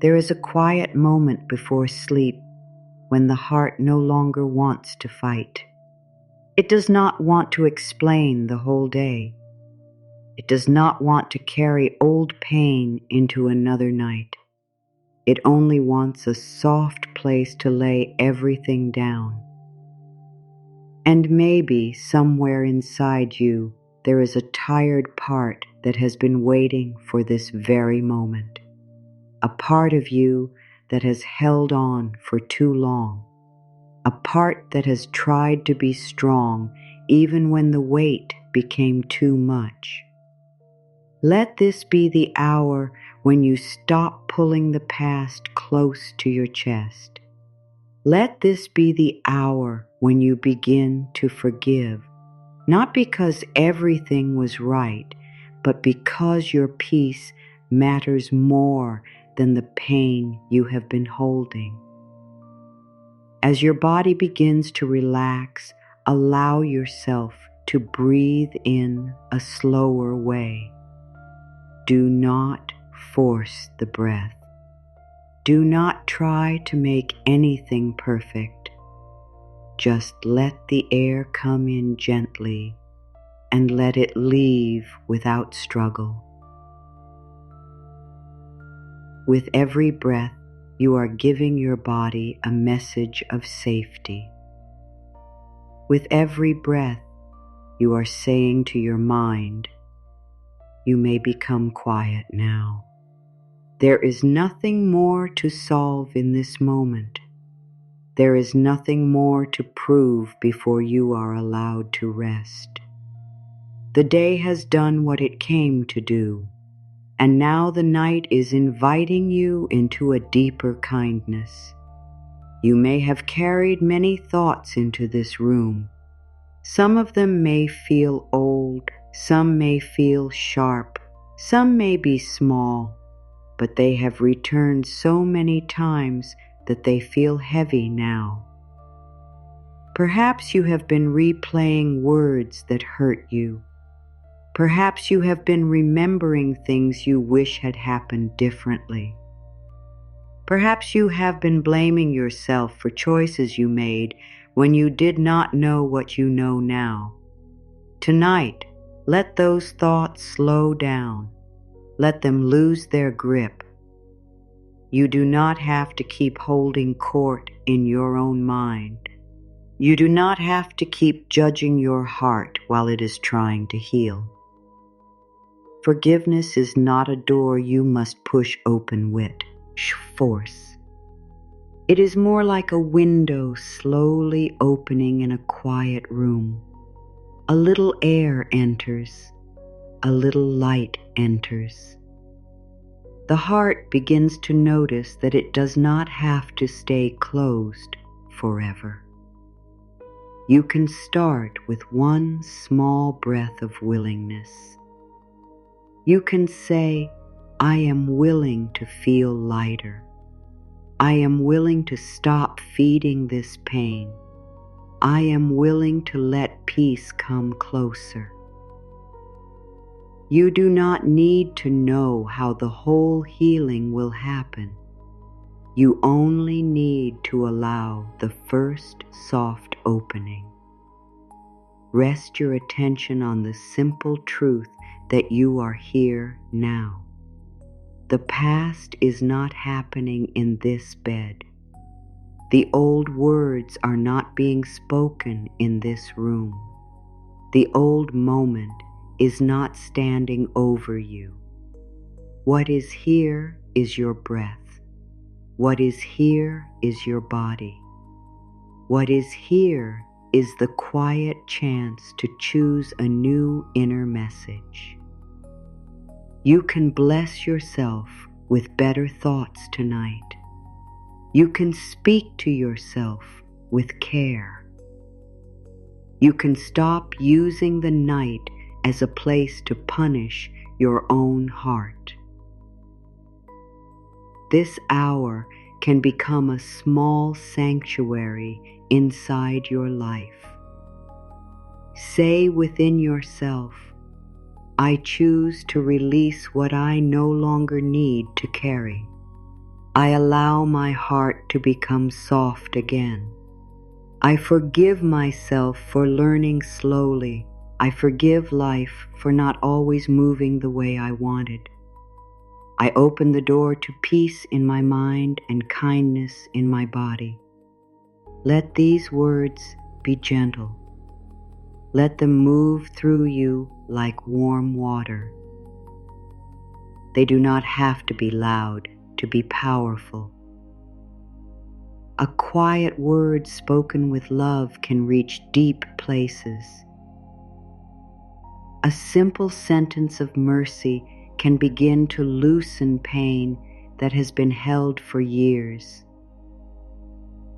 There is a quiet moment before sleep when the heart no longer wants to fight. It does not want to explain the whole day. It does not want to carry old pain into another night. It only wants a soft place to lay everything down. And maybe somewhere inside you there is a tired part that has been waiting for this very moment. A part of you that has held on for too long. A part that has tried to be strong even when the weight became too much. Let this be the hour when you stop pulling the past close to your chest. Let this be the hour when you begin to forgive, not because everything was right, but because your peace matters more than the pain you have been holding. As your body begins to relax, allow yourself to breathe in a slower way. Do not force the breath. Do not try to make anything perfect. Just let the air come in gently and let it leave without struggle. With every breath, you are giving your body a message of safety. With every breath, you are saying to your mind, you may become quiet now. There is nothing more to solve in this moment. There is nothing more to prove before you are allowed to rest. The day has done what it came to do, and now the night is inviting you into a deeper kindness. You may have carried many thoughts into this room. Some of them may feel old, some may feel sharp, some may be small, but they have returned so many times that they feel heavy now. Perhaps you have been replaying words that hurt you. Perhaps you have been remembering things you wish had happened differently. Perhaps you have been blaming yourself for choices you made when you did not know what you know now. Tonight, let those thoughts slow down. Let them lose their grip. You do not have to keep holding court in your own mind. You do not have to keep judging your heart while it is trying to heal. Forgiveness is not a door you must push open with force. It is more like a window slowly opening in a quiet room. A little air enters. A little light enters. The heart begins to notice that it does not have to stay closed forever. You can start with one small breath of willingness. You can say, I am willing to feel lighter. I am willing to stop feeding this pain. I am willing to let peace come closer. You do not need to know how the whole healing will happen. You only need to allow the first soft opening. Rest your attention on the simple truth that you are here now. The past is not happening in this bed. The old words are not being spoken in this room. The old moment is not standing over you. What is here is your breath. What is here is your body. What is here is the quiet chance to choose a new inner message. You can bless yourself with better thoughts tonight. You can speak to yourself with care. You can stop using the night as a place to punish your own heart. This hour can become a small sanctuary inside your life. Say within yourself, I choose to release what I no longer need to carry. I allow my heart to become soft again. I forgive myself for learning slowly. I forgive life for not always moving the way I wanted. I open the door to peace in my mind and kindness in my body. Let these words be gentle. Let them move through you like warm water. They do not have to be loud to be powerful. A quiet word spoken with love can reach deep places. A simple sentence of mercy can begin to loosen pain that has been held for years.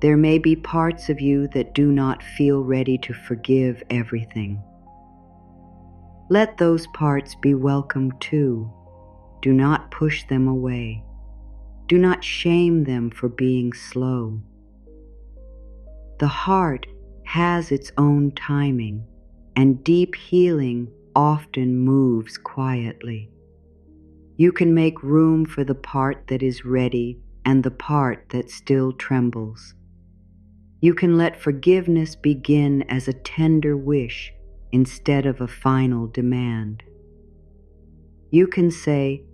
There may be parts of you that do not feel ready to forgive everything. Let those parts be welcome too. Do not push them away. Do not shame them for being slow. The heart has its own timing, and deep healing often moves quietly. You can make room for the part that is ready and the part that still trembles. You can let forgiveness begin as a tender wish instead of a final demand. You can say,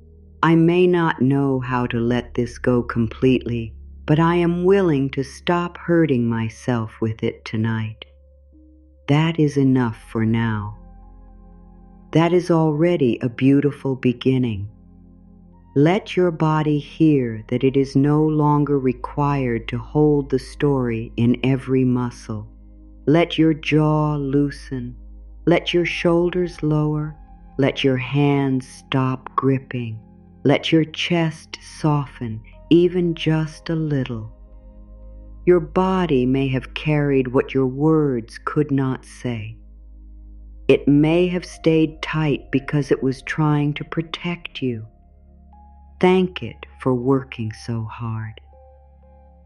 I may not know how to let this go completely, but I am willing to stop hurting myself with it tonight. That is enough for now. That is already a beautiful beginning. Let your body hear that it is no longer required to hold the story in every muscle. Let your jaw loosen. Let your shoulders lower. Let your hands stop gripping. Let your chest soften, even just a little. Your body may have carried what your words could not say. It may have stayed tight because it was trying to protect you. Thank it for working so hard.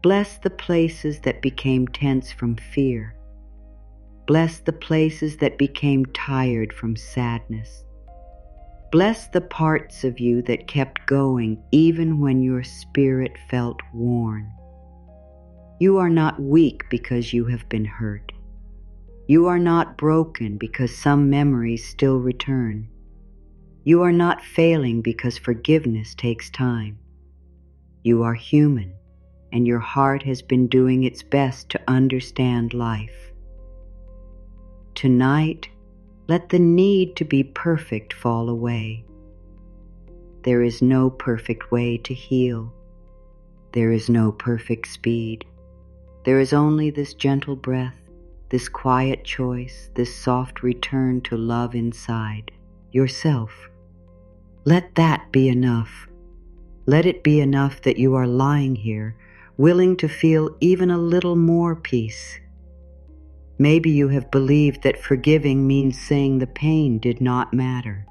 Bless the places that became tense from fear. Bless the places that became tired from sadness. Bless the parts of you that kept going even when your spirit felt worn. You are not weak because you have been hurt. You are not broken because some memories still return. You are not failing because forgiveness takes time. You are human, and your heart has been doing its best to understand life. Tonight, let the need to be perfect fall away. There is no perfect way to heal. There is no perfect speed. There is only this gentle breath, this quiet choice, this soft return to love inside, yourself. Let that be enough. Let it be enough that you are lying here, willing to feel even a little more peace. Maybe you have believed that forgiving means saying the pain did not matter.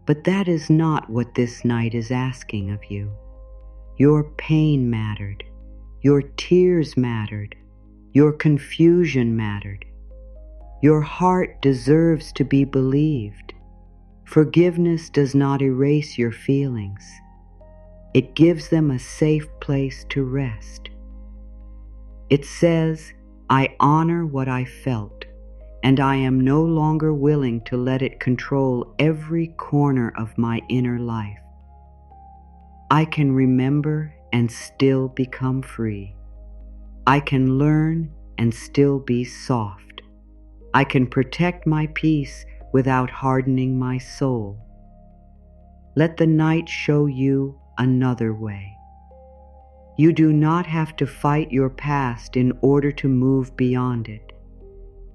But that is not what this night is asking of you. Your pain mattered. Your tears mattered. Your confusion mattered. Your heart deserves to be believed. Forgiveness does not erase your feelings. It gives them a safe place to rest. It says, I honor what I felt, and I am no longer willing to let it control every corner of my inner life. I can remember and still become free. I can learn and still be soft. I can protect my peace without hardening my soul. Let the night show you another way. You do not have to fight your past in order to move beyond it.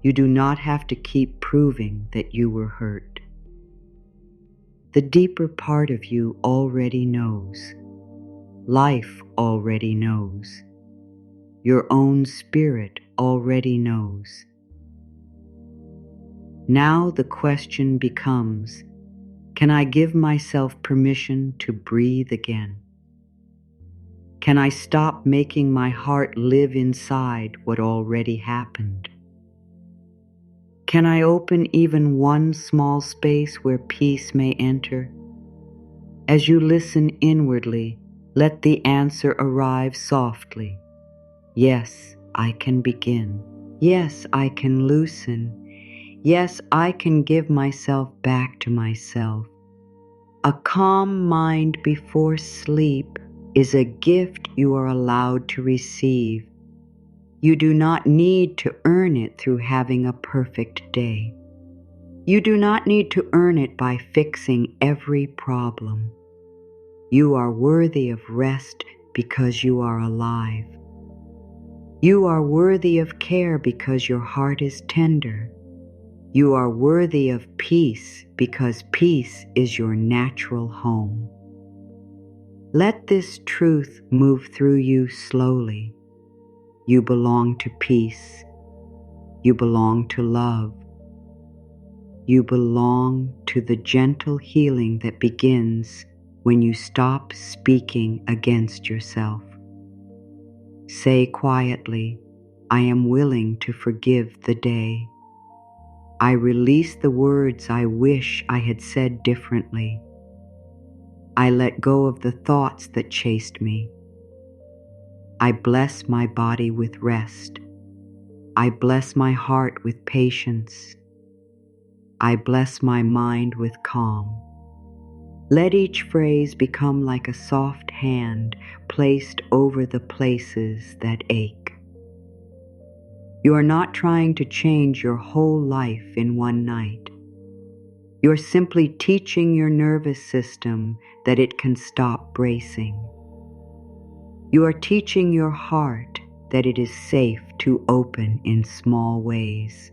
You do not have to keep proving that you were hurt. The deeper part of you already knows. Life already knows. Your own spirit already knows. Now the question becomes, can I give myself permission to breathe again? Can I stop making my heart live inside what already happened? Can I open even one small space where peace may enter? As you listen inwardly, Let the answer arrive softly. Yes, I can begin. Yes, I can loosen. Yes, I can give myself back to myself. A calm mind before sleep is a gift you are allowed to receive. You do not need to earn it through having a perfect day. You do not need to earn it by fixing every problem. You are worthy of rest because you are alive. You are worthy of care because your heart is tender. You are worthy of peace because peace is your natural home. Let this truth move through you slowly. You belong to peace. You belong to love. You belong to the gentle healing that begins when you stop speaking against yourself. Say quietly, I am willing to forgive the day. I release the words I wish I had said differently. I let go of the thoughts that chased me. I bless my body with rest. I bless my heart with patience. I bless my mind with calm. Let each phrase become like a soft hand placed over the places that ache. You are not trying to change your whole life in one night. You're simply teaching your nervous system that it can stop bracing. You are teaching your heart that it is safe to open in small ways.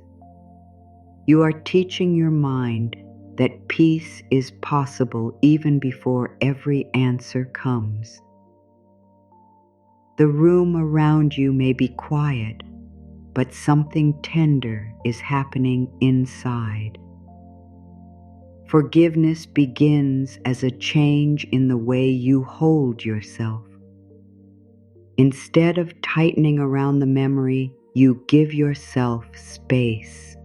You are teaching your mind that peace is possible even before every answer comes. The room around you may be quiet, but something tender is happening inside. Forgiveness begins as a change in the way you hold yourself. Instead of tightening around the memory, you give yourself space.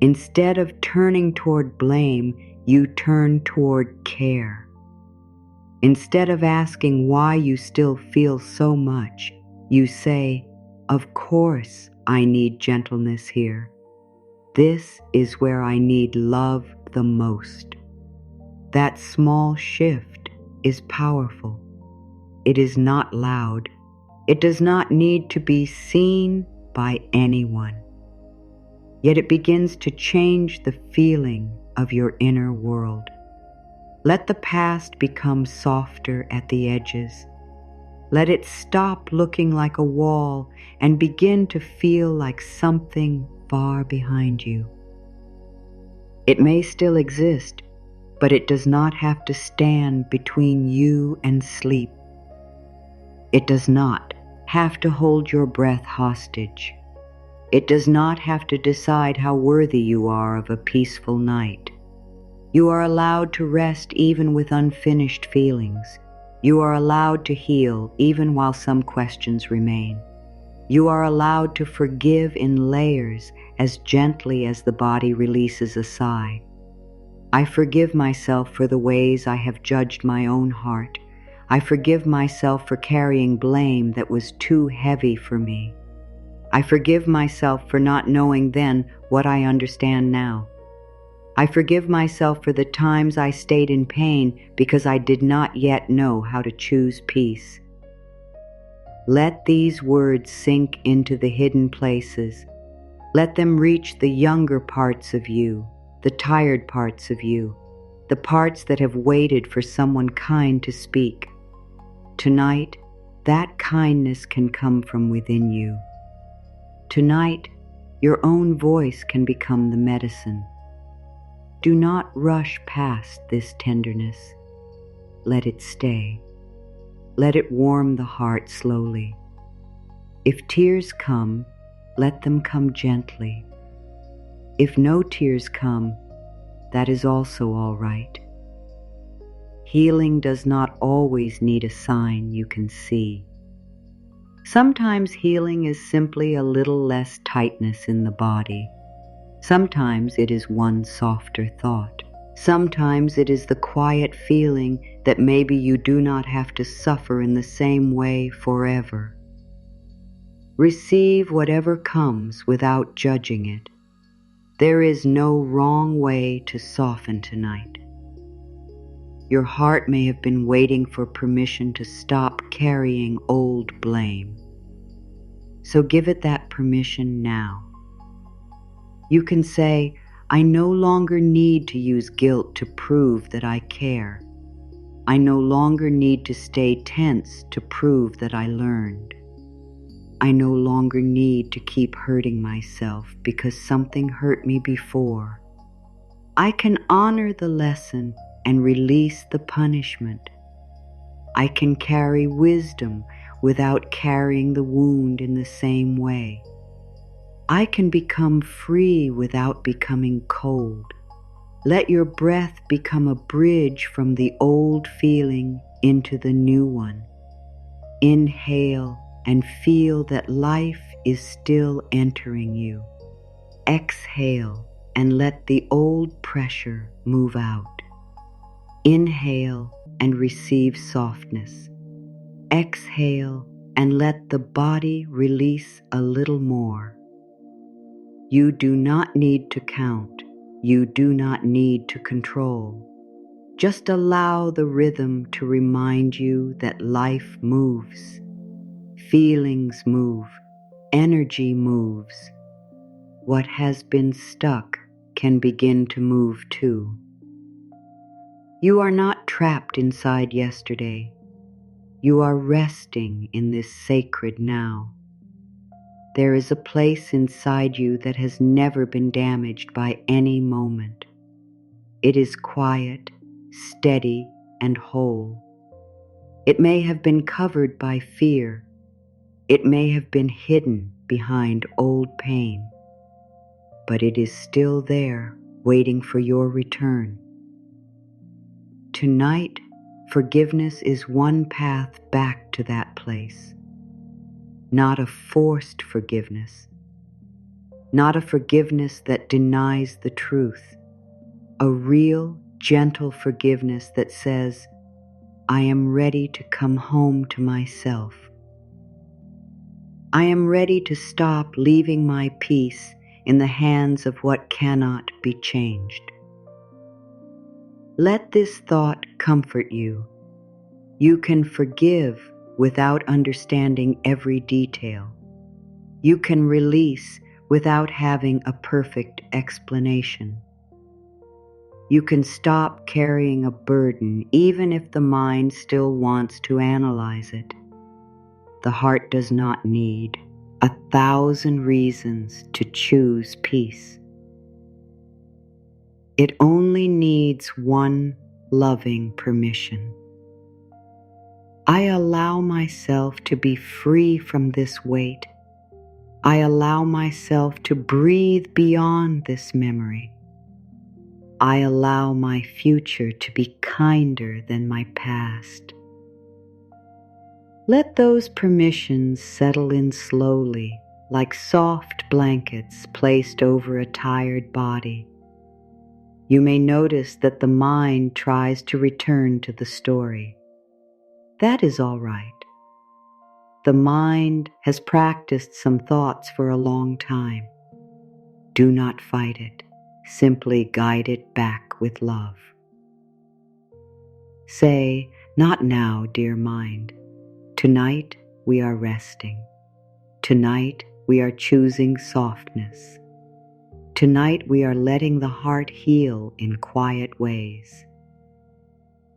Instead of turning toward blame, you turn toward care. Instead of asking why you still feel so much, you say, of course I need gentleness here. This is where I need love the most. That small shift is powerful. It is not loud. It does not need to be seen by anyone. Yet it begins to change the feeling of your inner world. Let the past become softer at the edges. Let it stop looking like a wall and begin to feel like something far behind you. It may still exist, but it does not have to stand between you and sleep. It does not have to hold your breath hostage. It does not have to decide how worthy you are of a peaceful night. You are allowed to rest even with unfinished feelings. You are allowed to heal even while some questions remain. You are allowed to forgive in layers as gently as the body releases a sigh. I forgive myself for the ways I have judged my own heart. I forgive myself for carrying blame that was too heavy for me. I forgive myself for not knowing then what I understand now. I forgive myself for the times I stayed in pain because I did not yet know how to choose peace. Let these words sink into the hidden places. Let them reach the younger parts of you, the tired parts of you, the parts that have waited for someone kind to speak. Tonight, that kindness can come from within you. Tonight, your own voice can become the medicine. Do not rush past this tenderness. Let it stay. Let it warm the heart slowly. If tears come, let them come gently. If no tears come, that is also all right. Healing does not always need a sign you can see. Sometimes healing is simply a little less tightness in the body. Sometimes it is one softer thought. Sometimes it is the quiet feeling that maybe you do not have to suffer in the same way forever. Receive whatever comes without judging it. There is no wrong way to soften tonight. Your heart may have been waiting for permission to stop carrying old blame. So give it that permission now. You can say, I no longer need to use guilt to prove that I care. I no longer need to stay tense to prove that I learned. I no longer need to keep hurting myself because something hurt me before. I can honor the lesson and release the punishment. I can carry wisdom without carrying the wound in the same way. I can become free without becoming cold. Let your breath become a bridge from the old feeling into the new one. Inhale and feel that life is still entering you. Exhale and let the old pressure move out. Inhale and receive softness. Exhale and let the body release a little more. You do not need to count. You do not need to control. Just allow the rhythm to remind you that life moves. Feelings move. Energy moves. What has been stuck can begin to move too. You are not trapped inside yesterday. You are resting in this sacred now. There is a place inside you that has never been damaged by any moment. It is quiet, steady, and whole. It may have been covered by fear. It may have been hidden behind old pain. But it is still there, waiting for your return. Tonight, forgiveness is one path back to that place. Not a forced forgiveness. Not a forgiveness that denies the truth. A real, gentle forgiveness that says, I am ready to come home to myself. I am ready to stop leaving my peace in the hands of what cannot be changed. Let this thought comfort you. You can forgive without understanding every detail. You can release without having a perfect explanation. You can stop carrying a burden even if the mind still wants to analyze it. The heart does not need 1,000 reasons to choose peace. It only needs one loving permission. I allow myself to be free from this weight. I allow myself to breathe beyond this memory. I allow my future to be kinder than my past. Let those permissions settle in slowly, like soft blankets placed over a tired body. You may notice that the mind tries to return to the story. That is all right. The mind has practiced some thoughts for a long time. Do not fight it. Simply guide it back with love. Say, not now, dear mind. Tonight we are resting. Tonight we are choosing softness. Tonight we are letting the heart heal in quiet ways.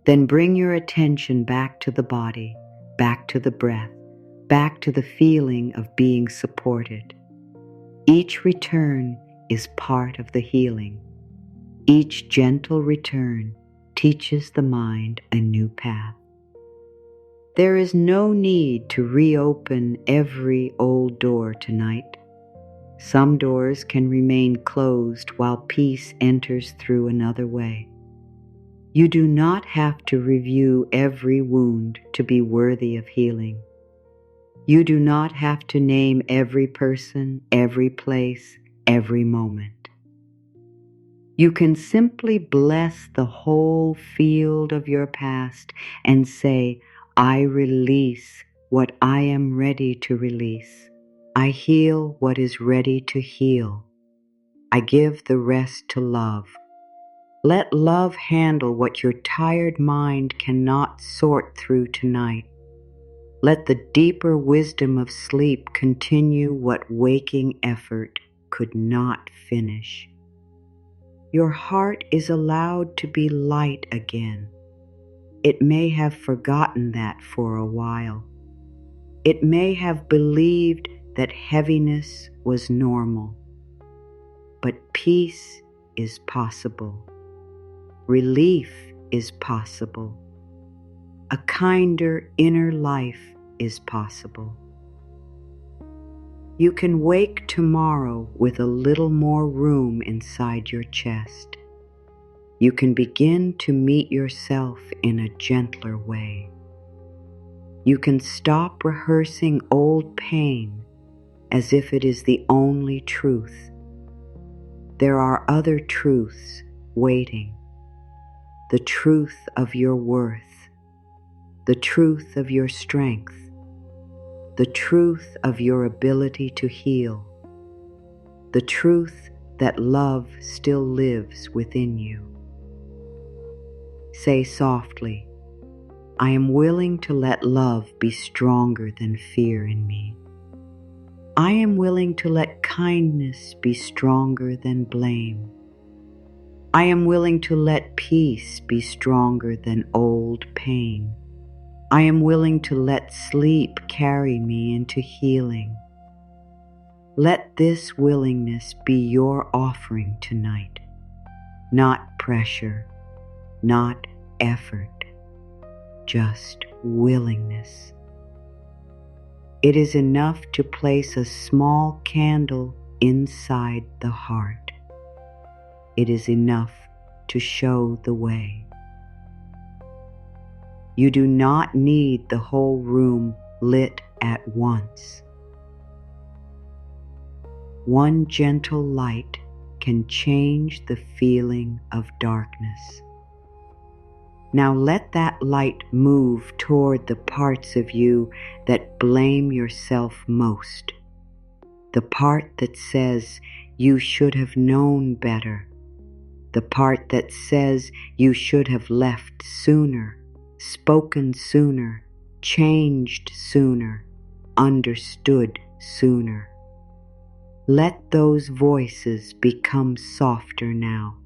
Then bring your attention back to the body, back to the breath, back to the feeling of being supported. Each return is part of the healing. Each gentle return teaches the mind a new path. There is no need to reopen every old door tonight. Some doors can remain closed while peace enters through another way. You do not have to review every wound to be worthy of healing. You do not have to name every person, every place, every moment. You can simply bless the whole field of your past and say, I release what I am ready to release. I heal what is ready to heal. I give the rest to love. Let love handle what your tired mind cannot sort through tonight. Let the deeper wisdom of sleep continue what waking effort could not finish. Your heart is allowed to be light again. It may have forgotten that for a while. It may have believed that heaviness was normal. But peace is possible. Relief is possible. A kinder inner life is possible. You can wake tomorrow with a little more room inside your chest. You can begin to meet yourself in a gentler way. You can stop rehearsing old pain as if it is the only truth. There are other truths waiting. The truth of your worth, the truth of your strength, the truth of your ability to heal, the truth that love still lives within you. Say softly, I am willing to let love be stronger than fear in me. I am willing to let kindness be stronger than blame. I am willing to let peace be stronger than old pain. I am willing to let sleep carry me into healing. Let this willingness be your offering tonight, not pressure, not effort, just willingness. It is enough to place a small candle inside the heart. It is enough to show the way. You do not need the whole room lit at once. One gentle light can change the feeling of darkness. Now let that light move toward the parts of you that blame yourself most. The part that says you should have known better. The part that says you should have left sooner, spoken sooner, changed sooner, understood sooner. Let those voices become softer now.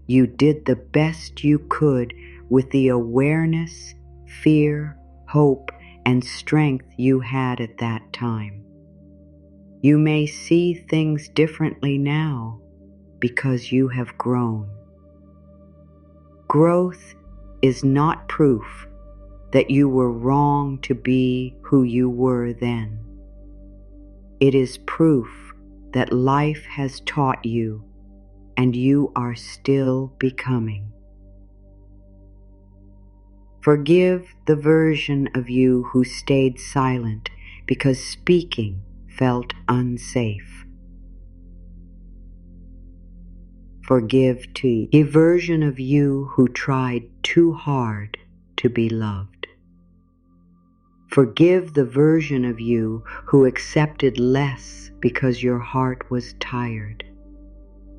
You did the best you could with the awareness, fear, hope, and strength you had at that time. You may see things differently now because you have grown. Growth is not proof that you were wrong to be who you were then. It is proof that life has taught you and you are still becoming. Forgive the version of you who stayed silent because speaking felt unsafe. Forgive the version of you who tried too hard to be loved. Forgive the version of you who accepted less because your heart was tired.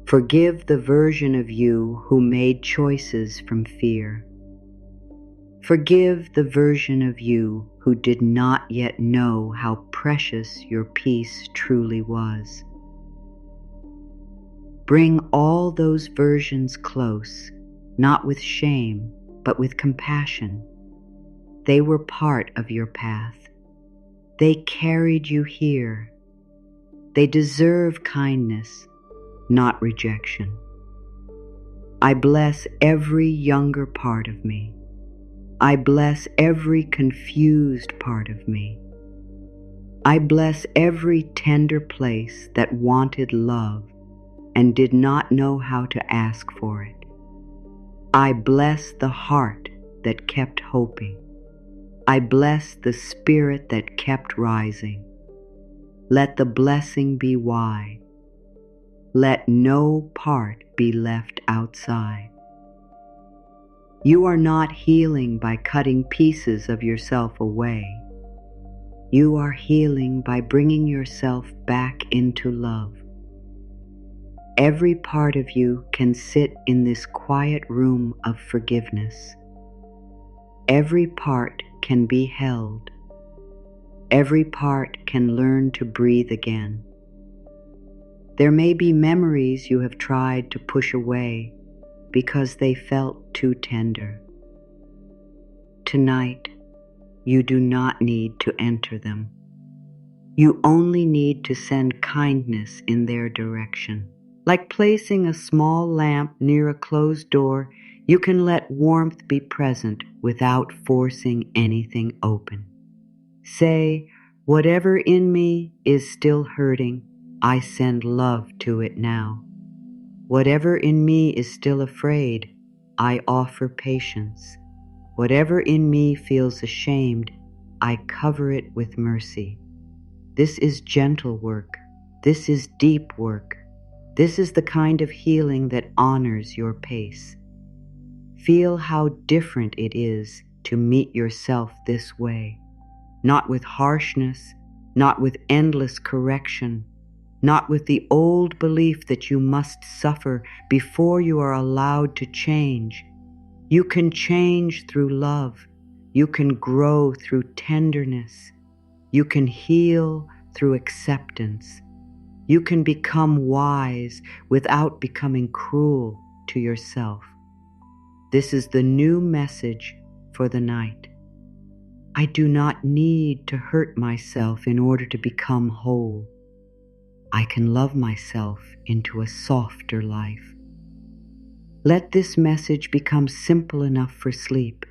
Forgive the version of you who made choices from fear. Forgive the version of you who did not yet know how precious your peace truly was. Bring all those versions close, not with shame, but with compassion. They were part of your path. They carried you here. They deserve kindness, not rejection. I bless every younger part of me. I bless every confused part of me. I bless every tender place that wanted love and did not know how to ask for it. I bless the heart that kept hoping. I bless the spirit that kept rising. Let the blessing be wide. Let no part be left outside. You are not healing by cutting pieces of yourself away. You are healing by bringing yourself back into love. Every part of you can sit in this quiet room of forgiveness. Every part can be held. Every part can learn to breathe again. There may be memories you have tried to push away because they felt too tender. Tonight, you do not need to enter them. You only need to send kindness in their direction. Like placing a small lamp near a closed door, you can let warmth be present without forcing anything open. Say, whatever in me is still hurting, I send love to it now. Whatever in me is still afraid, I offer patience. Whatever in me feels ashamed, I cover it with mercy. This is gentle work. This is deep work. This is the kind of healing that honors your pace. Feel how different it is to meet yourself this way. Not with harshness, not with endless correction, not with the old belief that you must suffer before you are allowed to change. You can change through love. You can grow through tenderness. You can heal through acceptance. You can become wise without becoming cruel to yourself. This is the new message for the night. I do not need to hurt myself in order to become whole. I can love myself into a softer life. Let this message become simple enough for sleep.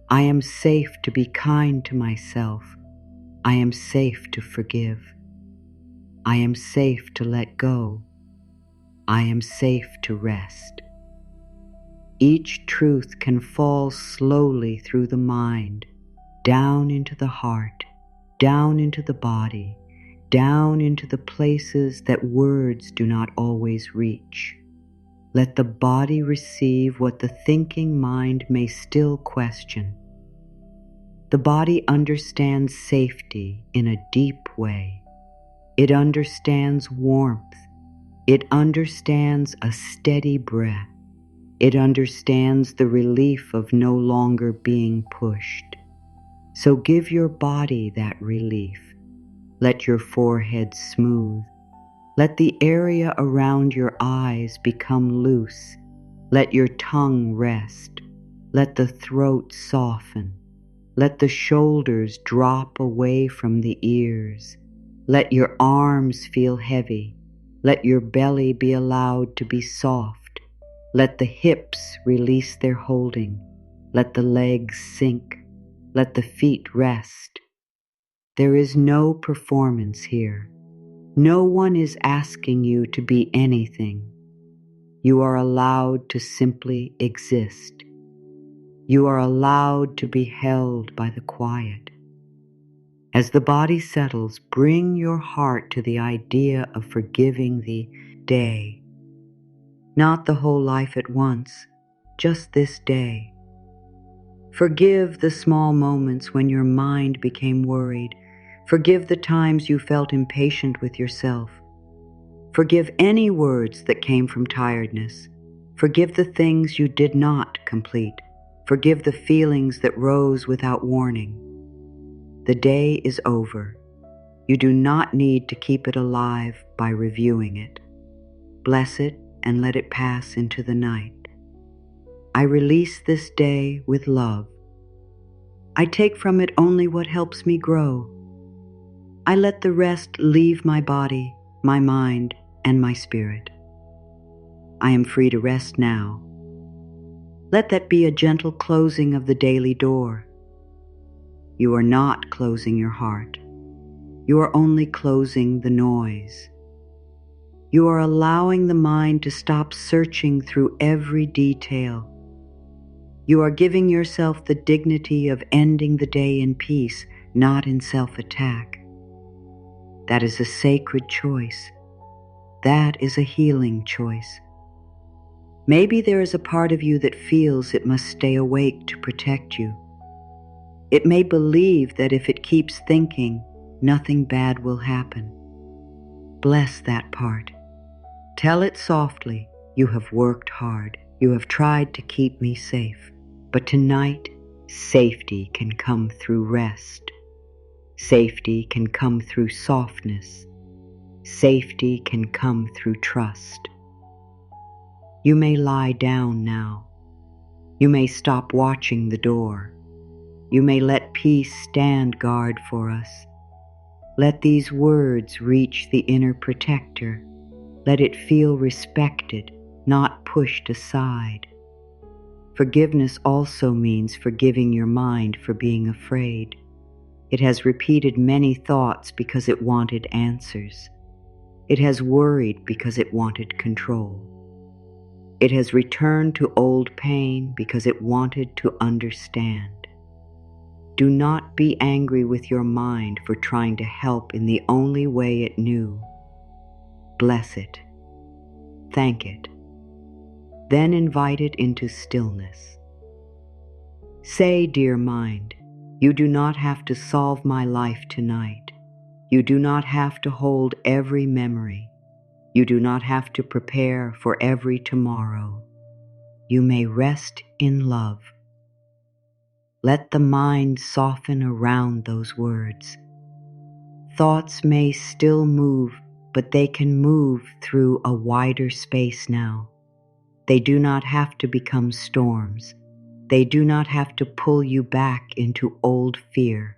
I am safe to be kind to myself. I am safe to forgive. I am safe to let go. I am safe to rest. Each truth can fall slowly through the mind, down into the heart, down into the body, down into the places that words do not always reach. Let the body receive what the thinking mind may still question. The body understands safety in a deep way. It understands warmth. It understands a steady breath. It understands the relief of no longer being pushed. So give your body that relief. Let your forehead smooth. Let the area around your eyes become loose. Let your tongue rest. Let the throat soften. Let the shoulders drop away from the ears. Let your arms feel heavy. Let your belly be allowed to be soft. Let the hips release their holding. Let the legs sink. Let the feet rest. There is no performance here. No one is asking you to be anything. You are allowed to simply exist. You are allowed to be held by the quiet. As the body settles, bring your heart to the idea of forgiving the day. Not the whole life at once, just this day. Forgive the small moments when your mind became worried. Forgive the times you felt impatient with yourself. Forgive any words that came from tiredness. Forgive the things you did not complete. Forgive the feelings that rose without warning. The day is over. You do not need to keep it alive by reviewing it. Bless it and let it pass into the night. I release this day with love. I take from it only what helps me grow. I let the rest leave my body, my mind, and my spirit. I am free to rest now. Let that be a gentle closing of the daily door. You are not closing your heart. You are only closing the noise. You are allowing the mind to stop searching through every detail. You are giving yourself the dignity of ending the day in peace, not in self-attack. That is a sacred choice. That is a healing choice. Maybe there is a part of you that feels it must stay awake to protect you. It may believe that if it keeps thinking, nothing bad will happen. Bless that part. Tell it softly, you have worked hard. You have tried to keep me safe. But tonight, safety can come through rest. Safety can come through softness. Safety can come through trust. You may lie down now. You may stop watching the door. You may let peace stand guard for us. Let these words reach the inner protector. Let it feel respected, not pushed aside. Forgiveness also means forgiving your mind for being afraid. It has repeated many thoughts because it wanted answers. It has worried because it wanted control. It has returned to old pain because it wanted to understand. Do not be angry with your mind for trying to help in the only way it knew. Bless it. Thank it. Then invite it into stillness. Say, dear mind, you do not have to solve my life tonight. You do not have to hold every memory. You do not have to prepare for every tomorrow. You may rest in love. Let the mind soften around those words. Thoughts may still move, but they can move through a wider space now. They do not have to become storms. They do not have to pull you back into old fear.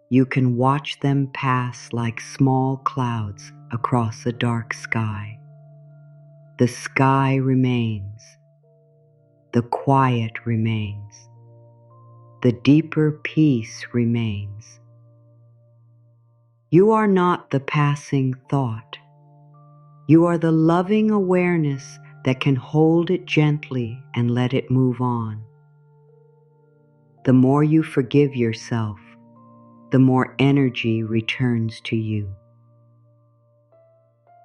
You can watch them pass like small clouds across a dark sky. The sky remains. The quiet remains. The deeper peace remains. You are not the passing thought. You are the loving awareness that can hold it gently and let it move on. The more you forgive yourself, the more energy returns to you.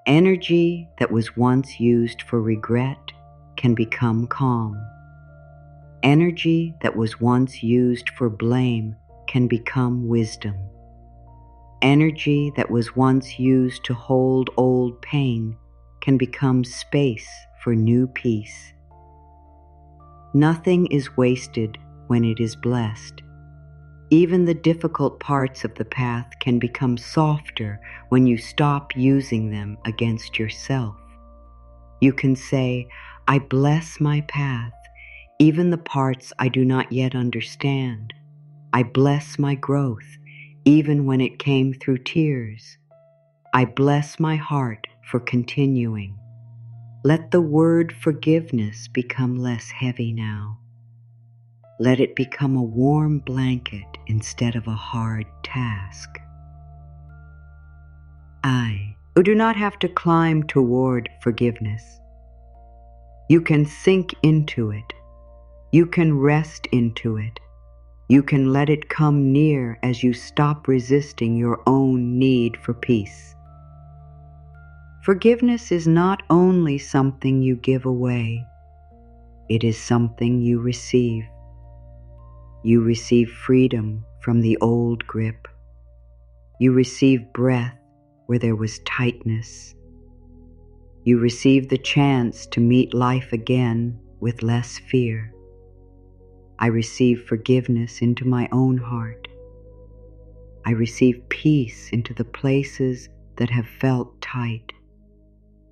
Energy that was once used for regret can become calm. Energy that was once used for blame can become wisdom. Energy that was once used to hold old pain can become space for new peace. Nothing is wasted when it is blessed. Even the difficult parts of the path can become softer when you stop using them against yourself. You can say, I bless my path, even the parts I do not yet understand. I bless my growth, even when it came through tears. I bless my heart for continuing. Let the word forgiveness become less heavy now. Let it become a warm blanket instead of a hard task. You do not have to climb toward forgiveness. You can sink into it. You can rest into it. You can let it come near as you stop resisting your own need for peace. Forgiveness is not only something you give away, it is something you receive. You receive freedom from the old grip. You receive breath where there was tightness. You receive the chance to meet life again with less fear. I receive forgiveness into my own heart. I receive peace into the places that have felt tight.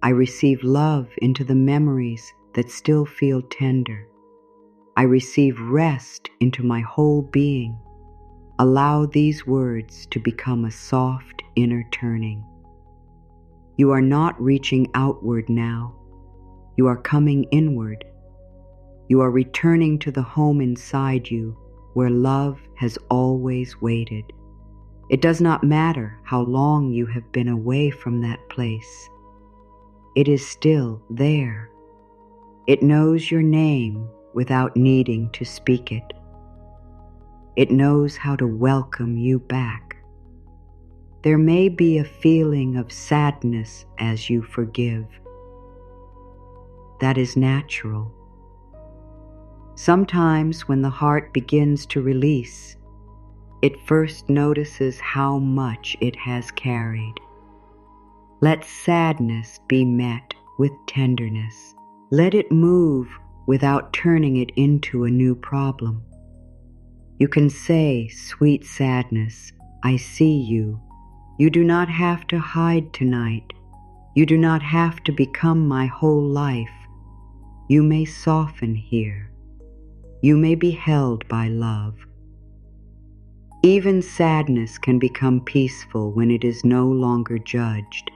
I receive love into the memories that still feel tender. I receive rest into my whole being. Allow these words to become a soft inner turning. You are not reaching outward now. You are coming inward. You are returning to the home inside you where love has always waited. It does not matter how long you have been away from that place. It is still there. It knows your name without needing to speak it. It knows how to welcome you back. There may be a feeling of sadness as you forgive. That is natural. Sometimes when the heart begins to release, it first notices how much it has carried. Let sadness be met with tenderness. Let it move without turning it into a new problem. You can say, "Sweet sadness, I see you. You do not have to hide tonight. You do not have to become my whole life. You may soften here. You may be held by love." Even sadness can become peaceful when it is no longer judged.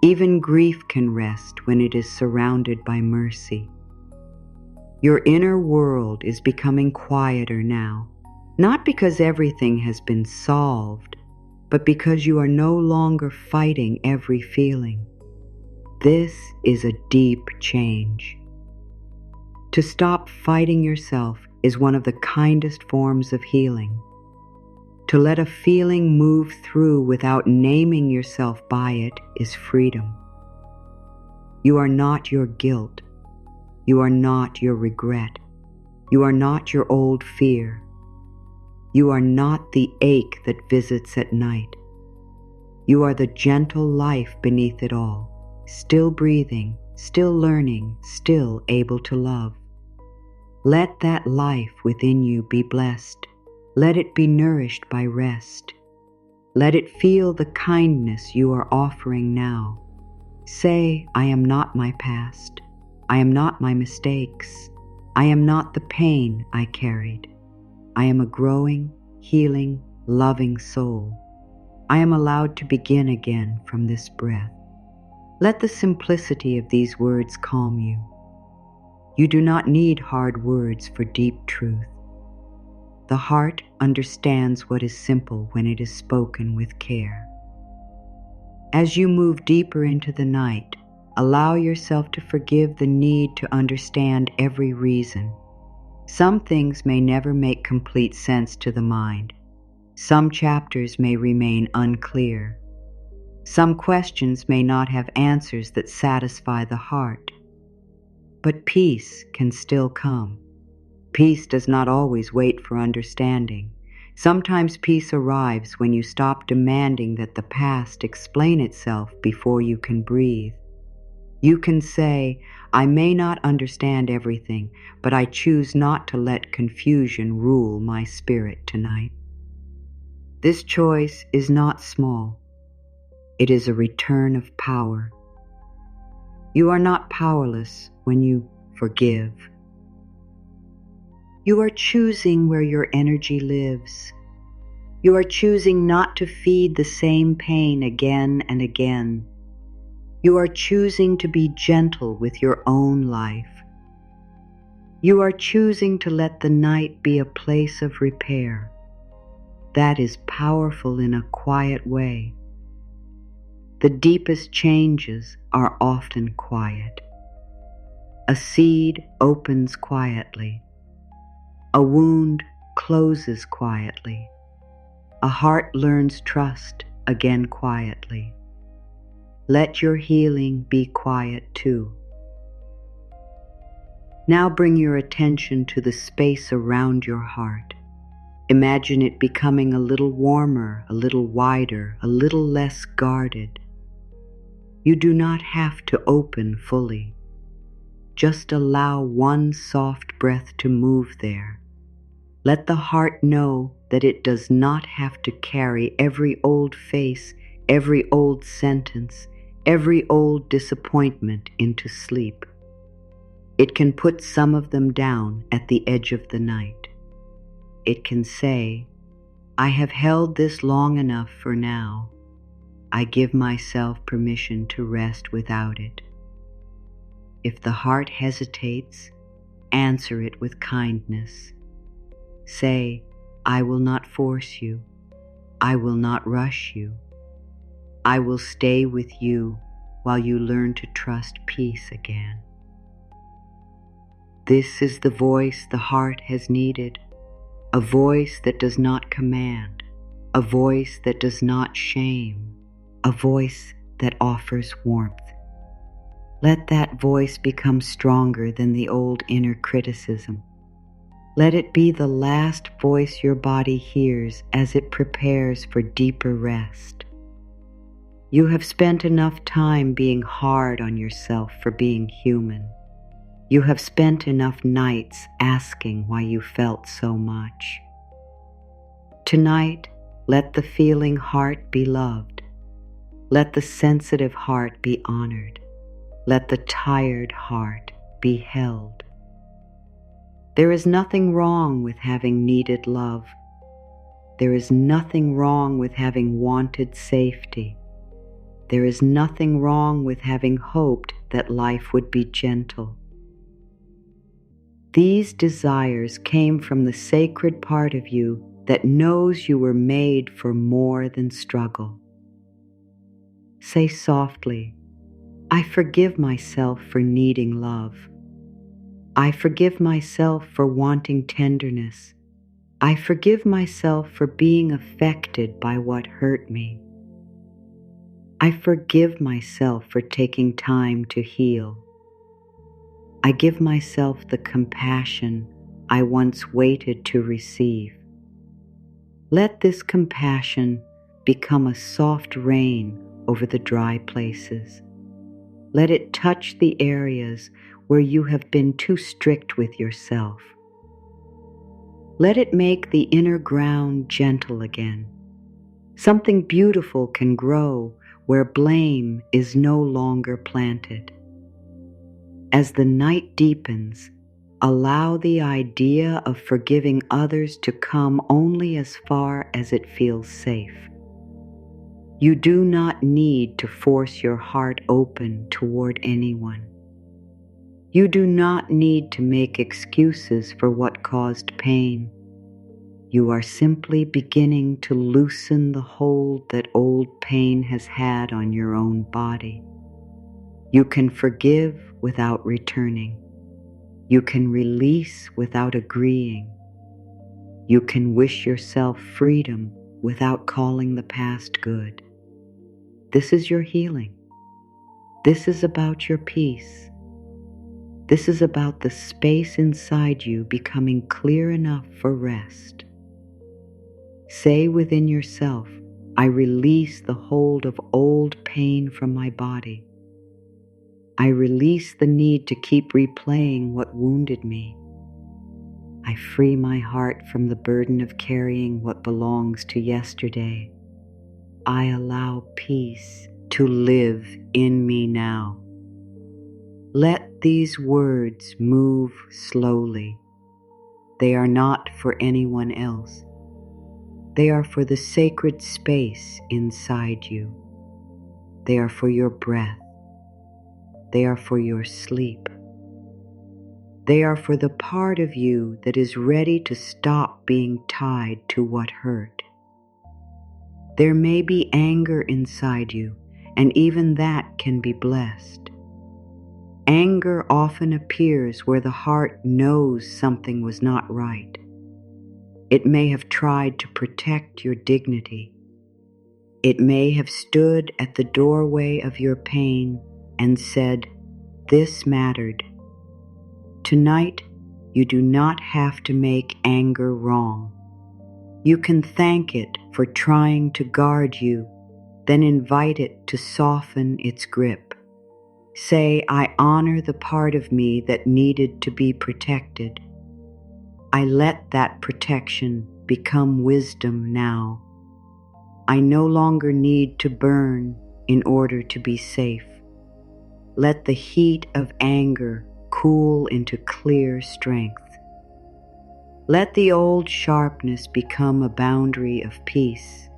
Even grief can rest when it is surrounded by mercy. Your inner world is becoming quieter now, not because everything has been solved, but because you are no longer fighting every feeling. This is a deep change. To stop fighting yourself is one of the kindest forms of healing. To let a feeling move through without naming yourself by it is freedom. You are not your guilt. You are not your regret. You are not your old fear. You are not the ache that visits at night. You are the gentle life beneath it all, still breathing, still learning, still able to love. Let that life within you be blessed. Let it be nourished by rest. Let it feel the kindness you are offering now. Say, "I am not my past. I am not my mistakes. I am not the pain I carried. I am a growing, healing, loving soul. I am allowed to begin again from this breath." Let the simplicity of these words calm you. You do not need hard words for deep truth. The heart understands what is simple when it is spoken with care. As you move deeper into the night, allow yourself to forgive the need to understand every reason. Some things may never make complete sense to the mind. Some chapters may remain unclear. Some questions may not have answers that satisfy the heart. But peace can still come. Peace does not always wait for understanding. Sometimes peace arrives when you stop demanding that the past explain itself before you can breathe. You can say, "I may not understand everything, but I choose not to let confusion rule my spirit tonight." This choice is not small. It is a return of power. You are not powerless when you forgive. You are choosing where your energy lives. You are choosing not to feed the same pain again and again. You are choosing to be gentle with your own life. You are choosing to let the night be a place of repair. That is powerful in a quiet way. The deepest changes are often quiet. A seed opens quietly. A wound closes quietly. A heart learns trust again quietly. Let your healing be quiet too. Now bring your attention to the space around your heart. Imagine it becoming a little warmer, a little wider, a little less guarded. You do not have to open fully. Just allow one soft breath to move there. Let the heart know that it does not have to carry every old face, every old sentence, every old disappointment into sleep. It can put some of them down at the edge of the night. It can say, "I have held this long enough for now. I give myself permission to rest without it." If the heart hesitates, answer it with kindness. Say, "I will not force you. I will not rush you. I will stay with you while you learn to trust peace again." This is the voice the heart has needed, a voice that does not command, a voice that does not shame, a voice that offers warmth. Let that voice become stronger than the old inner criticism. Let it be the last voice your body hears as it prepares for deeper rest. You have spent enough time being hard on yourself for being human. You have spent enough nights asking why you felt so much. Tonight, let the feeling heart be loved. Let the sensitive heart be honored. Let the tired heart be held. There is nothing wrong with having needed love. There is nothing wrong with having wanted safety. There is nothing wrong with having hoped that life would be gentle. These desires came from the sacred part of you that knows you were made for more than struggle. Say softly, I forgive myself for needing love. I forgive myself for wanting tenderness. I forgive myself for being affected by what hurt me. I forgive myself for taking time to heal. I give myself the compassion I once waited to receive. Let this compassion become a soft rain over the dry places. Let it touch the areas where you have been too strict with yourself. Let it make the inner ground gentle again. Something beautiful can grow where blame is no longer planted. As the night deepens, allow the idea of forgiving others to come only as far as it feels safe. You do not need to force your heart open toward anyone. You do not need to make excuses for what caused pain. You are simply beginning to loosen the hold that old pain has had on your own body. You can forgive without returning. You can release without agreeing. You can wish yourself freedom without calling the past good. This is your healing. This is about your peace. This is about the space inside you becoming clear enough for rest. Say within yourself, I release the hold of old pain from my body. I release the need to keep replaying what wounded me. I free my heart from the burden of carrying what belongs to yesterday. I allow peace to live in me now. Let these words move slowly. They are not for anyone else. They are for the sacred space inside you. They are for your breath. They are for your sleep. They are for the part of you that is ready to stop being tied to what hurt. There may be anger inside you, and even that can be blessed. Anger often appears where the heart knows something was not right. It may have tried to protect your dignity. It may have stood at the doorway of your pain and said, "This mattered." Tonight, you do not have to make anger wrong. You can thank it for trying to guard you, then invite it to soften its grip. Say, I honor the part of me that needed to be protected. I let that protection become wisdom now. I no longer need to burn in order to be safe. Let the heat of anger cool into clear strength. Let the old sharpness become a boundary of peace.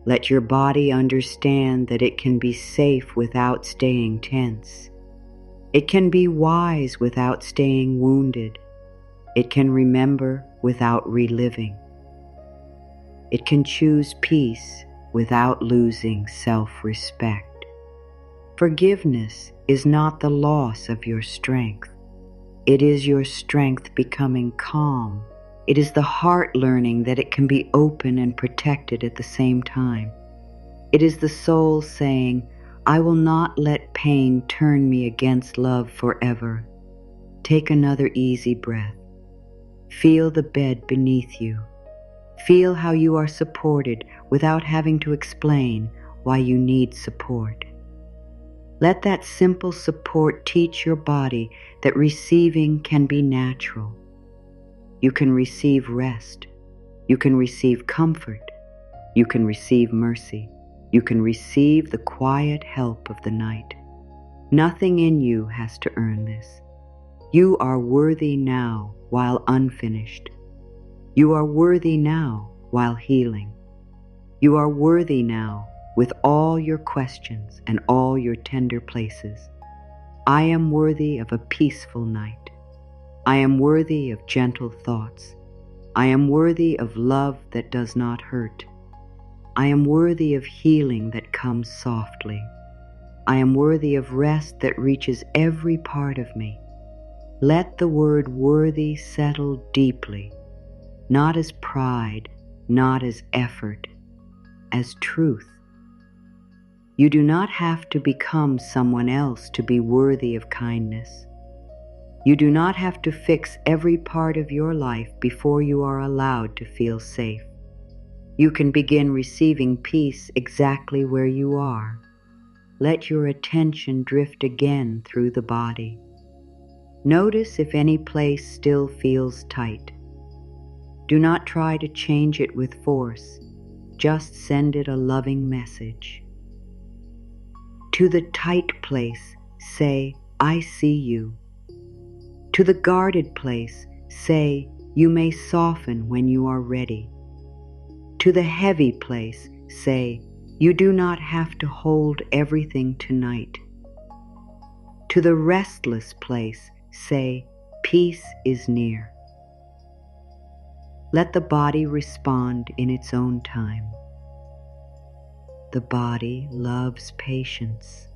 Let your body understand that it can be safe without staying tense. It can be wise without staying wounded. It can remember without reliving. It can choose peace without losing self-respect. Forgiveness is not the loss of your strength. It is your strength becoming calm. It is the heart learning that it can be open and protected at the same time. It is the soul saying, I will not let pain turn me against love forever. Take another easy breath. Feel the bed beneath you. Feel how you are supported without having to explain why you need support. Let that simple support teach your body that receiving can be natural. You can receive rest. You can receive comfort. You can receive mercy. You can receive the quiet help of the night. Nothing in you has to earn this. You are worthy now while unfinished. You are worthy now while healing. You are worthy now with all your questions and all your tender places. I am worthy of a peaceful night. I am worthy of gentle thoughts. I am worthy of love that does not hurt. I am worthy of healing that comes softly. I am worthy of rest that reaches every part of me. Let the word worthy settle deeply, not as pride, not as effort, as truth. You do not have to become someone else to be worthy of kindness. You do not have to fix every part of your life before you are allowed to feel safe. You can begin receiving peace exactly where you are. Let your attention drift again through the body. Notice if any place still feels tight. Do not try to change it with force. Just send it a loving message. To the tight place, say, I see you. To the guarded place, say, you may soften when you are ready. To the heavy place, say, you do not have to hold everything tonight. To the restless place, say, peace is near. Let the body respond in its own time. The body loves patience.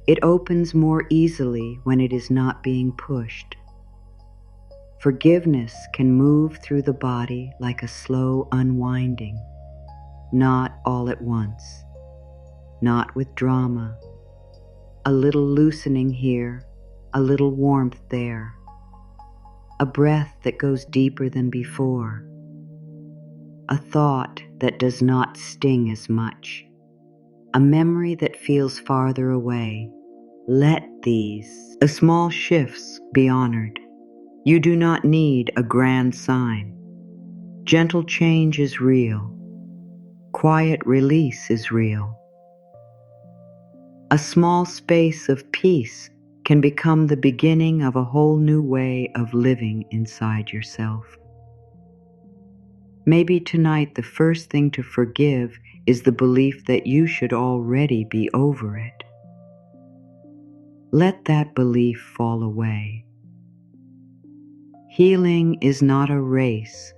It opens more easily when it is not being pushed. Forgiveness can move through the body like a slow unwinding, not all at once, not with drama. A little loosening here, a little warmth there, a breath that goes deeper than before, a thought that does not sting as much, a memory that feels farther away. Let these small shifts be honored. You do not need a grand sign. Gentle change is real. Quiet release is real. A small space of peace can become the beginning of a whole new way of living inside yourself. Maybe tonight the first thing to forgive is the belief that you should already be over it. Let that belief fall away. Healing is not a race.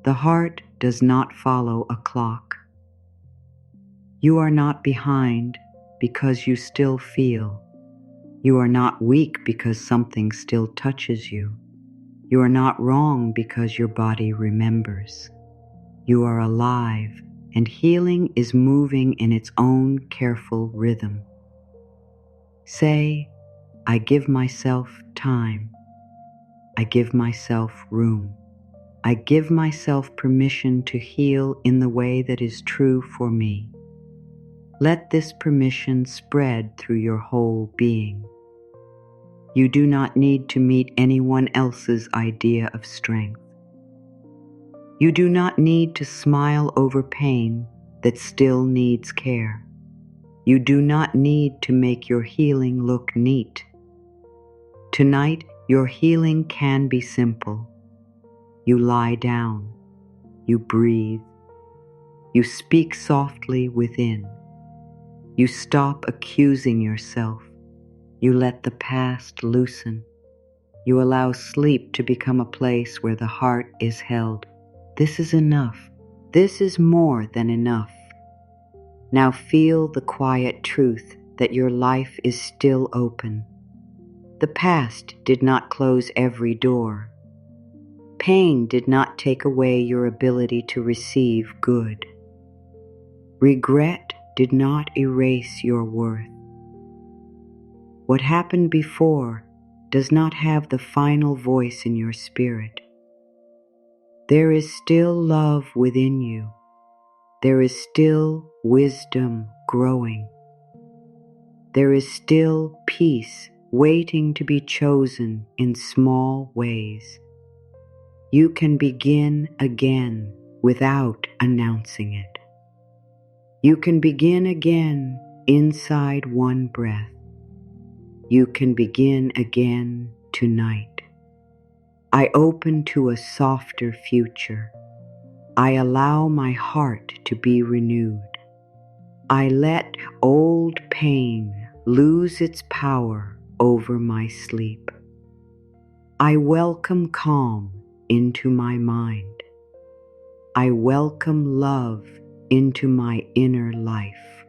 The heart does not follow a clock. You are not behind because you still feel. You are not weak because something still touches you. You are not wrong because your body remembers. You are alive, and healing is moving in its own careful rhythm. Say, I give myself time. I give myself room. I give myself permission to heal in the way that is true for me. Let this permission spread through your whole being. You do not need to meet anyone else's idea of strength. You do not need to smile over pain that still needs care. You do not need to make your healing look neat. Tonight, your healing can be simple. You lie down. You breathe. You speak softly within. You stop accusing yourself. You let the past loosen. You allow sleep to become a place where the heart is held. This is enough. This is more than enough. Now feel the quiet truth that your life is still open. The past did not close every door. Pain did not take away your ability to receive good. Regret did not erase your worth. What happened before does not have the final voice in your spirit. There is still love within you. There is still wisdom growing. There is still peace waiting to be chosen in small ways. You can begin again without announcing it. You can begin again inside one breath. You can begin again tonight. I open to a softer future. I allow my heart to be renewed. I let old pain lose its power over my sleep. I welcome calm into my mind. I welcome love into my inner life.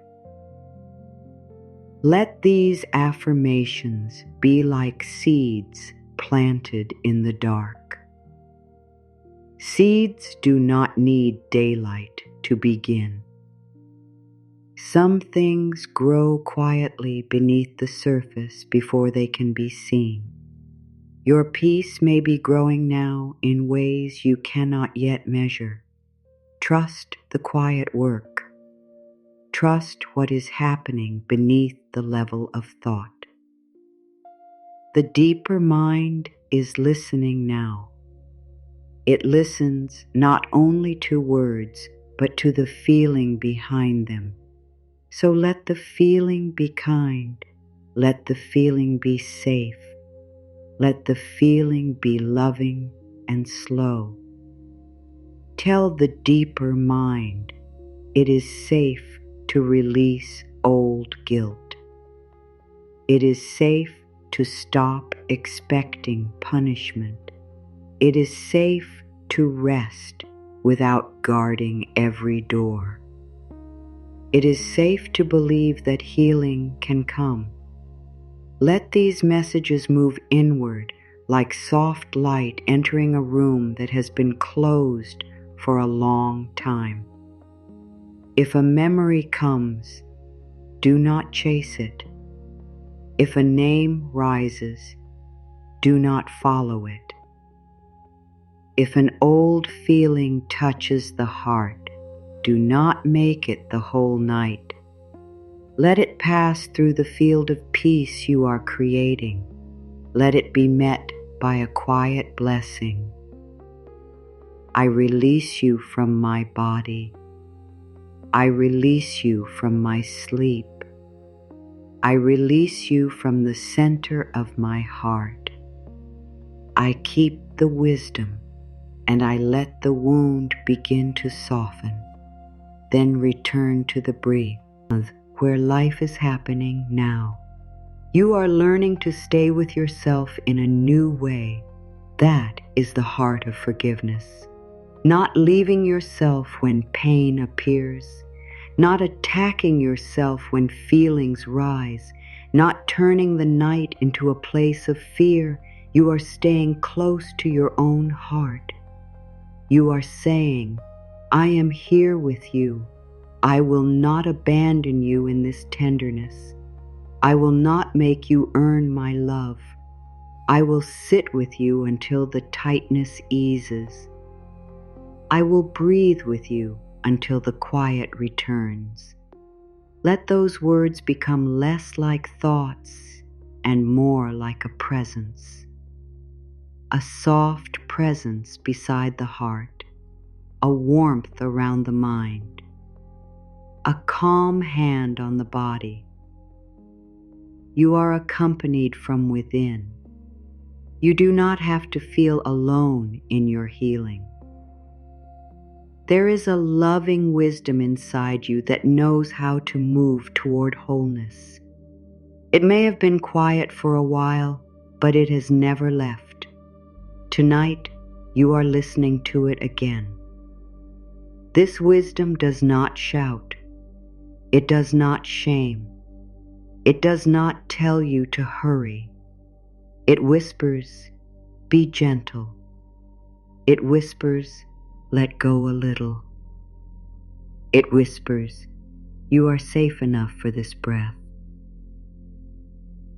Let these affirmations be like seeds planted in the dark. Seeds do not need daylight to begin. Some things grow quietly beneath the surface before they can be seen. Your peace may be growing now in ways you cannot yet measure. Trust the quiet work. Trust what is happening beneath the level of thought. The deeper mind is listening now. It listens not only to words, but to the feeling behind them. So let the feeling be kind. Let the feeling be safe. Let the feeling be loving and slow. Tell the deeper mind it is safe to release old guilt. It is safe to stop expecting punishment. It is safe to rest without guarding every door. It is safe to believe that healing can come. Let these messages move inward like soft light entering a room that has been closed for a long time. If a memory comes, do not chase it. If a name rises, do not follow it. If an old feeling touches the heart, do not make it the whole night. Let it pass through the field of peace you are creating. Let it be met by a quiet blessing. I release you from my body. I release you from my sleep. I release you from the center of my heart. I keep the wisdom and I let the wound begin to soften, then return to the breath where life is happening now. You are learning to stay with yourself in a new way. That is the heart of forgiveness. Not leaving yourself when pain appears, not attacking yourself when feelings rise, not turning the night into a place of fear. You are staying close to your own heart. You are saying, I am here with you. I will not abandon you in this tenderness. I will not make you earn my love. I will sit with you until the tightness eases. I will breathe with you until the quiet returns. Let those words become less like thoughts and more like a presence. A soft presence beside the heart, a warmth around the mind, a calm hand on the body. You are accompanied from within. You do not have to feel alone in your healing. There is a loving wisdom inside you that knows how to move toward wholeness. It may have been quiet for a while, but it has never left. Tonight, you are listening to it again. This wisdom does not shout. It does not shame. It does not tell you to hurry. It whispers, be gentle. It whispers, let go a little. It whispers, You are safe enough for this breath.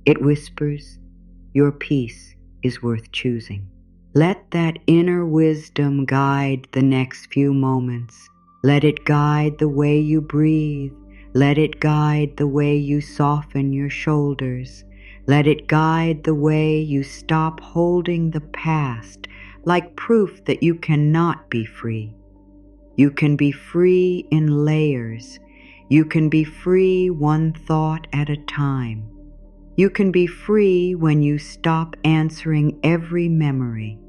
It whispers, your peace is worth choosing. Let that inner wisdom guide the next few moments. Let it guide the way you breathe. Let it guide the way you soften your shoulders. Let it guide the way you stop holding the past like proof that you cannot be free. You can be free in layers. You can be free one thought at a time. You can be free when you stop answering every memory.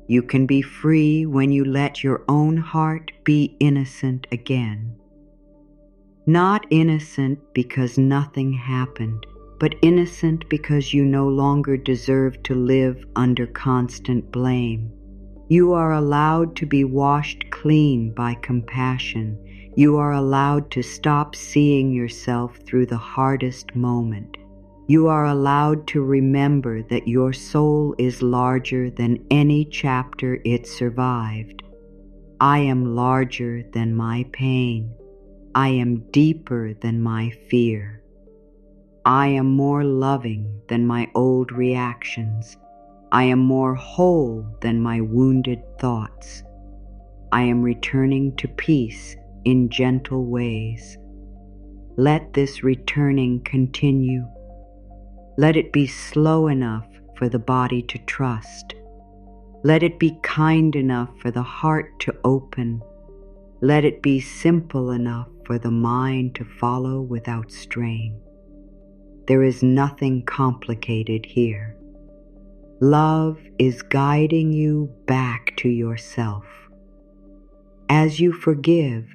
You can be free when you let your own heart be innocent again. Not innocent because nothing happened, but innocent because you no longer deserve to live under constant blame. You are allowed to be washed clean by compassion. You are allowed to stop seeing yourself through the hardest moment. You are allowed to remember that your soul is larger than any chapter it survived. I am larger than my pain. I am deeper than my fear. I am more loving than my old reactions. I am more whole than my wounded thoughts. I am returning to peace in gentle ways. Let this returning continue. Let it be slow enough for the body to trust. Let it be kind enough for the heart to open. Let it be simple enough for the mind to follow without strain. There is nothing complicated here. Love is guiding you back to yourself. As you forgive,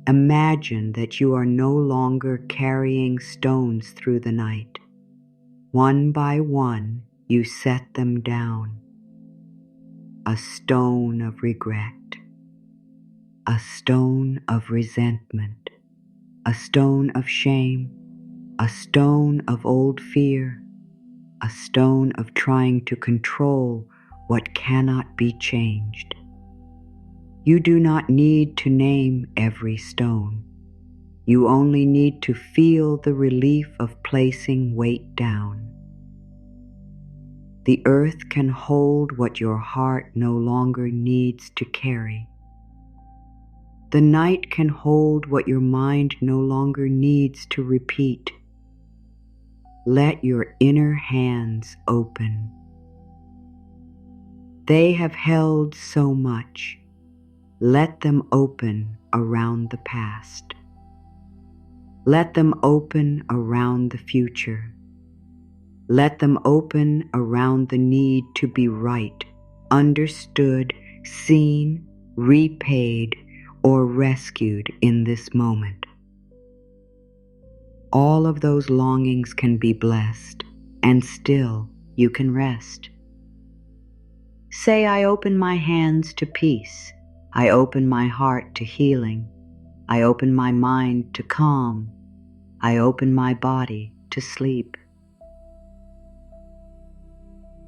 imagine that you are no longer carrying stones through the night. One by one, you set them down. A stone of regret, a stone of resentment, a stone of shame, a stone of old fear, a stone of trying to control what cannot be changed. You do not need to name every stone. You only need to feel the relief of placing weight down. The earth can hold what your heart no longer needs to carry. The night can hold what your mind no longer needs to repeat. Let your inner hands open. They have held so much. Let them open around the past. Let them open around the future. Let them open around the need to be right, understood, seen, repaid, or rescued in this moment. All of those longings can be blessed, and still you can rest. Say, I open my hands to peace. I open my heart to healing. I open my mind to calm. I open my body to sleep.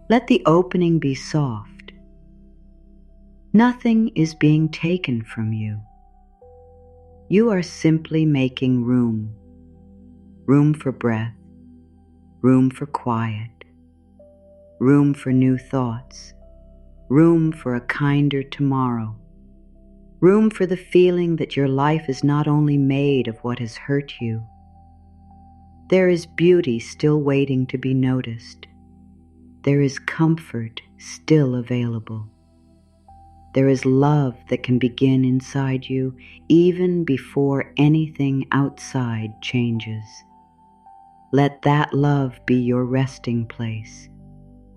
Let the opening be soft. Nothing is being taken from you. You are simply making room. Room for breath. Room for quiet. Room for new thoughts. Room for a kinder tomorrow. Room for the feeling that your life is not only made of what has hurt you. There is beauty still waiting to be noticed. There is comfort still available. There is love that can begin inside you even before anything outside changes. Let that love be your resting place.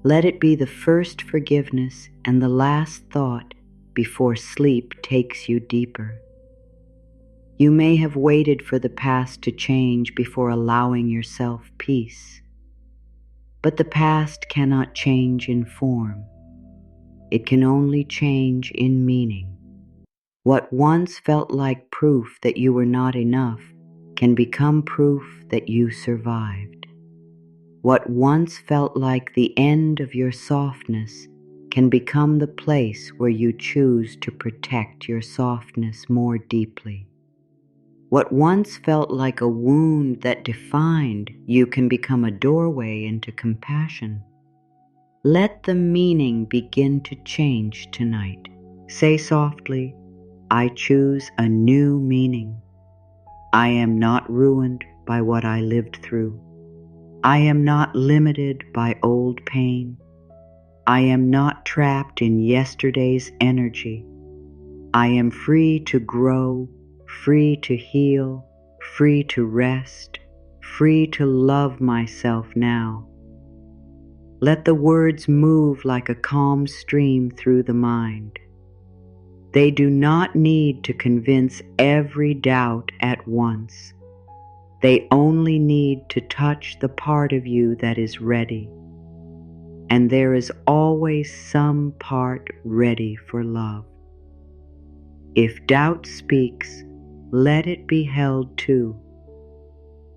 Let it be the first forgiveness and the last thought before sleep takes you deeper. You may have waited for the past to change before allowing yourself peace. But the past cannot change in form. It can only change in meaning. What once felt like proof that you were not enough can become proof that you survived. What once felt like the end of your softness can become the place where you choose to protect your softness more deeply. What once felt like a wound that defined you can become a doorway into compassion. Let the meaning begin to change tonight. Say softly, I choose a new meaning. I am not ruined by what I lived through. I am not limited by old pain. I am not trapped in yesterday's energy. I am free to grow, free to heal, free to rest, free to love myself now. Let the words move like a calm stream through the mind. They do not need to convince every doubt at once. They only need to touch the part of you that is ready. And there is always some part ready for love. If doubt speaks, let it be held too.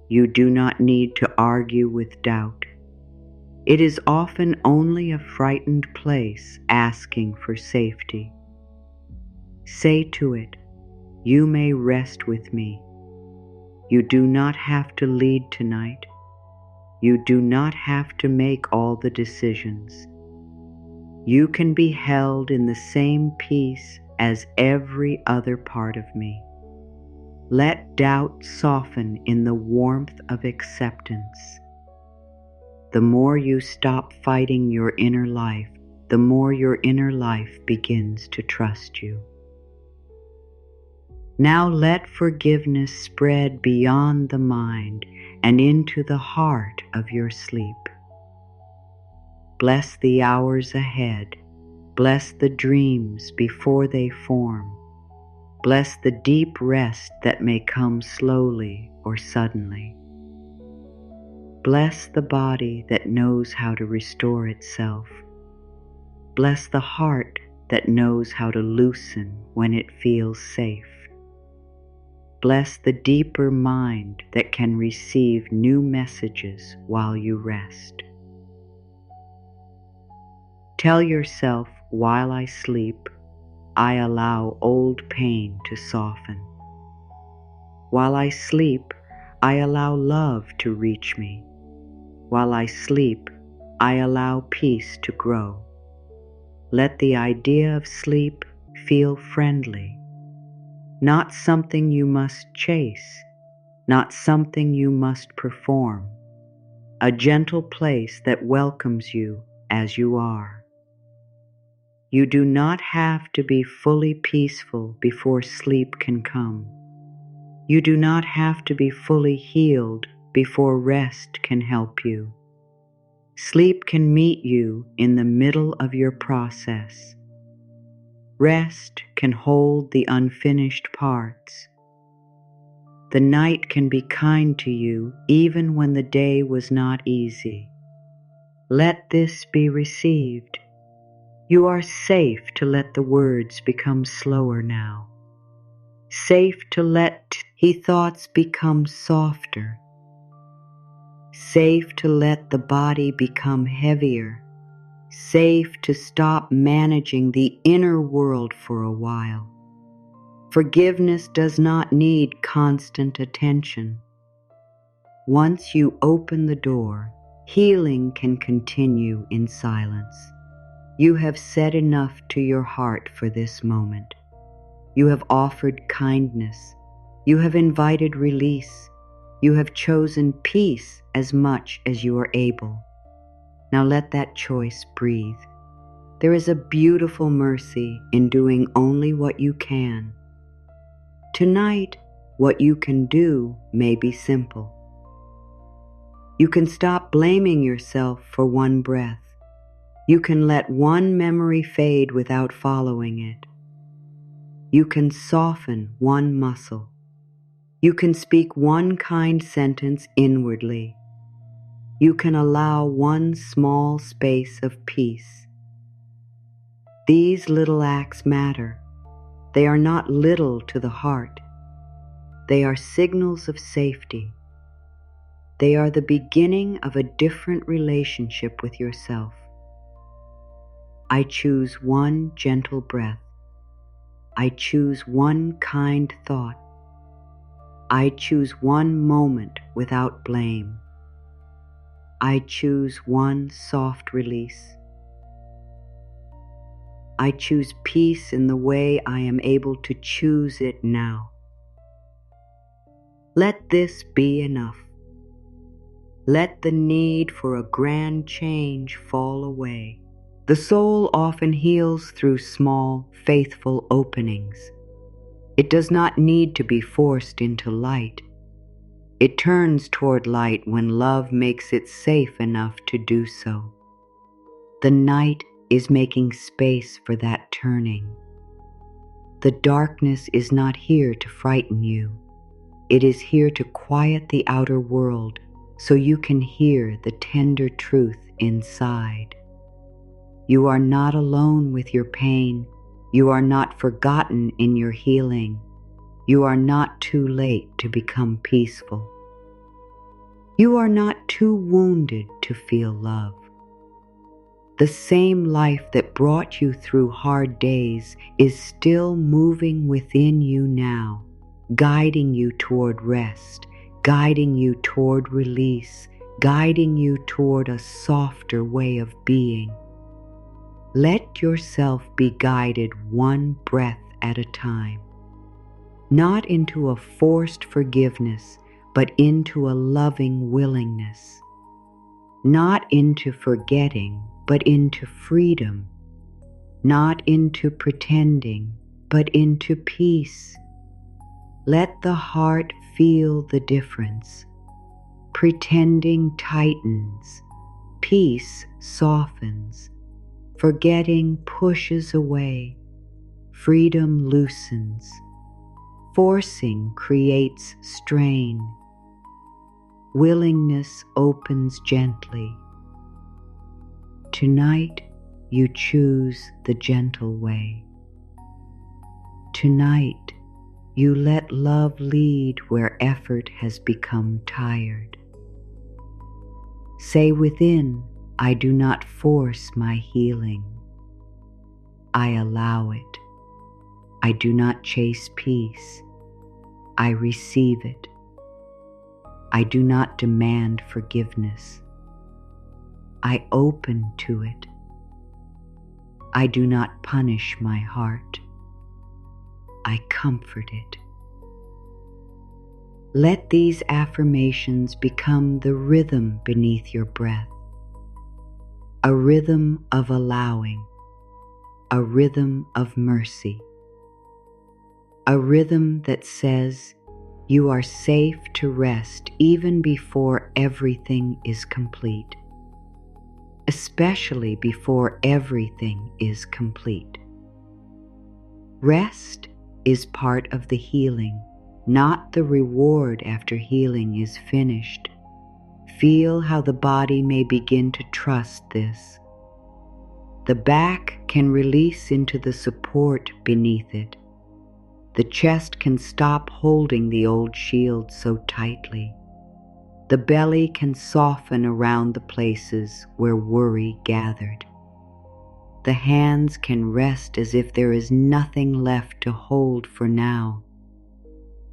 You do not need to argue with doubt. It is often only a frightened place asking for safety. Say to it, you may rest with me. You do not have to lead tonight. You do not have to make all the decisions. You can be held in the same peace as every other part of me. Let doubt soften in the warmth of acceptance. The more you stop fighting your inner life, the more your inner life begins to trust you. Now let forgiveness spread beyond the mind and into the heart of your sleep. Bless the hours ahead. Bless the dreams before they form. Bless the deep rest that may come slowly or suddenly. Bless the body that knows how to restore itself. Bless the heart that knows how to loosen when it feels safe. Bless the deeper mind that can receive new messages while you rest. Tell yourself, while I sleep, I allow old pain to soften. While I sleep, I allow love to reach me. While I sleep, I allow peace to grow. Let the idea of sleep feel friendly. Not something you must chase, not something you must perform. A gentle place that welcomes you as you are. You do not have to be fully peaceful before sleep can come. You do not have to be fully healed before rest can help you. Sleep can meet you in the middle of your process. Rest can hold the unfinished parts. The night can be kind to you even when the day was not easy. Let this be received. You are safe to let the words become slower now. Safe to let thoughts become softer. Safe to let the body become heavier. Safe to stop managing the inner world for a while. Forgiveness does not need constant attention. Once you open the door, healing can continue in silence. You have said enough to your heart for this moment. You have offered kindness. You have invited release. You have chosen peace as much as you are able. Now let that choice breathe. There is a beautiful mercy in doing only what you can. Tonight, what you can do may be simple. You can stop blaming yourself for one breath. You can let one memory fade without following it. You can soften one muscle. You can speak one kind sentence inwardly. You can allow one small space of peace. These little acts matter. They are not little to the heart. They are signals of safety. They are the beginning of a different relationship with yourself. I choose one gentle breath. I choose one kind thought. I choose one moment without blame. I choose one soft release. I choose peace in the way I am able to choose it now. Let this be enough. Let the need for a grand change fall away. The soul often heals through small, faithful openings. It does not need to be forced into light. It turns toward light when love makes it safe enough to do so. The night is making space for that turning. The darkness is not here to frighten you. It is here to quiet the outer world so you can hear the tender truth inside. You are not alone with your pain. You are not forgotten in your healing. You are not too late to become peaceful. You are not too wounded to feel love. The same life that brought you through hard days is still moving within you now, guiding you toward rest, guiding you toward release, guiding you toward a softer way of being. Let yourself be guided one breath at a time, not into a forced forgiveness, but into a loving willingness, not into forgetting, but into freedom, not into pretending, but into peace. Let the heart feel the difference. Pretending tightens, peace softens, forgetting pushes away, freedom loosens, forcing creates strain, willingness opens gently. Tonight, you choose the gentle way. Tonight, you let love lead where effort has become tired. Say within, I do not force my healing. I allow it. I do not chase peace. I receive it. I do not demand forgiveness. I open to it. I do not punish my heart. I comfort it. Let these affirmations become the rhythm beneath your breath, a rhythm of allowing, a rhythm of mercy, a rhythm that says you are safe to rest even before everything is complete. Especially before everything is complete. Rest is part of the healing, not the reward after healing is finished. Feel how the body may begin to trust this. The back can release into the support beneath it. The chest can stop holding the old shield so tightly. The belly can soften around the places where worry gathered. The hands can rest as if there is nothing left to hold for now.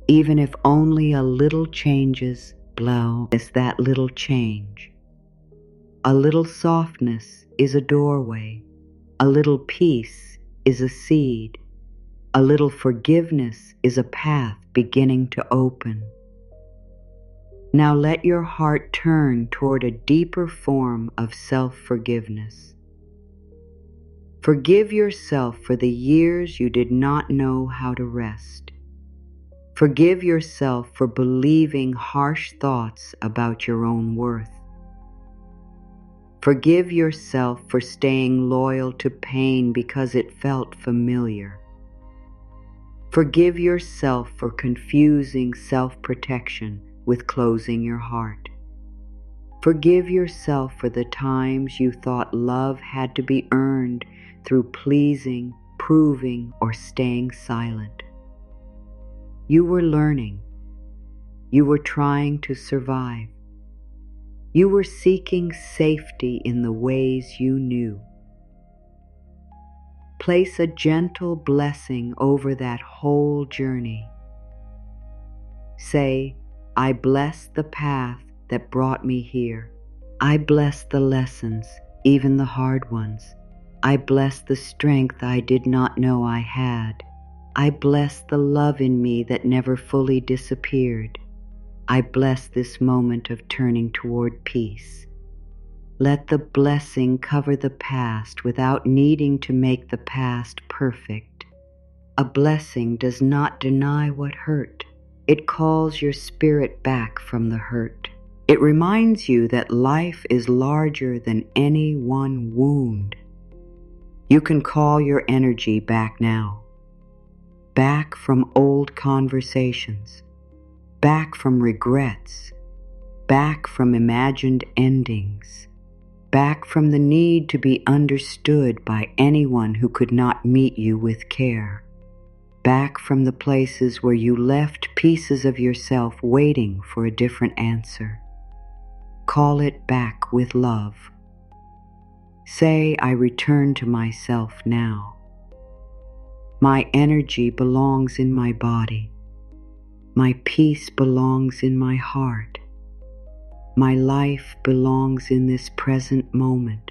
Even if only a little changes, blow is that little change. A little softness is a doorway. A little peace is a seed. A little forgiveness is a path beginning to open. Now let your heart turn toward a deeper form of self-forgiveness. Forgive yourself for the years you did not know how to rest. Forgive yourself for believing harsh thoughts about your own worth. Forgive yourself for staying loyal to pain because it felt familiar. Forgive yourself for confusing self-protection with closing your heart. Forgive yourself for the times you thought love had to be earned through pleasing, proving, or staying silent. You were learning. You were trying to survive. You were seeking safety in the ways you knew. Place a gentle blessing over that whole journey. Say, I bless the path that brought me here. I bless the lessons, even the hard ones. I bless the strength I did not know I had. I bless the love in me that never fully disappeared. I bless this moment of turning toward peace. Let the blessing cover the past without needing to make the past perfect. A blessing does not deny what hurt. It calls your spirit back from the hurt. It reminds you that life is larger than any one wound. You can call your energy back now. Back from old conversations. Back from regrets. Back from imagined endings. Back from the need to be understood by anyone who could not meet you with care. Back from the places where you left pieces of yourself waiting for a different answer. Call it back with love. Say, I return to myself now. My energy belongs in my body. My peace belongs in my heart. My life belongs in this present moment.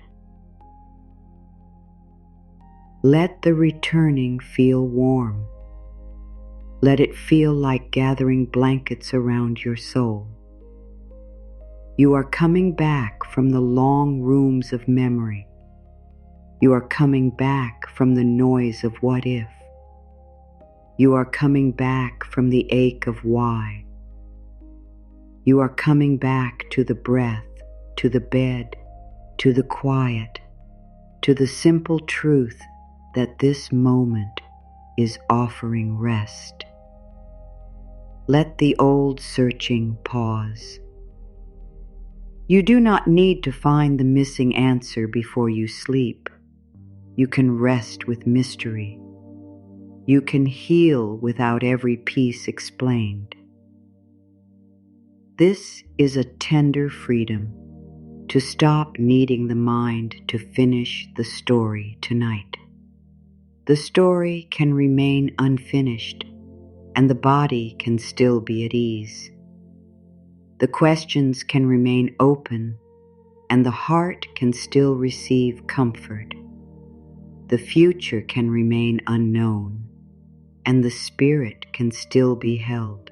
Let the returning feel warm. Let it feel like gathering blankets around your soul. You are coming back from the long rooms of memory. You are coming back from the noise of what if. You are coming back from the ache of why. You are coming back to the breath, to the bed, to the quiet, to the simple truth that this moment is offering rest. Let the old searching pause. You do not need to find the missing answer before you sleep. You can rest with mystery. You can heal without every piece explained. This is a tender freedom to stop needing the mind to finish the story tonight. The story can remain unfinished, and the body can still be at ease. The questions can remain open, and the heart can still receive comfort. The future can remain unknown, and the spirit can still be held.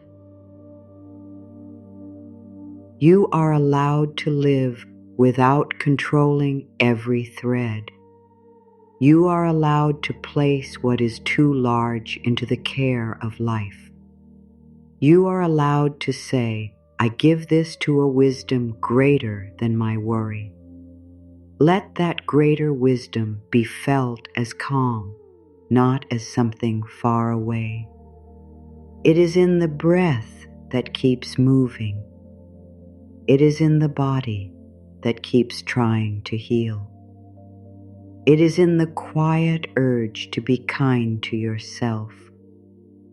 You are allowed to live without controlling every thread. You are allowed to place what is too large into the care of life. You are allowed to say, I give this to a wisdom greater than my worry. Let that greater wisdom be felt as calm, not as something far away. It is in the breath that keeps moving. It is in the body that keeps trying to heal. It is in the quiet urge to be kind to yourself.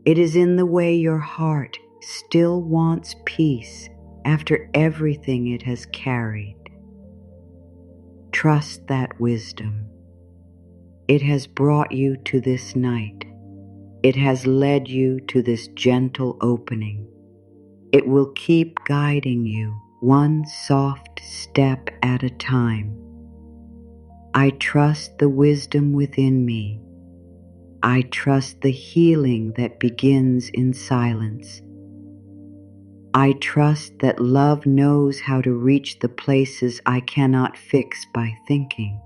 It is in the way your heart still wants peace after everything it has carried. Trust that wisdom. It has brought you to this night. It has led you to this gentle opening. It will keep guiding you one soft step at a time. I trust the wisdom within me. I trust the healing that begins in silence. I trust that love knows how to reach the places I cannot fix by thinking.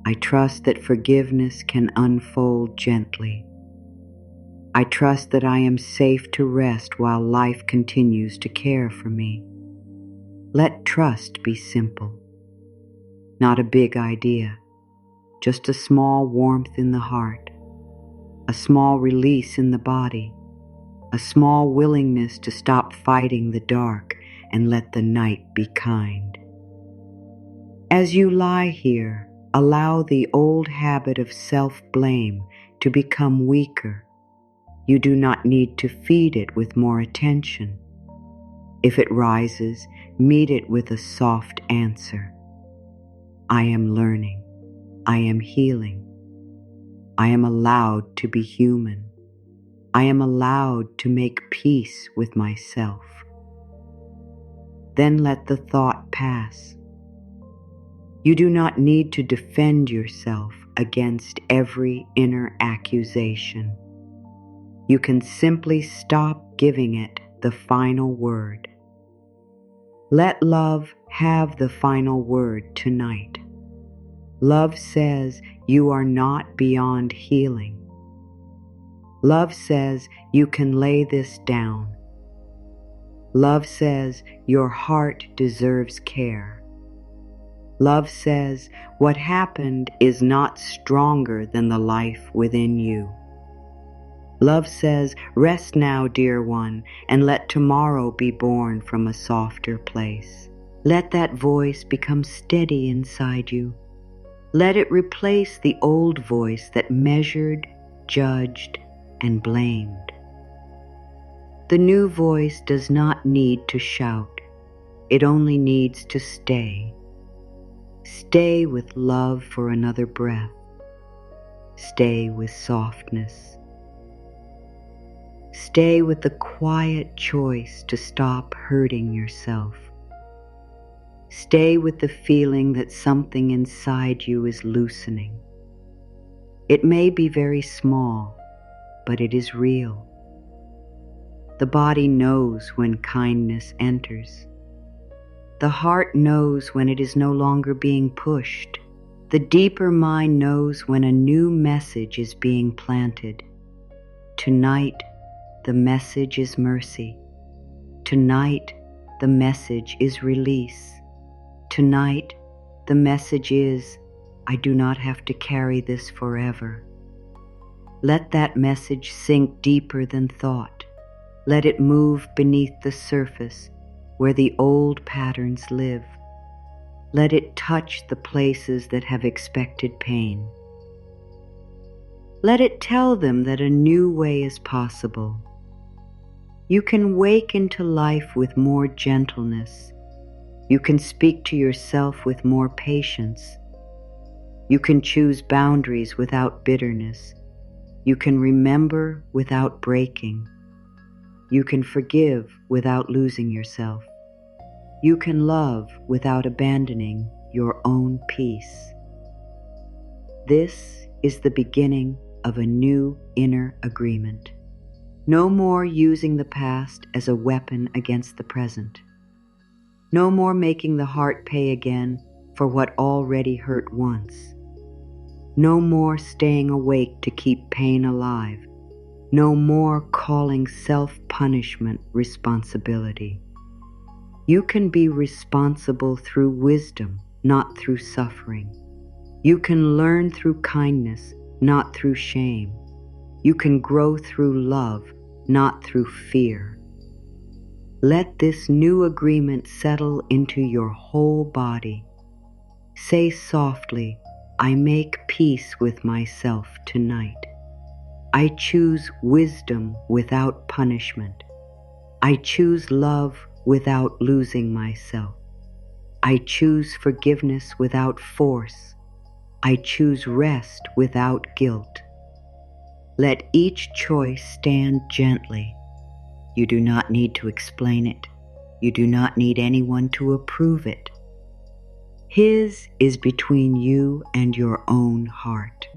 I trust that forgiveness can unfold gently. I trust that I am safe to rest while life continues to care for me. Let trust be simple. Not a big idea, just a small warmth in the heart, a small release in the body, a small willingness to stop fighting the dark and let the night be kind. As you lie here, allow the old habit of self-blame to become weaker. You do not need to feed it with more attention. If it rises, meet it with a soft answer. I am learning. I am healing. I am allowed to be human. I am allowed to make peace with myself. Then let the thought pass. You do not need to defend yourself against every inner accusation. You can simply stop giving it the final word. Let love have the final word tonight. Love says you are not beyond healing. Love says you can lay this down. Love says your heart deserves care. Love says what happened is not stronger than the life within you. Love says, rest now, dear one, and let tomorrow be born from a softer place. Let that voice become steady inside you. Let it replace the old voice that measured, judged, and blamed. The new voice does not need to shout. It only needs to stay. Stay with love for another breath. Stay with softness. Stay with the quiet choice to stop hurting yourself. Stay with the feeling that something inside you is loosening. It may be very small, but it is real. The body knows when kindness enters. The heart knows when it is no longer being pushed. The deeper mind knows when a new message is being planted. Tonight, the message is mercy. Tonight, the message is release. Tonight, the message is, I do not have to carry this forever. Let that message sink deeper than thought. Let it move beneath the surface where the old patterns live. Let it touch the places that have expected pain. Let it tell them that a new way is possible. You can wake into life with more gentleness. You can speak to yourself with more patience. You can choose boundaries without bitterness. You can remember without breaking. You can forgive without losing yourself. You can love without abandoning your own peace. This is the beginning of a new inner agreement. No more using the past as a weapon against the present. No more making the heart pay again for what already hurt once. No more staying awake to keep pain alive. No more calling self-punishment responsibility. You can be responsible through wisdom, not through suffering. You can learn through kindness, not through shame. You can grow through love, not through fear. Let this new agreement settle into your whole body. Say softly, I make peace with myself tonight. I choose wisdom without punishment. I choose love without losing myself. I choose forgiveness without force. I choose rest without guilt. Let each choice stand gently. You do not need to explain it. You do not need anyone to approve it. His is between you and your own heart.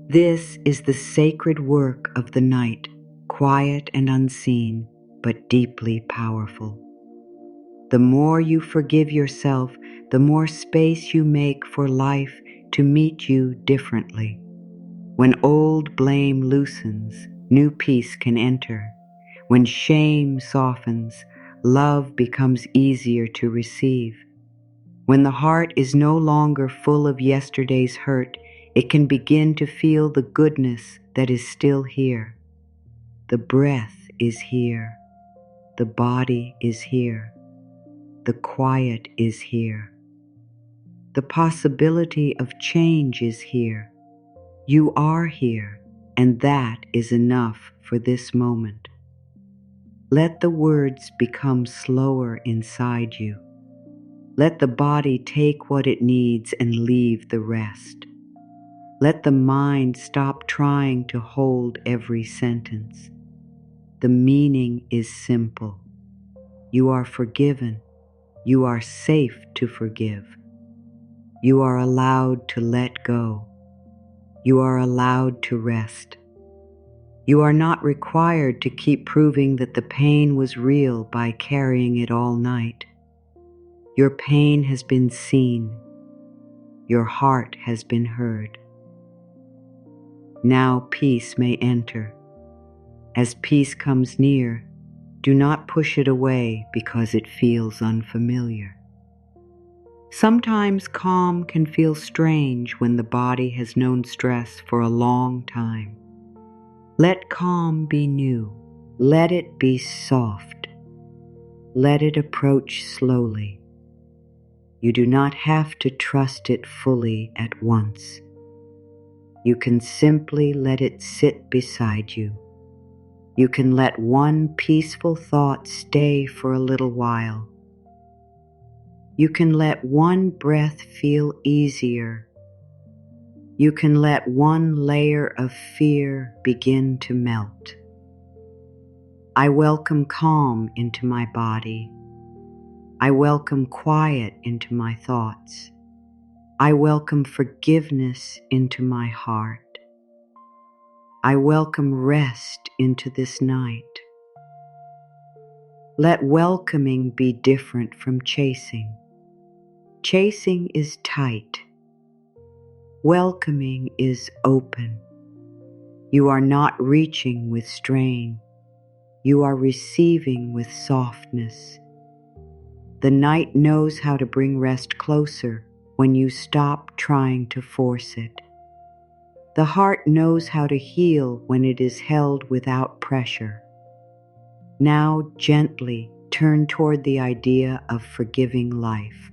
This is the sacred work of the night, quiet and unseen, but deeply powerful. The more you forgive yourself, the more space you make for life to meet you differently. When old blame loosens, new peace can enter. When shame softens, love becomes easier to receive. When the heart is no longer full of yesterday's hurt, it can begin to feel the goodness that is still here. The breath is here. The body is here. The quiet is here. The possibility of change is here. You are here, and that is enough for this moment. Let the words become slower inside you. Let the body take what it needs and leave the rest. Let the mind stop trying to hold every sentence. The meaning is simple. You are forgiven. You are safe to forgive. You are allowed to let go. You are allowed to rest. You are not required to keep proving that the pain was real by carrying it all night. Your pain has been seen. Your heart has been heard. Now peace may enter. As peace comes near, do not push it away because it feels unfamiliar. Sometimes calm can feel strange when the body has known stress for a long time. Let calm be new. Let it be soft. Let it approach slowly. You do not have to trust it fully at once. You can simply let it sit beside you. You can let one peaceful thought stay for a little while. You can let one breath feel easier. You can let one layer of fear begin to melt. I welcome calm into my body. I welcome quiet into my thoughts. I welcome forgiveness into my heart. I welcome rest into this night. Let welcoming be different from chasing. Chasing is tight. Welcoming is open. You are not reaching with strain. You are receiving with softness. The night knows how to bring rest closer when you stop trying to force it. The heart knows how to heal when it is held without pressure. Now gently turn toward the idea of forgiving life.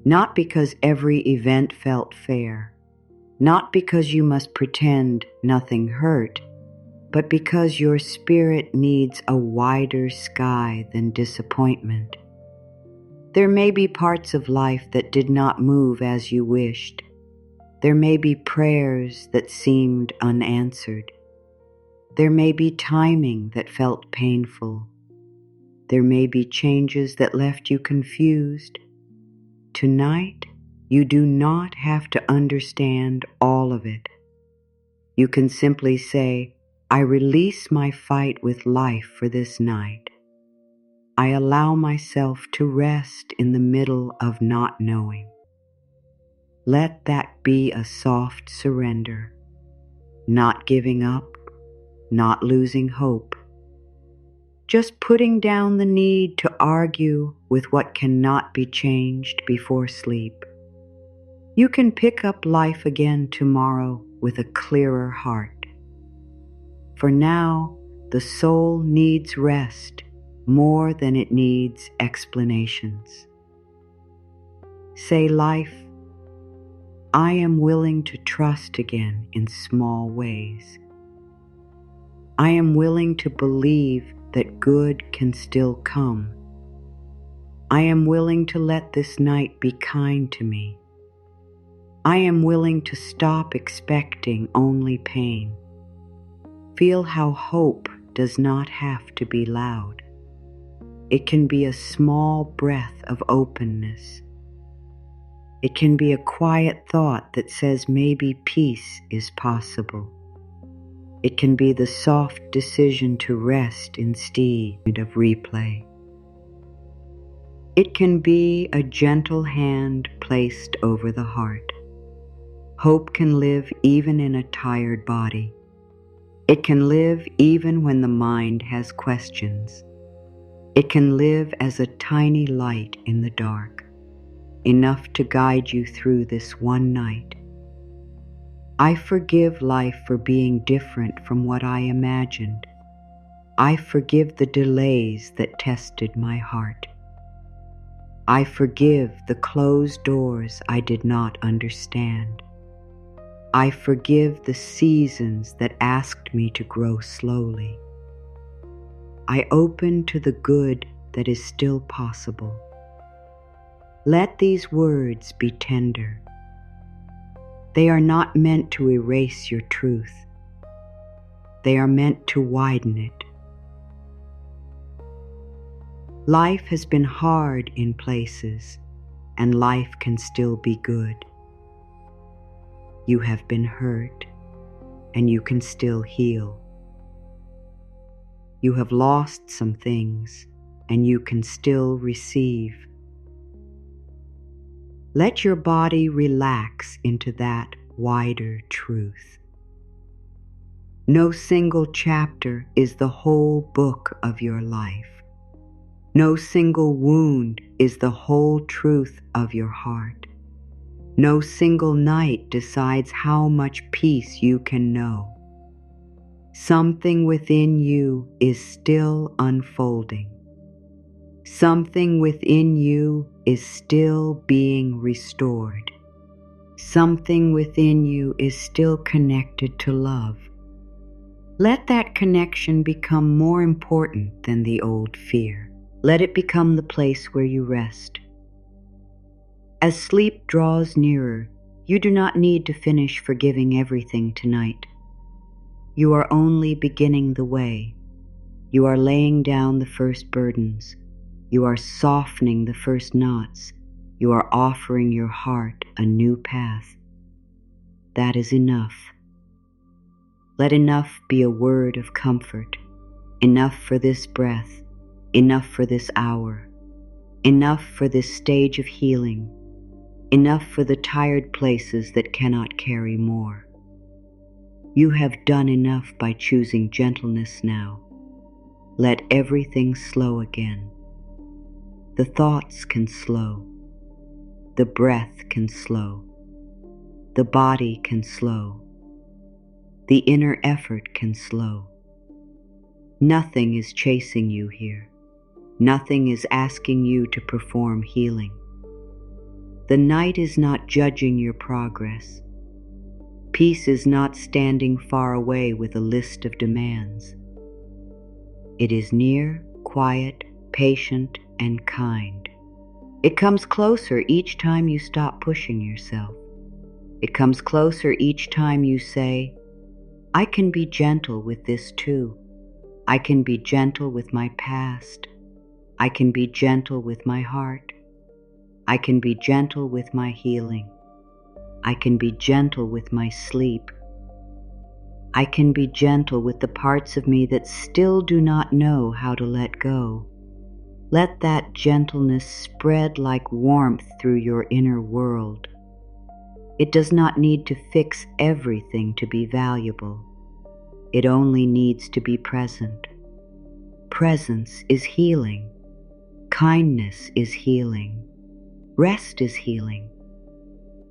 Not because every event felt fair, not because you must pretend nothing hurt, but because your spirit needs a wider sky than disappointment. There may be parts of life that did not move as you wished. There may be prayers that seemed unanswered. There may be timing that felt painful. There may be changes that left you confused. Tonight, you do not have to understand all of it. You can simply say, I release my fight with life for this night. I allow myself to rest in the middle of not knowing. Let that be a soft surrender, not giving up, not losing hope. Just putting down the need to argue with what cannot be changed before sleep. You can pick up life again tomorrow with a clearer heart. For now, the soul needs rest more than it needs explanations. Say, life, I am willing to trust again in small ways. I am willing to believe that good can still come. I am willing to let this night be kind to me. I am willing to stop expecting only pain. Feel how hope does not have to be loud. It can be a small breath of openness. It can be a quiet thought that says maybe peace is possible. It can be the soft decision to rest instead of replay. It can be a gentle hand placed over the heart. Hope can live even in a tired body. It can live even when the mind has questions. It can live as a tiny light in the dark, enough to guide you through this one night. I forgive life for being different from what I imagined. I forgive the delays that tested my heart. I forgive the closed doors I did not understand. I forgive the seasons that asked me to grow slowly. I open to the good that is still possible. Let these words be tender. They are not meant to erase your truth. They are meant to widen it. Life has been hard in places, and life can still be good. You have been hurt, and you can still heal. You have lost some things, and you can still receive. Let your body relax into that wider truth. No single chapter is the whole book of your life. No single wound is the whole truth of your heart. No single night decides how much peace you can know. Something within you is still unfolding. Something within you is still being restored. Something within you is still connected to love. Let that connection become more important than the old fear. Let it become the place where you rest. As sleep draws nearer, you do not need to finish forgiving everything tonight. You are only beginning the way. You are laying down the first burdens. You are softening the first knots. You are offering your heart a new path. That is enough. Let enough be a word of comfort. Enough for this breath. Enough for this hour. Enough for this stage of healing. Enough for the tired places that cannot carry more. You have done enough by choosing gentleness now. Let everything slow again. The thoughts can slow. The breath can slow. The body can slow. The inner effort can slow. Nothing is chasing you here. Nothing is asking you to perform healing. The night is not judging your progress. Peace is not standing far away with a list of demands. It is near, quiet, patient, and kind. It comes closer each time you stop pushing yourself. It comes closer each time you say, I can be gentle with this too. I can be gentle with my past. I can be gentle with my heart. I can be gentle with my healing. I can be gentle with my sleep. I can be gentle with the parts of me that still do not know how to let go. Let that gentleness spread like warmth through your inner world. It does not need to fix everything to be valuable. It only needs to be present. Presence is healing. Kindness is healing. Rest is healing.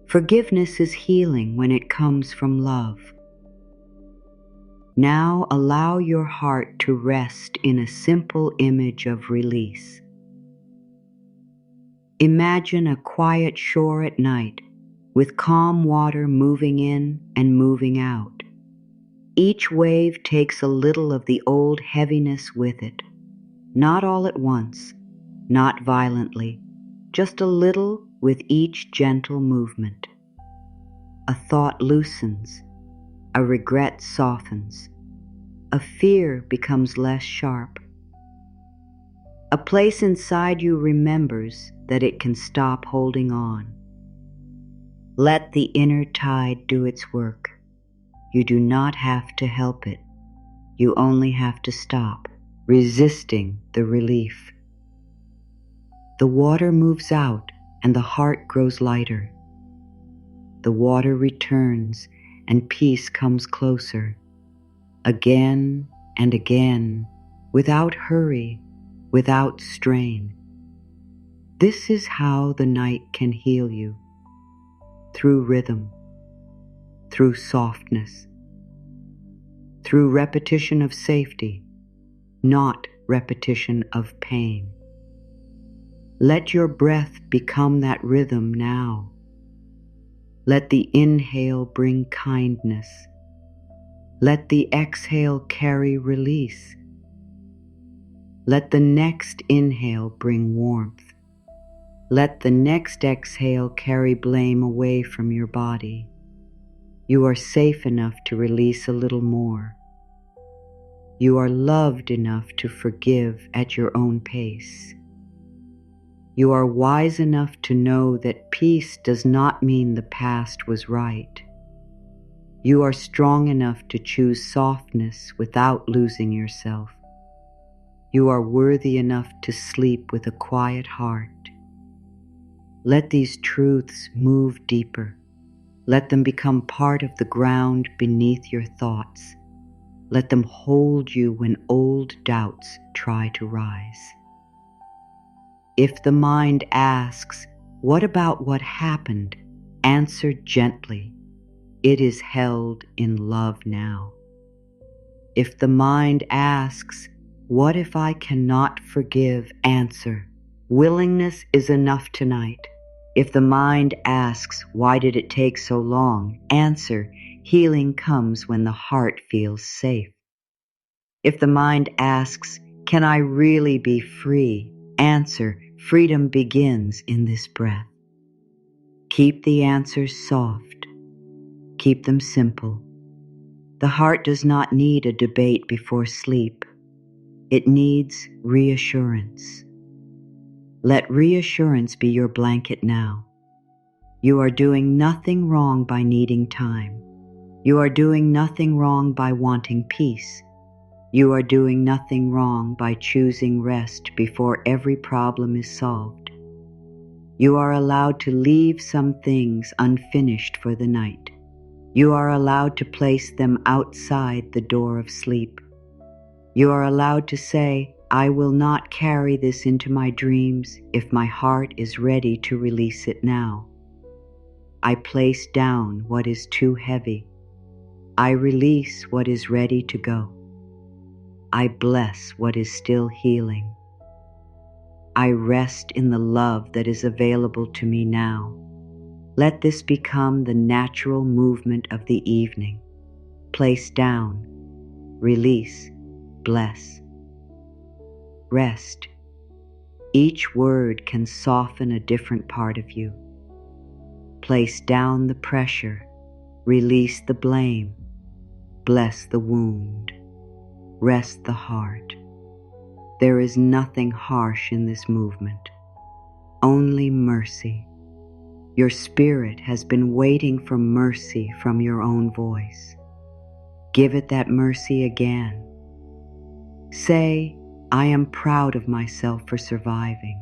Forgiveness is healing when it comes from love. Now allow your heart to rest in a simple image of release. Imagine a quiet shore at night with calm water moving in and moving out. Each wave takes a little of the old heaviness with it, not all at once, not violently, just a little with each gentle movement. A thought loosens, a regret softens, a fear becomes less sharp. A place inside you remembers that it can stop holding on. Let the inner tide do its work. You do not have to help it. You only have to stop, resisting the relief. The water moves out and the heart grows lighter. The water returns and peace comes closer, again and again, without hurry, without strain. This is how the night can heal you, through rhythm, through softness, through repetition of safety, not repetition of pain. Let your breath become that rhythm now. Let the inhale bring kindness. Let the exhale carry release. Let the next inhale bring warmth. Let the next exhale carry blame away from your body. You are safe enough to release a little more. You are loved enough to forgive at your own pace. You are wise enough to know that peace does not mean the past was right. You are strong enough to choose softness without losing yourself. You are worthy enough to sleep with a quiet heart. Let these truths move deeper. Let them become part of the ground beneath your thoughts. Let them hold you when old doubts try to rise. If the mind asks, "What about what happened?" answer gently, "It is held in love now." If the mind asks, "What if I cannot forgive?" answer, "Willingness is enough tonight." If the mind asks, "Why did it take so long?" answer, "Healing comes when the heart feels safe." If the mind asks, "Can I really be free?" answer, "Freedom begins in this breath." Keep the answers soft. Keep them simple. The heart does not need a debate before sleep. It needs reassurance. Let reassurance be your blanket now. You are doing nothing wrong by needing time. You are doing nothing wrong by wanting peace. You are doing nothing wrong by choosing rest before every problem is solved. You are allowed to leave some things unfinished for the night. You are allowed to place them outside the door of sleep. You are allowed to say, "I will not carry this into my dreams if my heart is ready to release it now." I place down what is too heavy. I release what is ready to go. I bless what is still healing. I rest in the love that is available to me now. Let this become the natural movement of the evening. Place down, release, bless. Rest. Each word can soften a different part of you. Place down the pressure, release the blame, bless the wound, rest the heart. There is nothing harsh in this movement, only mercy. Your spirit has been waiting for mercy from your own voice. Give it that mercy again. Say, "I am proud of myself for surviving.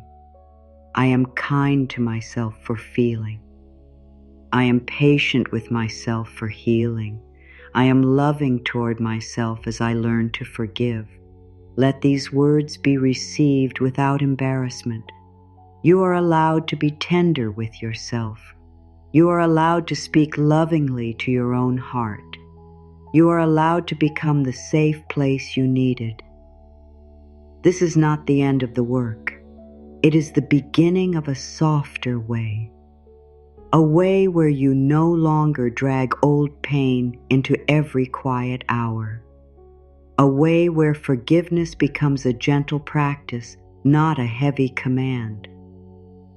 I am kind to myself for feeling. I am patient with myself for healing. I am loving toward myself as I learn to forgive." Let these words be received without embarrassment. You are allowed to be tender with yourself. You are allowed to speak lovingly to your own heart. You are allowed to become the safe place you needed. This is not the end of the work. It is the beginning of a softer way. A way where you no longer drag old pain into every quiet hour. A way where forgiveness becomes a gentle practice, not a heavy command.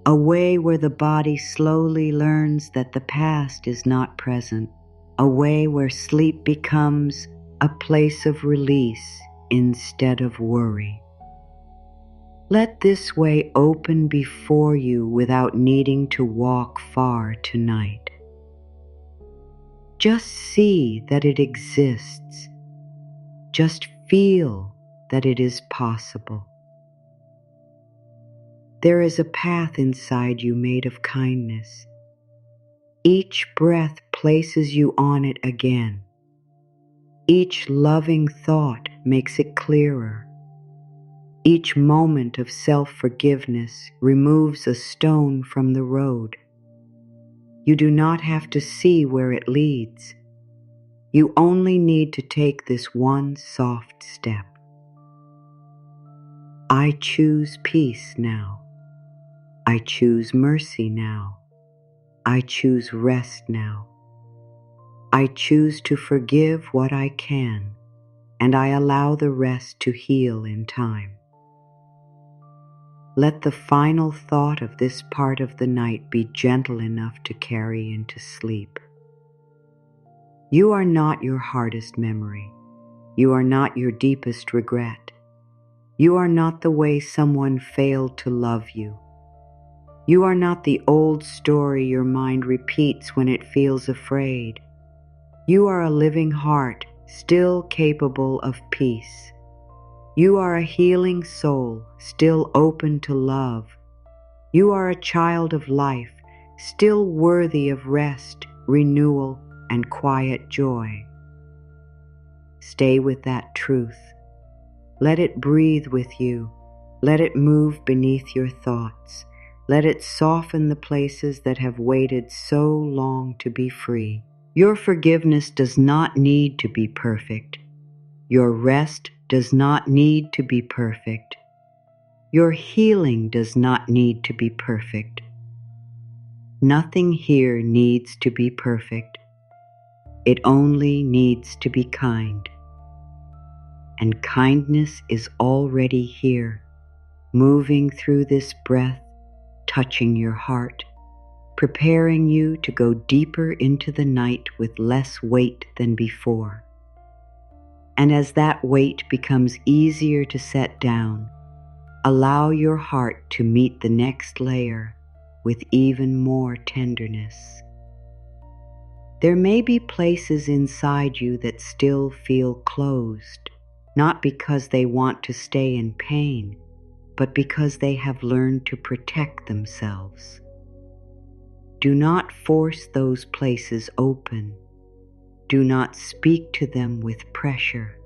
A way where the body slowly learns that the past is not present. A way where sleep becomes a place of release instead of worry. Let this way open before you without needing to walk far tonight. Just see that it exists. Just feel that it is possible. There is a path inside you made of kindness. Each breath places you on it again. Each loving thought makes it clearer. Each moment of self-forgiveness removes a stone from the road. You do not have to see where it leads. You only need to take this one soft step. I choose peace now. I choose mercy now. I choose rest now. I choose to forgive what I can, and I allow the rest to heal in time. Let the final thought of this part of the night be gentle enough to carry into sleep. You are not your hardest memory. You are not your deepest regret. You are not the way someone failed to love you. You are not the old story your mind repeats when it feels afraid. You are a living heart, still capable of peace. You are a healing soul, still open to love. You are a child of life, still worthy of rest, renewal, and quiet joy. Stay with that truth. Let it breathe with you. Let it move beneath your thoughts. Let it soften the places that have waited so long to be free. Your forgiveness does not need to be perfect. Your rest does not need to be perfect. Your healing does not need to be perfect. Nothing here needs to be perfect. It only needs to be kind. And kindness is already here, moving through this breath, touching your heart, preparing you to go deeper into the night with less weight than before. And as that weight becomes easier to set down, allow your heart to meet the next layer with even more tenderness. There may be places inside you that still feel closed, not because they want to stay in pain, but because they have learned to protect themselves. Do not force those places open. Do not speak to them with pressure.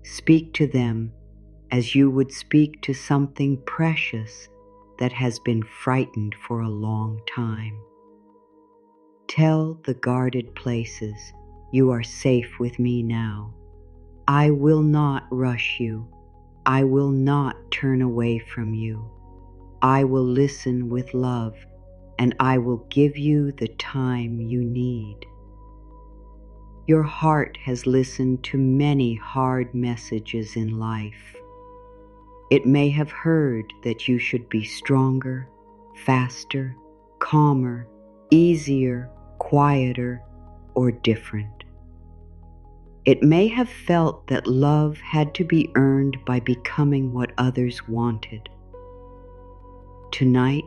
Speak to them as you would speak to something precious that has been frightened for a long time. Tell the guarded places, you are safe with me now. I will not rush you. I will not turn away from you. I will listen with love, and I will give you the time you need. Your heart has listened to many hard messages in life. It may have heard that you should be stronger, faster, calmer, easier, quieter, or different. It may have felt that love had to be earned by becoming what others wanted. Tonight,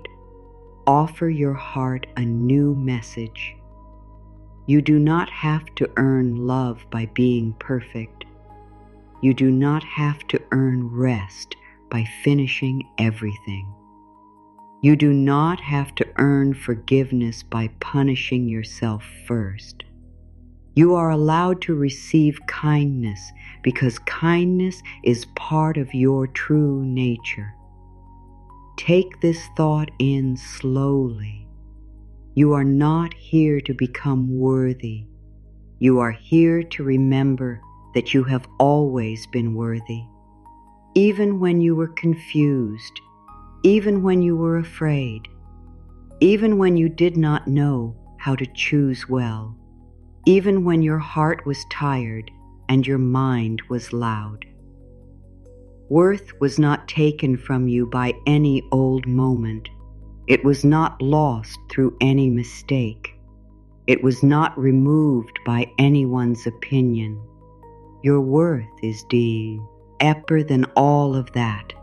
offer your heart a new message. You do not have to earn love by being perfect. You do not have to earn rest by finishing everything. You do not have to earn forgiveness by punishing yourself first. You are allowed to receive kindness because kindness is part of your true nature. Take this thought in slowly. You are not here to become worthy. You are here to remember that you have always been worthy. Even when you were confused, even when you were afraid, even when you did not know how to choose well, even when your heart was tired and your mind was loud. Worth was not taken from you by any old moment. It was not lost through any mistake. It was not removed by anyone's opinion. Your worth is deeper than all of that.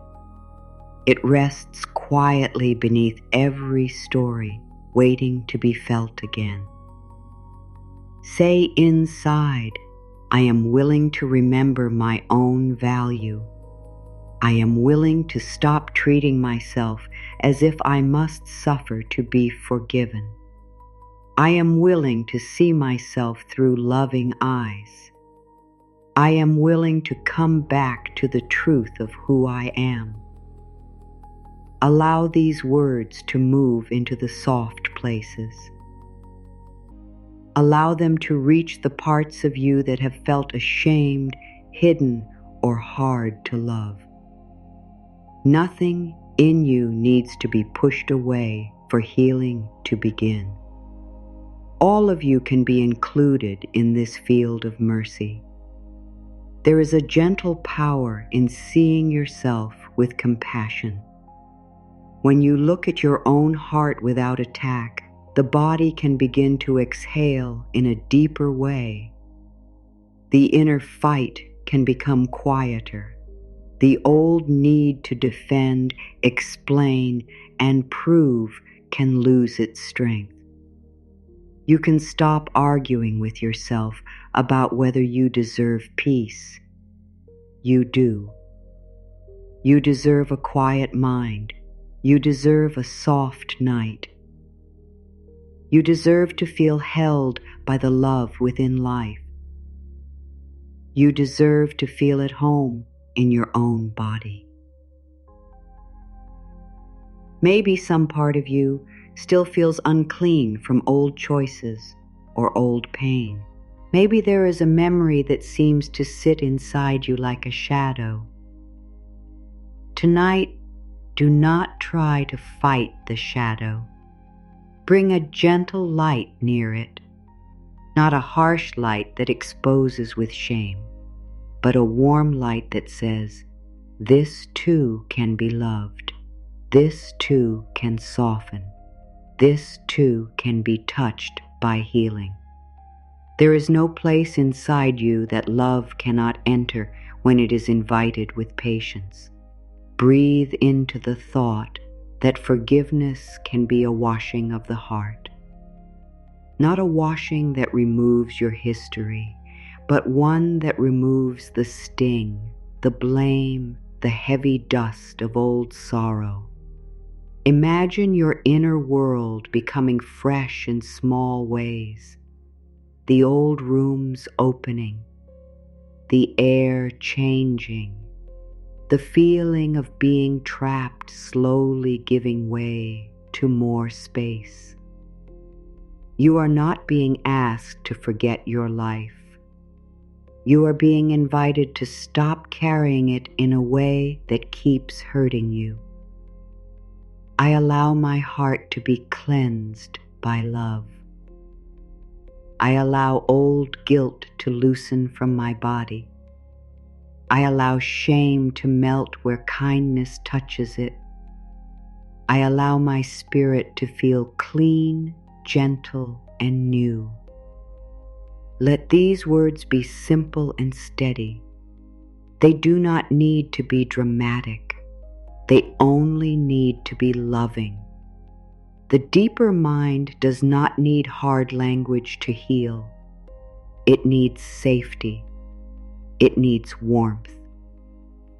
It rests quietly beneath every story, waiting to be felt again. Say inside, I am willing to remember my own value. I am willing to stop treating myself as if I must suffer to be forgiven. I am willing to see myself through loving eyes. I am willing to come back to the truth of who I am. Allow these words to move into the soft places. Allow them to reach the parts of you that have felt ashamed, hidden, or hard to love. Nothing in you needs to be pushed away for healing to begin. All of you can be included in this field of mercy. There is a gentle power in seeing yourself with compassion. When you look at your own heart without attack, the body can begin to exhale in a deeper way. The inner fight can become quieter. The old need to defend, explain, and prove can lose its strength. You can stop arguing with yourself about whether you deserve peace. You do. You deserve a quiet mind. You deserve a soft night. You deserve to feel held by the love within life. You deserve to feel at home in your own body. Maybe some part of you still feels unclean from old choices or old pain. Maybe there is a memory that seems to sit inside you like a shadow. Tonight, do not try to fight the shadow. Bring a gentle light near it, not a harsh light that exposes with shame, but a warm light that says, this too can be loved. This too can soften. This too can be touched by healing. There is no place inside you that love cannot enter when it is invited with patience. Breathe into the thought that forgiveness can be a washing of the heart. Not a washing that removes your history, but one that removes the sting, the blame, the heavy dust of old sorrow. Imagine your inner world becoming fresh in small ways. The old rooms opening, the air changing, the feeling of being trapped slowly giving way to more space. You are not being asked to forget your life. You are being invited to stop carrying it in a way that keeps hurting you. I allow my heart to be cleansed by love. I allow old guilt to loosen from my body. I allow shame to melt where kindness touches it. I allow my spirit to feel clean, gentle, and new. Let these words be simple and steady. They do not need to be dramatic. They only need to be loving. The deeper mind does not need hard language to heal. It needs safety. It needs warmth.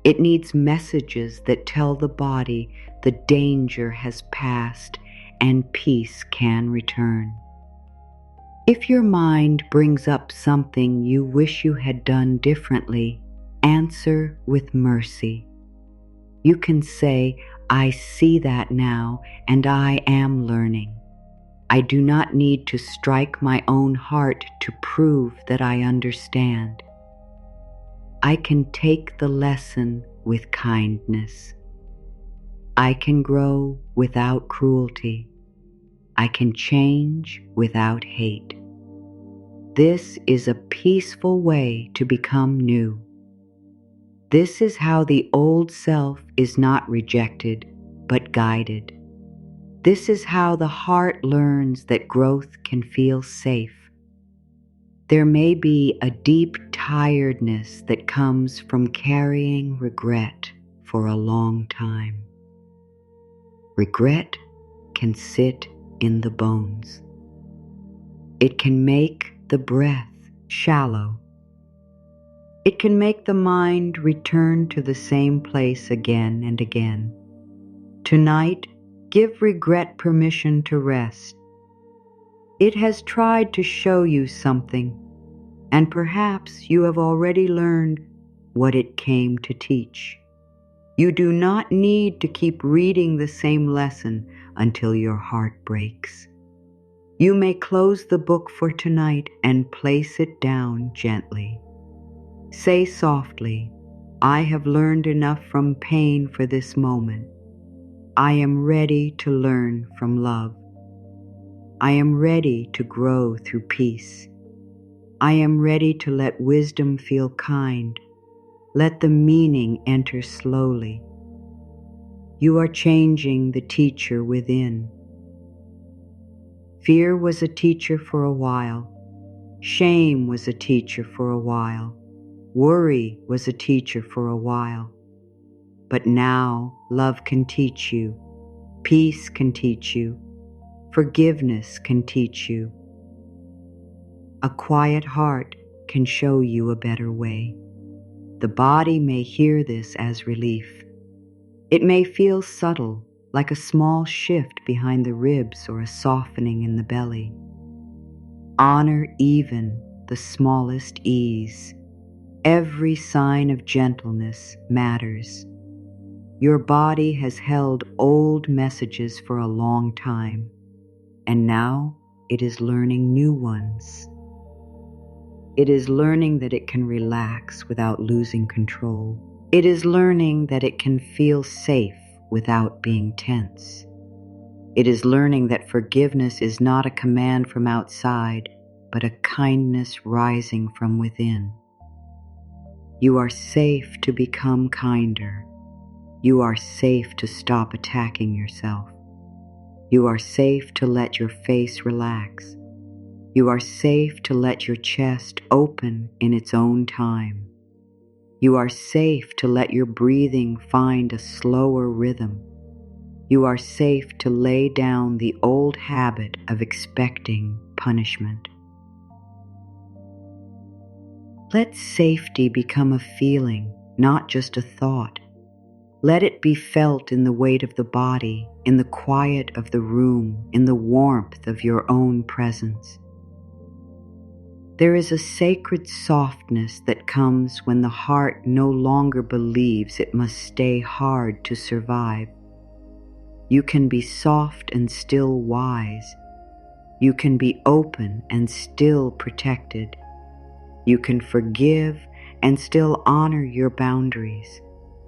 It needs messages that tell the body the danger has passed and peace can return. If your mind brings up something you wish you had done differently, answer with mercy. You can say, I see that now, and I am learning. I do not need to strike my own heart to prove that I understand. I can take the lesson with kindness. I can grow without cruelty. I can change without hate. This is a peaceful way to become new. This is how the old self is not rejected, but guided. This is how the heart learns that growth can feel safe. There may be a deep tiredness that comes from carrying regret for a long time. Regret can sit in the bones. It can make the breath shallow. It can make the mind return to the same place again and again. Tonight, give regret permission to rest. It has tried to show you something, and perhaps you have already learned what it came to teach. You do not need to keep reading the same lesson until your heart breaks. You may close the book for tonight and place it down gently. Say softly, I have learned enough from pain for this moment. I am ready to learn from love. I am ready to grow through peace. I am ready to let wisdom feel kind. Let the meaning enter slowly. You are changing the teacher within. Fear was a teacher for a while. Shame was a teacher for a while. Worry was a teacher for a while. But now love can teach you. Peace can teach you. Forgiveness can teach you. A quiet heart can show you a better way. The body may hear this as relief. It may feel subtle, like a small shift behind the ribs or a softening in the belly. Honor even the smallest ease. Every sign of gentleness matters. Your body has held old messages for a long time, and now it is learning new ones. It is learning that it can relax without losing control. It is learning that it can feel safe without being tense. It is learning that forgiveness is not a command from outside, but a kindness rising from within. You are safe to become kinder. You are safe to stop attacking yourself. You are safe to let your face relax. You are safe to let your chest open in its own time. You are safe to let your breathing find a slower rhythm. You are safe to lay down the old habit of expecting punishment. Let safety become a feeling, not just a thought. Let it be felt in the weight of the body, in the quiet of the room, in the warmth of your own presence. There is a sacred softness that comes when the heart no longer believes it must stay hard to survive. You can be soft and still wise. You can be open and still protected. You can forgive and still honor your boundaries.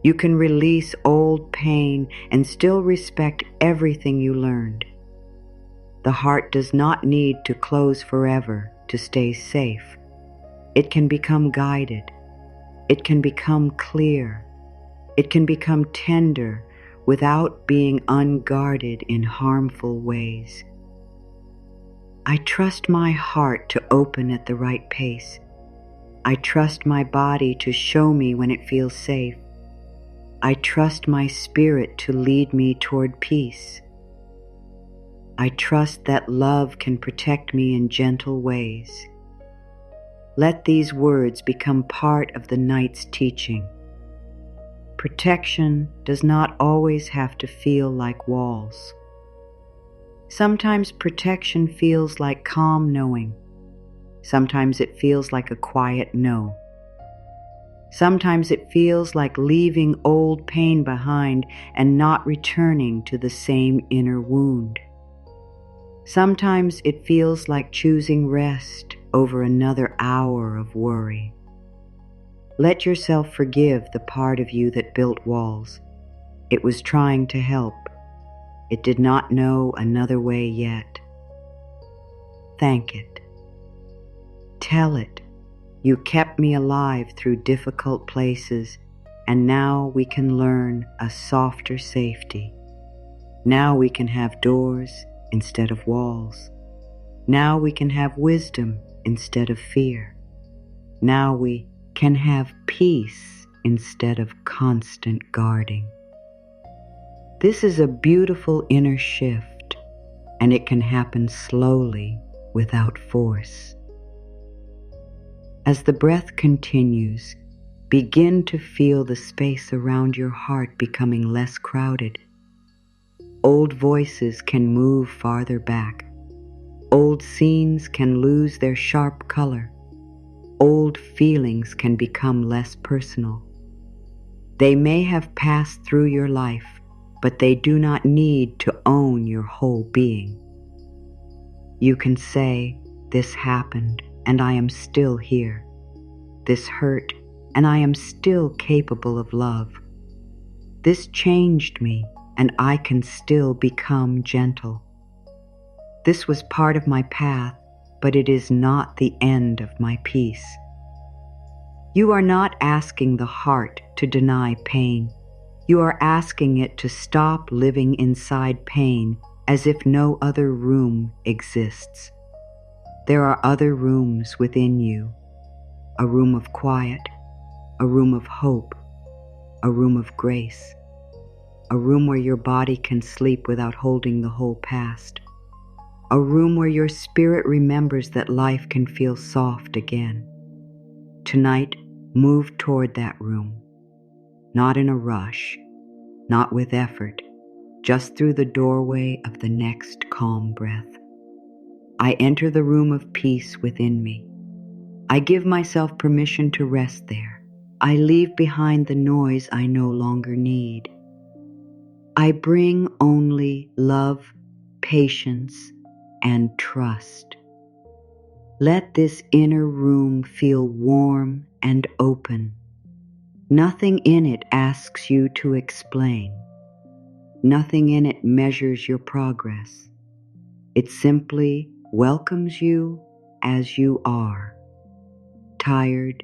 You can release old pain and still respect everything you learned. The heart does not need to close forever to stay safe. It can become guided. It can become clear. It can become tender without being unguarded in harmful ways. I trust my heart to open at the right pace. I trust my body to show me when it feels safe. I trust my spirit to lead me toward peace. I trust that love can protect me in gentle ways. Let these words become part of the night's teaching. Protection does not always have to feel like walls. Sometimes protection feels like calm knowing. Sometimes it feels like a quiet no. Sometimes it feels like leaving old pain behind and not returning to the same inner wound. Sometimes it feels like choosing rest over another hour of worry. Let yourself forgive the part of you that built walls. It was trying to help. It did not know another way yet. Thank it. Tell it. You kept me alive through difficult places, and now we can learn a softer safety. Now we can have doors instead of walls. Now we can have wisdom instead of fear. Now we can have peace instead of constant guarding. This is a beautiful inner shift, and it can happen slowly without force. As the breath continues, begin to feel the space around your heart becoming less crowded. Old voices can move farther back. Old scenes can lose their sharp color. Old feelings can become less personal. They may have passed through your life, but they do not need to own your whole being. You can say, "This happened, and I am still here. This hurt, and I am still capable of love. This changed me, and I can still become gentle. This was part of my path, but it is not the end of my peace." You are not asking the heart to deny pain. You are asking it to stop living inside pain as if no other room exists. There are other rooms within you, a room of quiet, a room of hope, a room of grace, a room where your body can sleep without holding the whole past, a room where your spirit remembers that life can feel soft again. Tonight, move toward that room, not in a rush, not with effort, just through the doorway of the next calm breath. I enter the room of peace within me. I give myself permission to rest there. I leave behind the noise I no longer need. I bring only love, patience, and trust. Let this inner room feel warm and open. Nothing in it asks you to explain. Nothing in it measures your progress. It simply welcomes you as you are. Tired,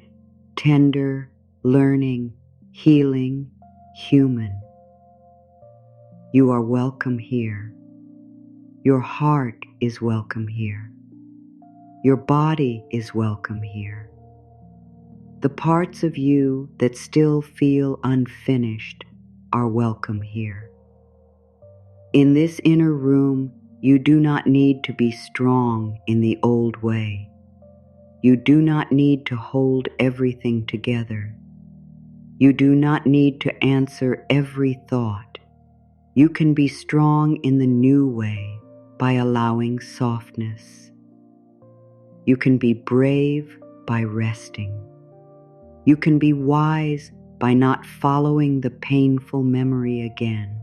tender, learning, healing, human. You are welcome here. Your heart is welcome here. Your body is welcome here. The parts of you that still feel unfinished are welcome here. In this inner room, you do not need to be strong in the old way. You do not need to hold everything together. You do not need to answer every thought. You can be strong in the new way by allowing softness. You can be brave by resting. You can be wise by not following the painful memory again.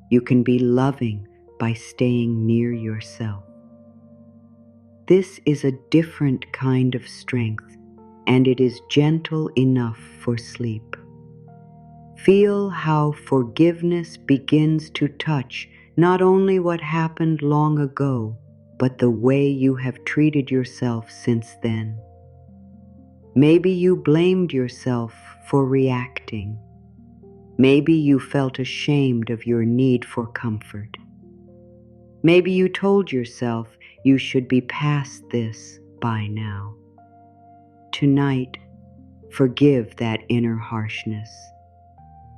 You can be loving by staying near yourself. This is a different kind of strength, and it is gentle enough for sleep. Feel how forgiveness begins to touch not only what happened long ago, but the way you have treated yourself since then. Maybe you blamed yourself for reacting. Maybe you felt ashamed of your need for comfort. Maybe you told yourself you should be past this by now. Tonight, forgive that inner harshness.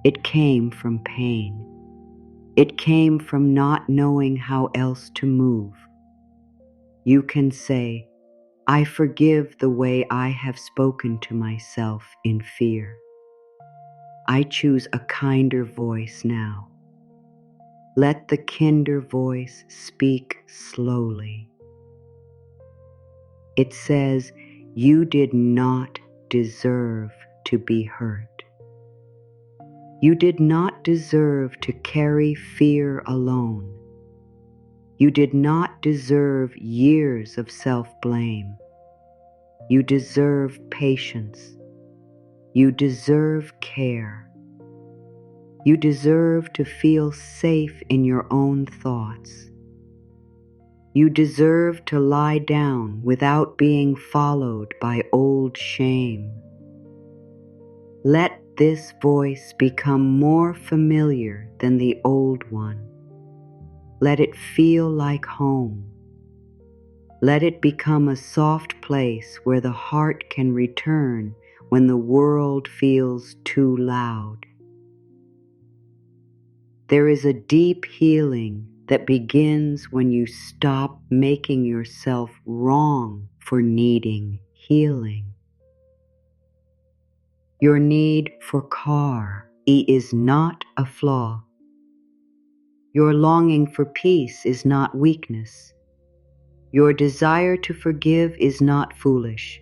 It came from pain. It came from not knowing how else to move. You can say, I forgive the way I have spoken to myself in fear. I choose a kinder voice now. Let the kinder voice speak slowly. It says, you did not deserve to be hurt. You did not deserve to carry fear alone. You did not deserve years of self-blame. You deserve patience. You deserve care. You deserve to feel safe in your own thoughts. You deserve to lie down without being followed by old shame. Let this voice become more familiar than the old one. Let it feel like home. Let it become a soft place where the heart can return when the world feels too loud. There is a deep healing that begins when you stop making yourself wrong for needing healing. Your need for car is not a flaw. Your longing for peace is not weakness. Your desire to forgive is not foolish.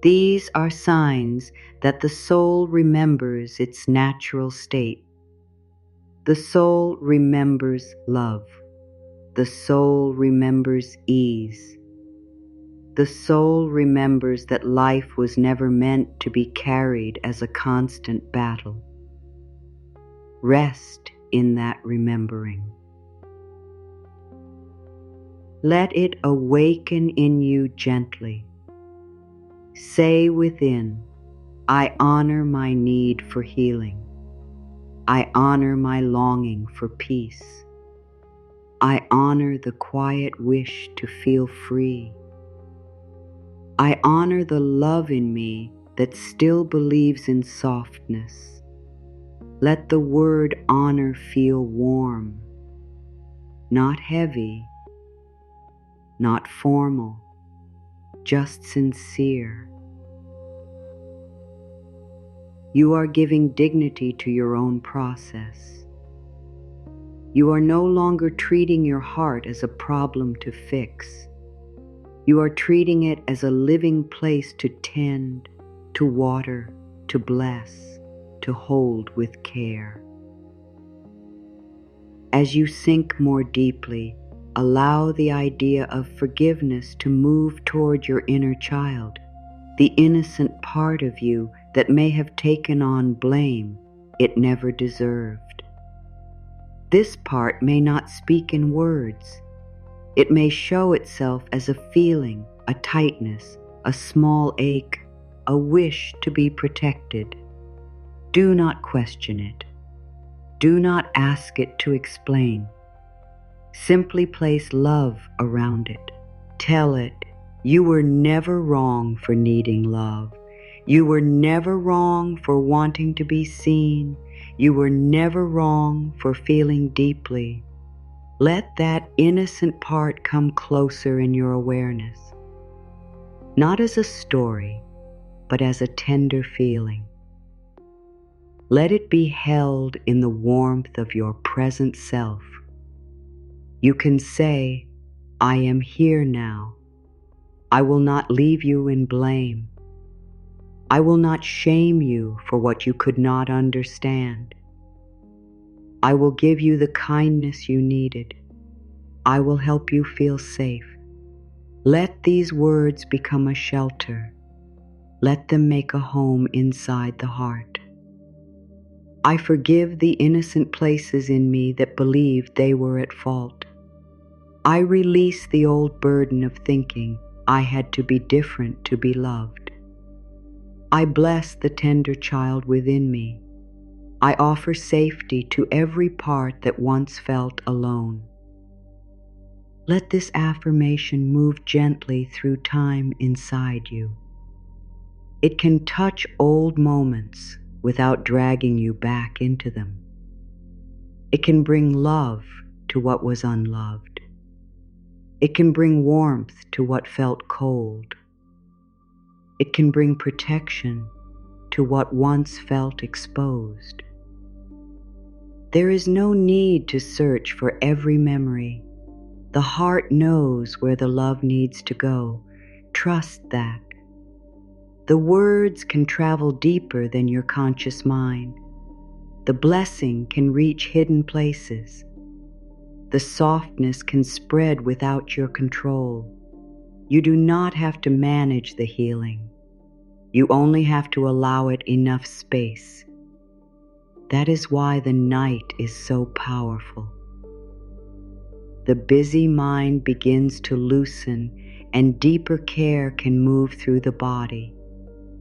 These are signs that the soul remembers its natural state. The soul remembers love. The soul remembers ease. The soul remembers that life was never meant to be carried as a constant battle. Rest in that remembering. Let it awaken in you gently. Say within, I honor my need for healing. I honor my longing for peace. I honor the quiet wish to feel free. I honor the love in me that still believes in softness. Let the word honor feel warm, not heavy, not formal, just sincere. You are giving dignity to your own process. You are no longer treating your heart as a problem to fix. You are treating it as a living place to tend, to water, to bless, to hold with care. As you sink more deeply, allow the idea of forgiveness to move toward your inner child, the innocent part of you that may have taken on blame it never deserved. This part may not speak in words. It may show itself as a feeling, a tightness, a small ache, a wish to be protected. Do not question it. Do not ask it to explain. Simply place love around it. Tell it, you were never wrong for needing love. You were never wrong for wanting to be seen. You were never wrong for feeling deeply. Let that innocent part come closer in your awareness, not as a story, but as a tender feeling. Let it be held in the warmth of your present self. You can say, I am here now. I will not leave you in blame. I will not shame you for what you could not understand. I will give you the kindness you needed. I will help you feel safe. Let these words become a shelter. Let them make a home inside the heart. I forgive the innocent places in me that believed they were at fault. I release the old burden of thinking I had to be different to be loved. I bless the tender child within me. I offer safety to every part that once felt alone. Let this affirmation move gently through time inside you. It can touch old moments without dragging you back into them. It can bring love to what was unloved. It can bring warmth to what felt cold. It can bring protection to what once felt exposed. There is no need to search for every memory. The heart knows where the love needs to go. Trust that. The words can travel deeper than your conscious mind. The blessing can reach hidden places. The softness can spread without your control. You do not have to manage the healing. You only have to allow it enough space. That is why the night is so powerful. The busy mind begins to loosen and deeper care can move through the body.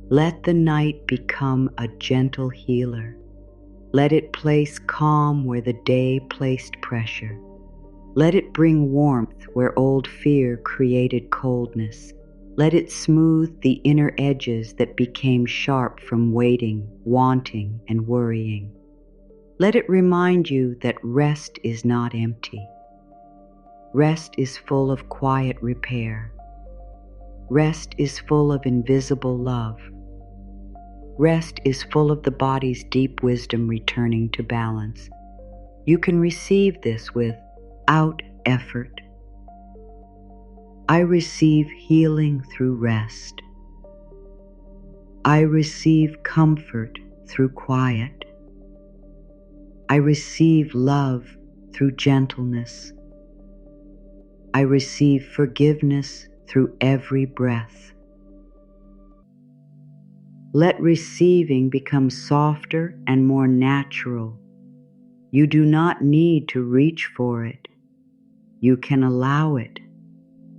Let the night become a gentle healer. Let it place calm where the day placed pressure. Let it bring warmth where old fear created coldness. Let it smooth the inner edges that became sharp from waiting, wanting, and worrying. Let it remind you that rest is not empty. Rest is full of quiet repair. Rest is full of invisible love. Rest is full of the body's deep wisdom returning to balance. You can receive this without effort. I receive healing through rest. I receive comfort through quiet. I receive love through gentleness. I receive forgiveness through every breath. Let receiving become softer and more natural. You do not need to reach for it. You can allow it.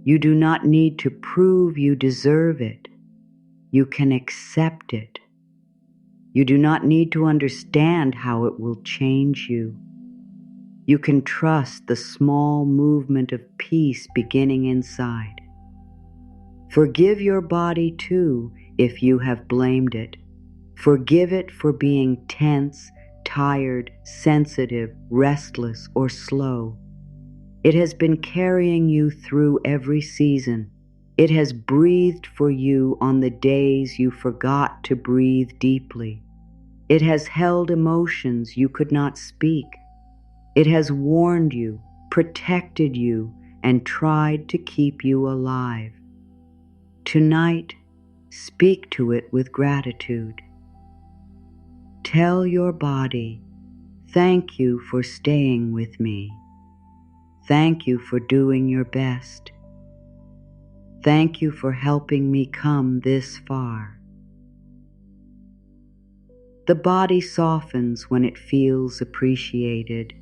You do not need to prove you deserve it. You can accept it. You do not need to understand how it will change you. You can trust the small movement of peace beginning inside. Forgive your body too if you have blamed it. Forgive it for being tense, tired, sensitive, restless, or slow. It has been carrying you through every season. It has breathed for you on the days you forgot to breathe deeply. It has held emotions you could not speak. It has warned you, protected you, and tried to keep you alive. Tonight, speak to it with gratitude. Tell your body, "Thank you for staying with me. Thank you for doing your best. Thank you for helping me come this far." The body softens when it feels appreciated.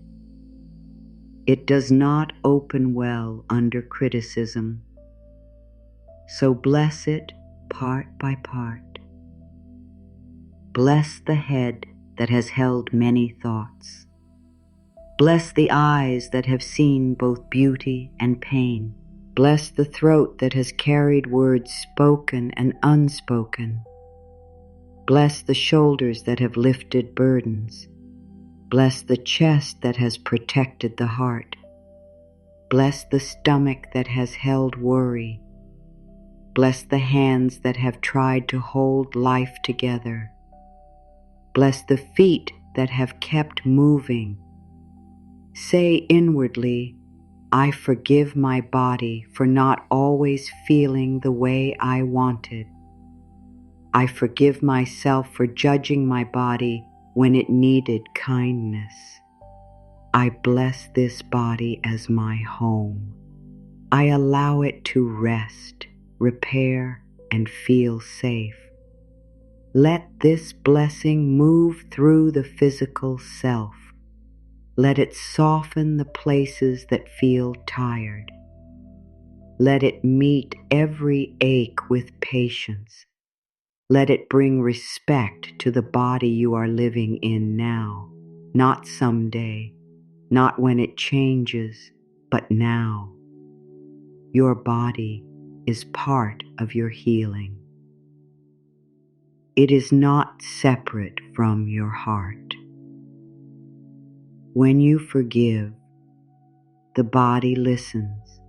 It does not open well under criticism. So bless it part by part. Bless the head that has held many thoughts. Bless the eyes that have seen both beauty and pain. Bless the throat that has carried words spoken and unspoken. Bless the shoulders that have lifted burdens. Bless the chest that has protected the heart. Bless the stomach that has held worry. Bless the hands that have tried to hold life together. Bless the feet that have kept moving. Say inwardly, "I forgive my body for not always feeling the way I wanted. I forgive myself for judging my body when it needed kindness. I bless this body as my home. I allow it to rest, repair, and feel safe. Let this blessing move through the physical self. Let it soften the places that feel tired. Let it meet every ache with patience. Let it bring respect to the body you are living in now, not someday, not when it changes, but now. Your body is part of your healing. It is not separate from your heart. When you forgive, the body listens.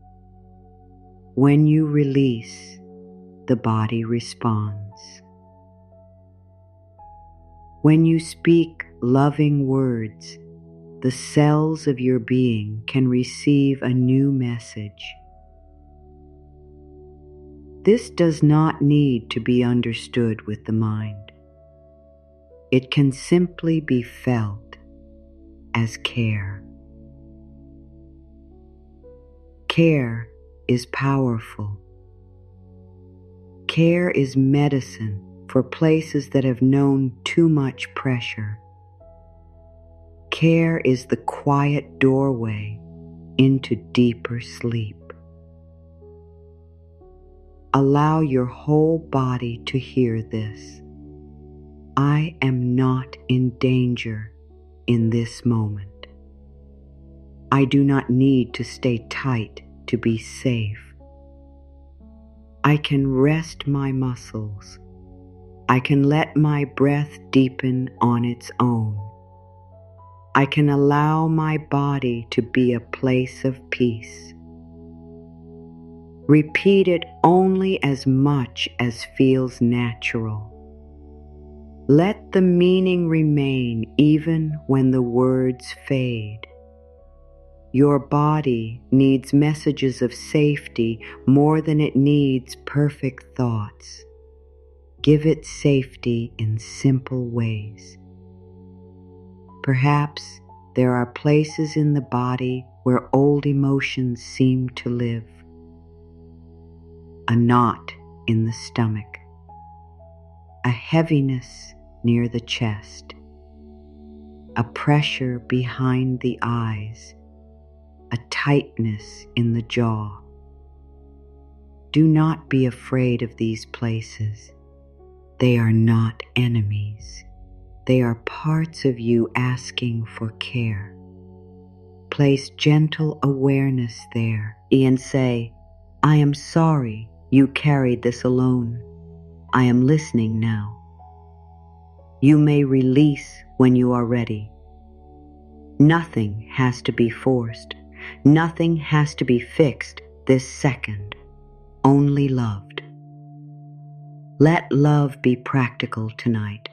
When you release, the body responds. When you speak loving words, the cells of your being can receive a new message. This does not need to be understood with the mind. It can simply be felt as care. Care is powerful. Care is medicine for places that have known too much pressure. Care is the quiet doorway into deeper sleep. Allow your whole body to hear this. I am not in danger in this moment. I do not need to stay tight to be safe. I can rest my muscles. I can let my breath deepen on its own. I can allow my body to be a place of peace. Repeat it only as much as feels natural. Let the meaning remain even when the words fade. Your body needs messages of safety more than it needs perfect thoughts. Give it safety in simple ways. Perhaps there are places in the body where old emotions seem to live. A knot in the stomach, a heaviness near the chest, a pressure behind the eyes, a tightness in the jaw. Do not be afraid of these places. They are not enemies. They are parts of you asking for care. place gentle awareness there and say, I am sorry you carried this alone. I am listening now. You may release when you are ready. Nothing has to be forced. Nothing has to be fixed this second. Only loved. Let love be practical tonight.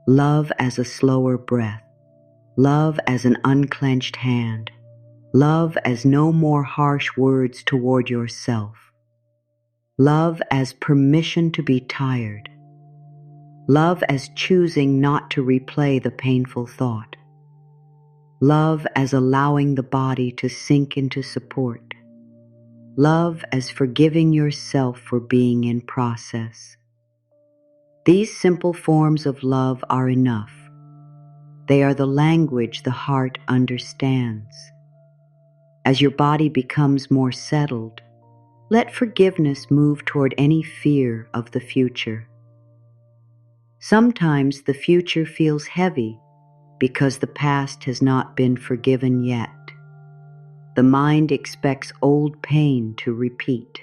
Love as a slower breath. Love as an unclenched hand. Love as no more harsh words toward yourself. Love as permission to be tired. Love as choosing not to replay the painful thought. Love as allowing the body to sink into support. Love as forgiving yourself for being in process. These simple forms of love are enough. They are the language the heart understands. As your body becomes more settled, let forgiveness move toward any fear of the future. Sometimes the future feels heavy because the past has not been forgiven yet. The mind expects old pain to repeat.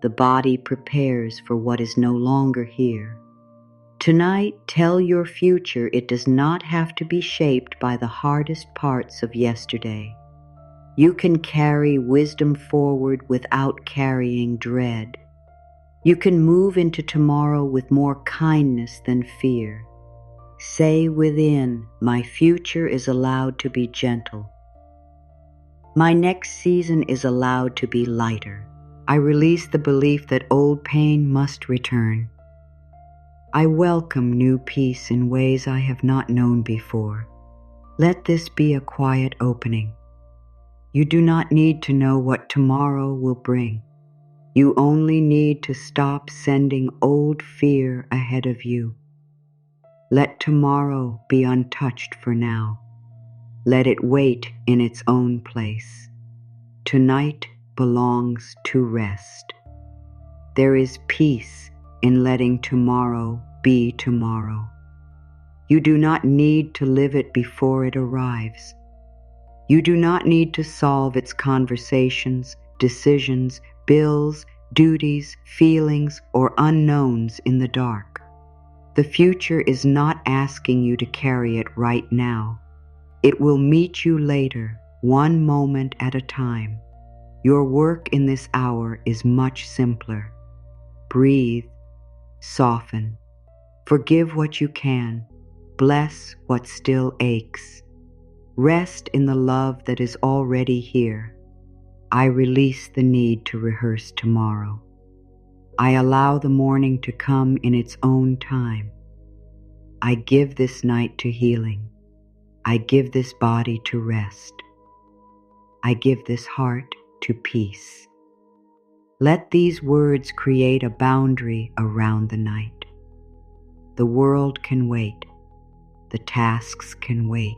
The body prepares for what is no longer here. Tonight, tell your future it does not have to be shaped by the hardest parts of yesterday. You can carry wisdom forward without carrying dread. You can move into tomorrow with more kindness than fear. Say within, my future is allowed to be gentle. My next season is allowed to be lighter. I release the belief that old pain must return. I welcome new peace in ways I have not known before. Let this be a quiet opening. You do not need to know what tomorrow will bring. You only need to stop sending old fear ahead of you. Let tomorrow be untouched for now. Let it wait in its own place. Tonight belongs to rest. There is peace in letting tomorrow be tomorrow. You do not need to live it before it arrives. You do not need to solve its conversations, decisions, bills, duties, feelings, or unknowns in the dark. The future is not asking you to carry it right now. It will meet you later, one moment at a time. Your work in this hour is much simpler. Breathe, soften, forgive what you can, bless what still aches. Rest in the love that is already here. I release the need to rehearse tomorrow. I allow the morning to come in its own time. I give this night to healing. I give this body to rest. I give this heart to peace. Let these words create a boundary around the night. The world can wait. The tasks can wait.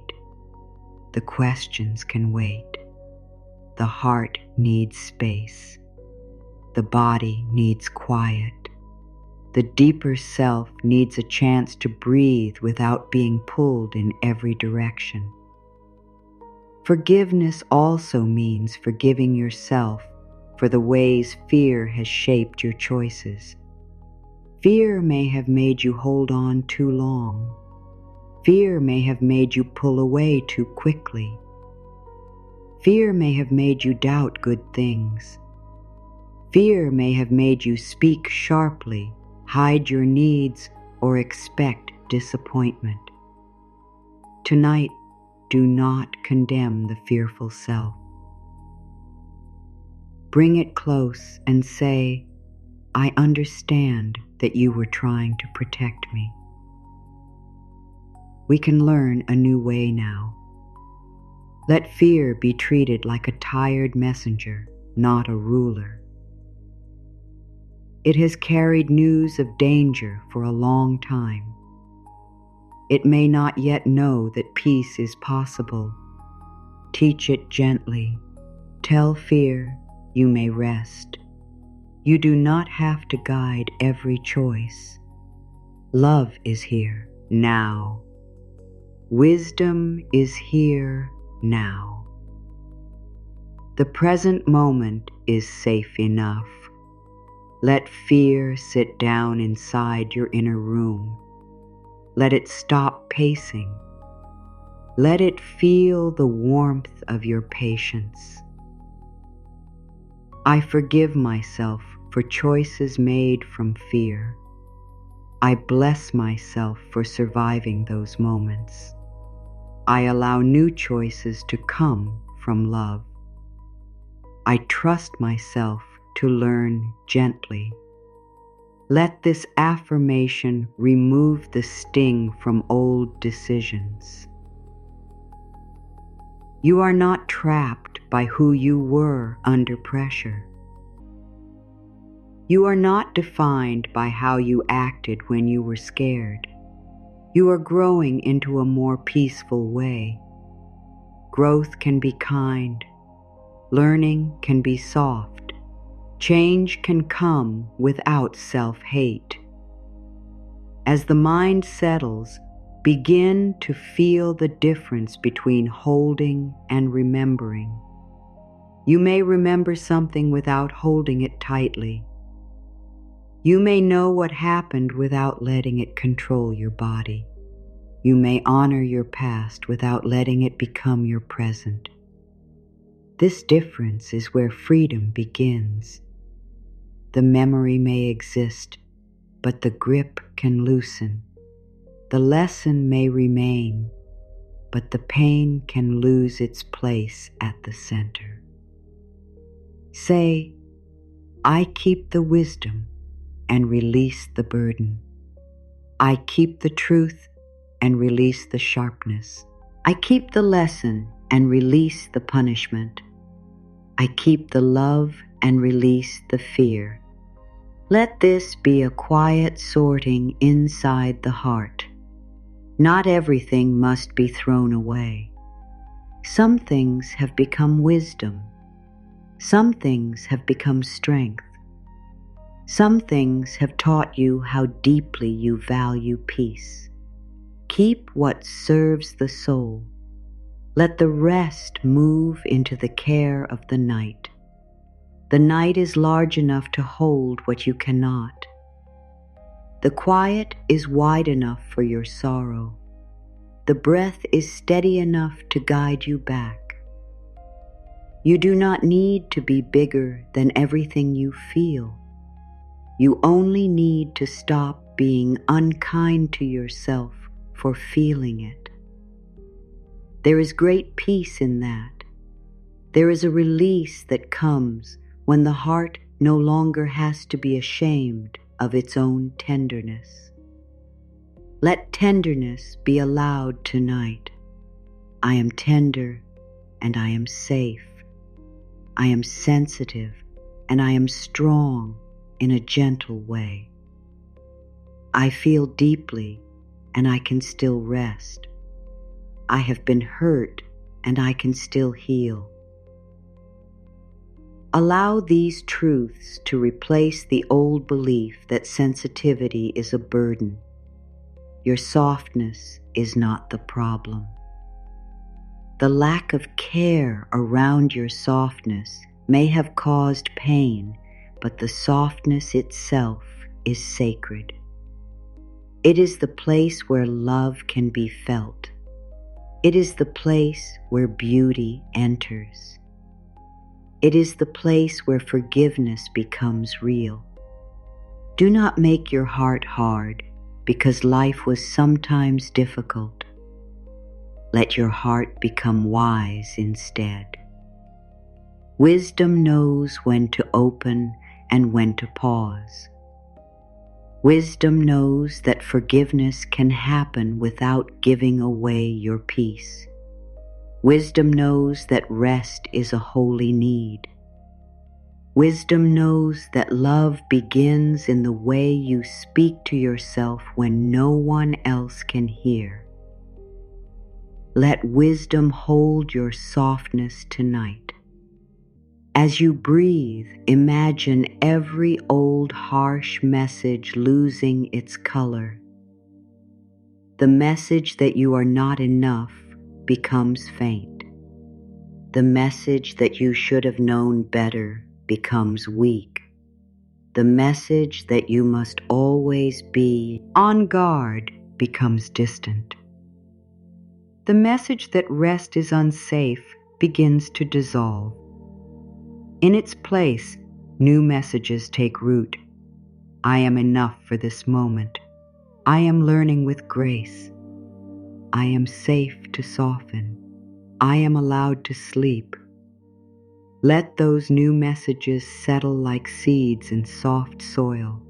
The questions can wait. The heart needs space. The body needs quiet. The deeper self needs a chance to breathe without being pulled in every direction. Forgiveness also means forgiving yourself for the ways fear has shaped your choices. Fear may have made you hold on too long. Fear may have made you pull away too quickly. Fear may have made you doubt good things. Fear may have made you speak sharply, hide your needs, or expect disappointment. Tonight, do not condemn the fearful self. Bring it close and say, I understand that you were trying to protect me. We can learn a new way now. Let fear be treated like a tired messenger, not a ruler. It has carried news of danger for a long time. It may not yet know that peace is possible. Teach it gently. Tell fear you may rest. You do not have to guide every choice. Love is here now. Wisdom is here now. The present moment is safe enough. Let fear sit down inside your inner room. Let it stop pacing. Let it feel the warmth of your patience. I forgive myself for choices made from fear. I bless myself for surviving those moments. I allow new choices to come from love. I trust myself to learn gently. Let this affirmation remove the sting from old decisions. You are not trapped by who you were under pressure. You are not defined by how you acted when you were scared. You are growing into a more peaceful way. Growth can be kind. Learning can be soft. Change can come without self-hate. As the mind settles, begin to feel the difference between holding and remembering. You may remember something without holding it tightly. You may know what happened without letting it control your body. You may honor your past without letting it become your present. This difference is where freedom begins. The memory may exist, but the grip can loosen. The lesson may remain, but the pain can lose its place at the center. Say, I keep the wisdom and release the burden. I keep the truth and release the sharpness. I keep the lesson and release the punishment. I keep the love and release the fear. Let this be a quiet sorting inside the heart. Not everything must be thrown away. Some things have become wisdom. Some things have become strength. Some things have taught you how deeply you value peace. Keep what serves the soul. Let the rest move into the care of the night. The night is large enough to hold what you cannot. The quiet is wide enough for your sorrow. The breath is steady enough to guide you back. You do not need to be bigger than everything you feel. You only need to stop being unkind to yourself for feeling it. There is great peace in that. There is a release that comes when the heart no longer has to be ashamed of its own tenderness. Let tenderness be allowed tonight. I am tender and I am safe. I am sensitive and I am strong in a gentle way. I feel deeply and I can still rest. I have been hurt and I can still heal. Allow these truths to replace the old belief that sensitivity is a burden. Your softness is not the problem. The lack of care around your softness may have caused pain, but the softness itself is sacred. It is the place where love can be felt. It is the place where beauty enters. It is the place where forgiveness becomes real. Do not make your heart hard because life was sometimes difficult. Let your heart become wise instead. Wisdom knows when to open and when to pause. Wisdom knows that forgiveness can happen without giving away your peace. Wisdom knows that rest is a holy need. Wisdom knows that love begins in the way you speak to yourself when no one else can hear. Let wisdom hold your softness tonight. As you breathe, imagine every old harsh message losing its color. The message that you are not enough becomes faint. The message that you should have known better becomes weak. The message that you must always be on guard becomes distant. The message that rest is unsafe begins to dissolve. In its place, new messages take root. I am enough for this moment. I am learning with grace. I am safe to soften. I am allowed to sleep. Let those new messages settle like seeds in soft soil.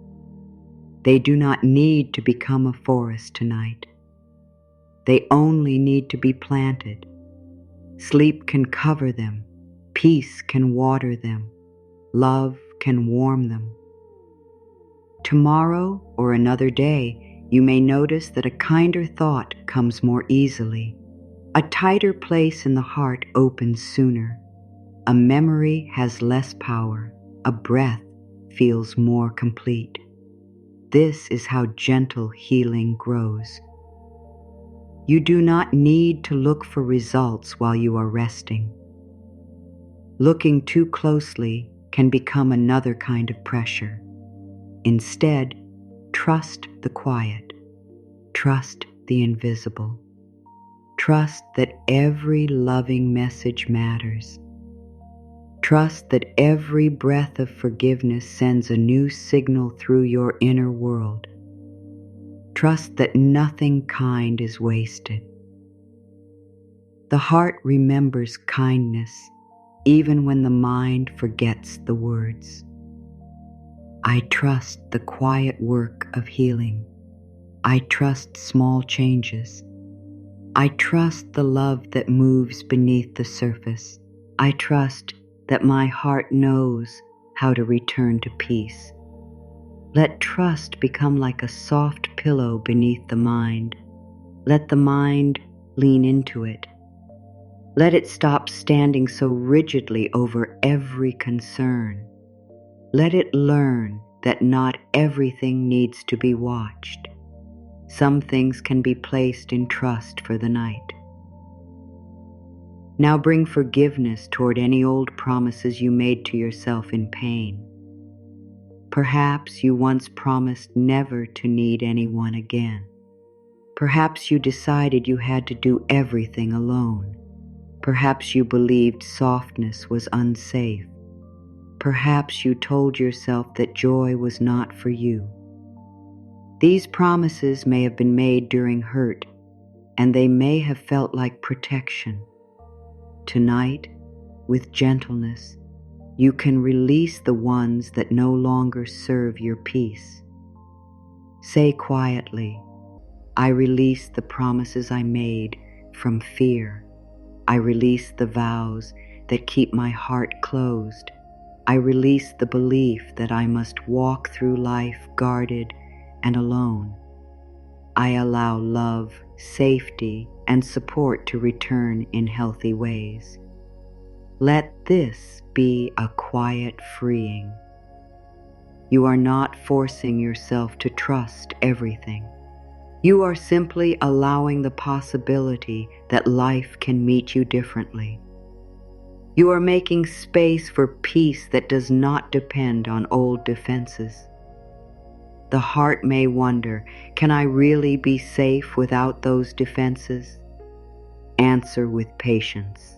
They do not need to become a forest tonight. They only need to be planted. Sleep can cover them. Peace can water them. Love can warm them. Tomorrow or another day, you may notice that a kinder thought comes more easily. A tighter place in the heart opens sooner. A memory has less power. A breath feels more complete. This is how gentle healing grows. You do not need to look for results while you are resting. Looking too closely can become another kind of pressure. Instead, trust the quiet. Trust the invisible. Trust that every loving message matters. Trust that every breath of forgiveness sends a new signal through your inner world. Trust that nothing kind is wasted. The heart remembers kindness even when the mind forgets the words. I trust the quiet work of healing. I trust small changes. I trust the love that moves beneath the surface. I trust that my heart knows how to return to peace. Let trust become like a soft pillow beneath the mind. Let the mind lean into it. Let it stop standing so rigidly over every concern. Let it learn that not everything needs to be watched. Some things can be placed in trust for the night. Now bring forgiveness toward any old promises you made to yourself in pain. Perhaps you once promised never to need anyone again. Perhaps you decided you had to do everything alone. Perhaps you believed softness was unsafe. Perhaps you told yourself that joy was not for you. These promises may have been made during hurt, and they may have felt like protection. Tonight, with gentleness, you can release the ones that no longer serve your peace. Say quietly, I release the promises I made from fear. I release the vows that keep my heart closed. I release the belief that I must walk through life guarded and alone. I allow love, safety, and support to return in healthy ways. Let this be a quiet freeing. You are not forcing yourself to trust everything. You are simply allowing the possibility that life can meet you differently. You are making space for peace that does not depend on old defenses. The heart may wonder, can I really be safe without those defenses? Answer with patience.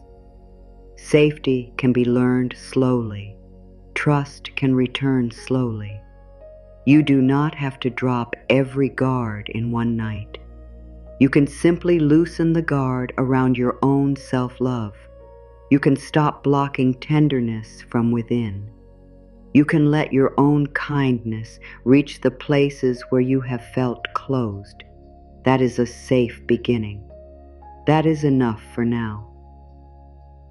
Safety can be learned slowly. Trust can return slowly. You do not have to drop every guard in one night. You can simply loosen the guard around your own self-love. You can stop blocking tenderness from within. You can let your own kindness reach the places where you have felt closed. That is a safe beginning. That is enough for now.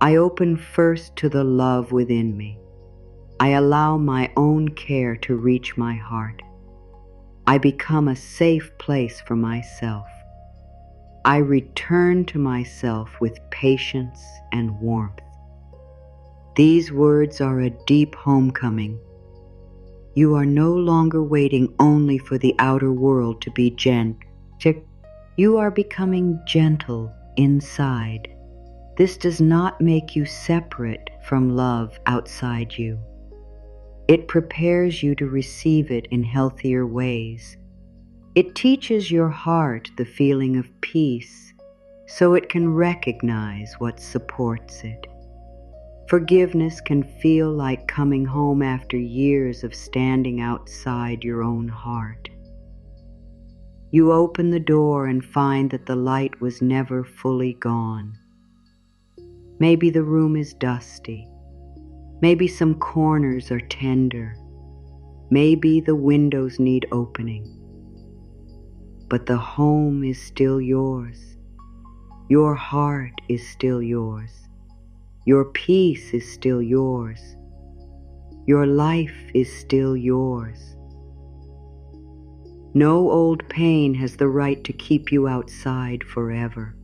I open first to the love within me. I allow my own care to reach my heart. I become a safe place for myself. I return to myself with patience and warmth. These words are a deep homecoming. You are no longer waiting only for the outer world to be gentle. You are becoming gentle inside. This does not make you separate from love outside you. It prepares you to receive it in healthier ways. It teaches your heart the feeling of peace so it can recognize what supports it. Forgiveness can feel like coming home after years of standing outside your own heart. You open the door and find that the light was never fully gone. Maybe the room is dusty. Maybe some corners are tender. Maybe the windows need opening. But the home is still yours. Your heart is still yours. Your peace is still yours. Your life is still yours. No old pain has the right to keep you outside forever.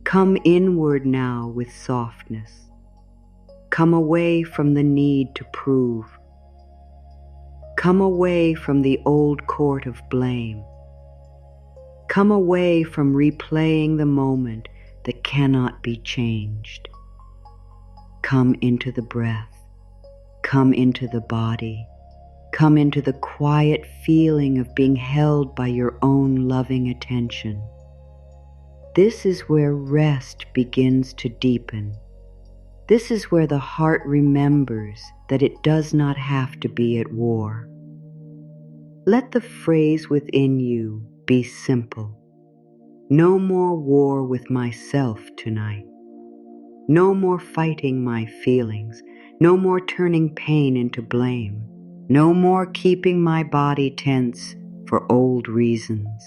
Come inward now with softness. Come away from the need to prove. Come away from the old court of blame. Come away from replaying the moment that cannot be changed. Come into the breath. Come into the body. Come into the quiet feeling of being held by your own loving attention. This is where rest begins to deepen. This is where the heart remembers that it does not have to be at war. Let the phrase within you be simple. No more war with myself tonight. No more fighting my feelings. No more turning pain into blame. No more keeping my body tense for old reasons.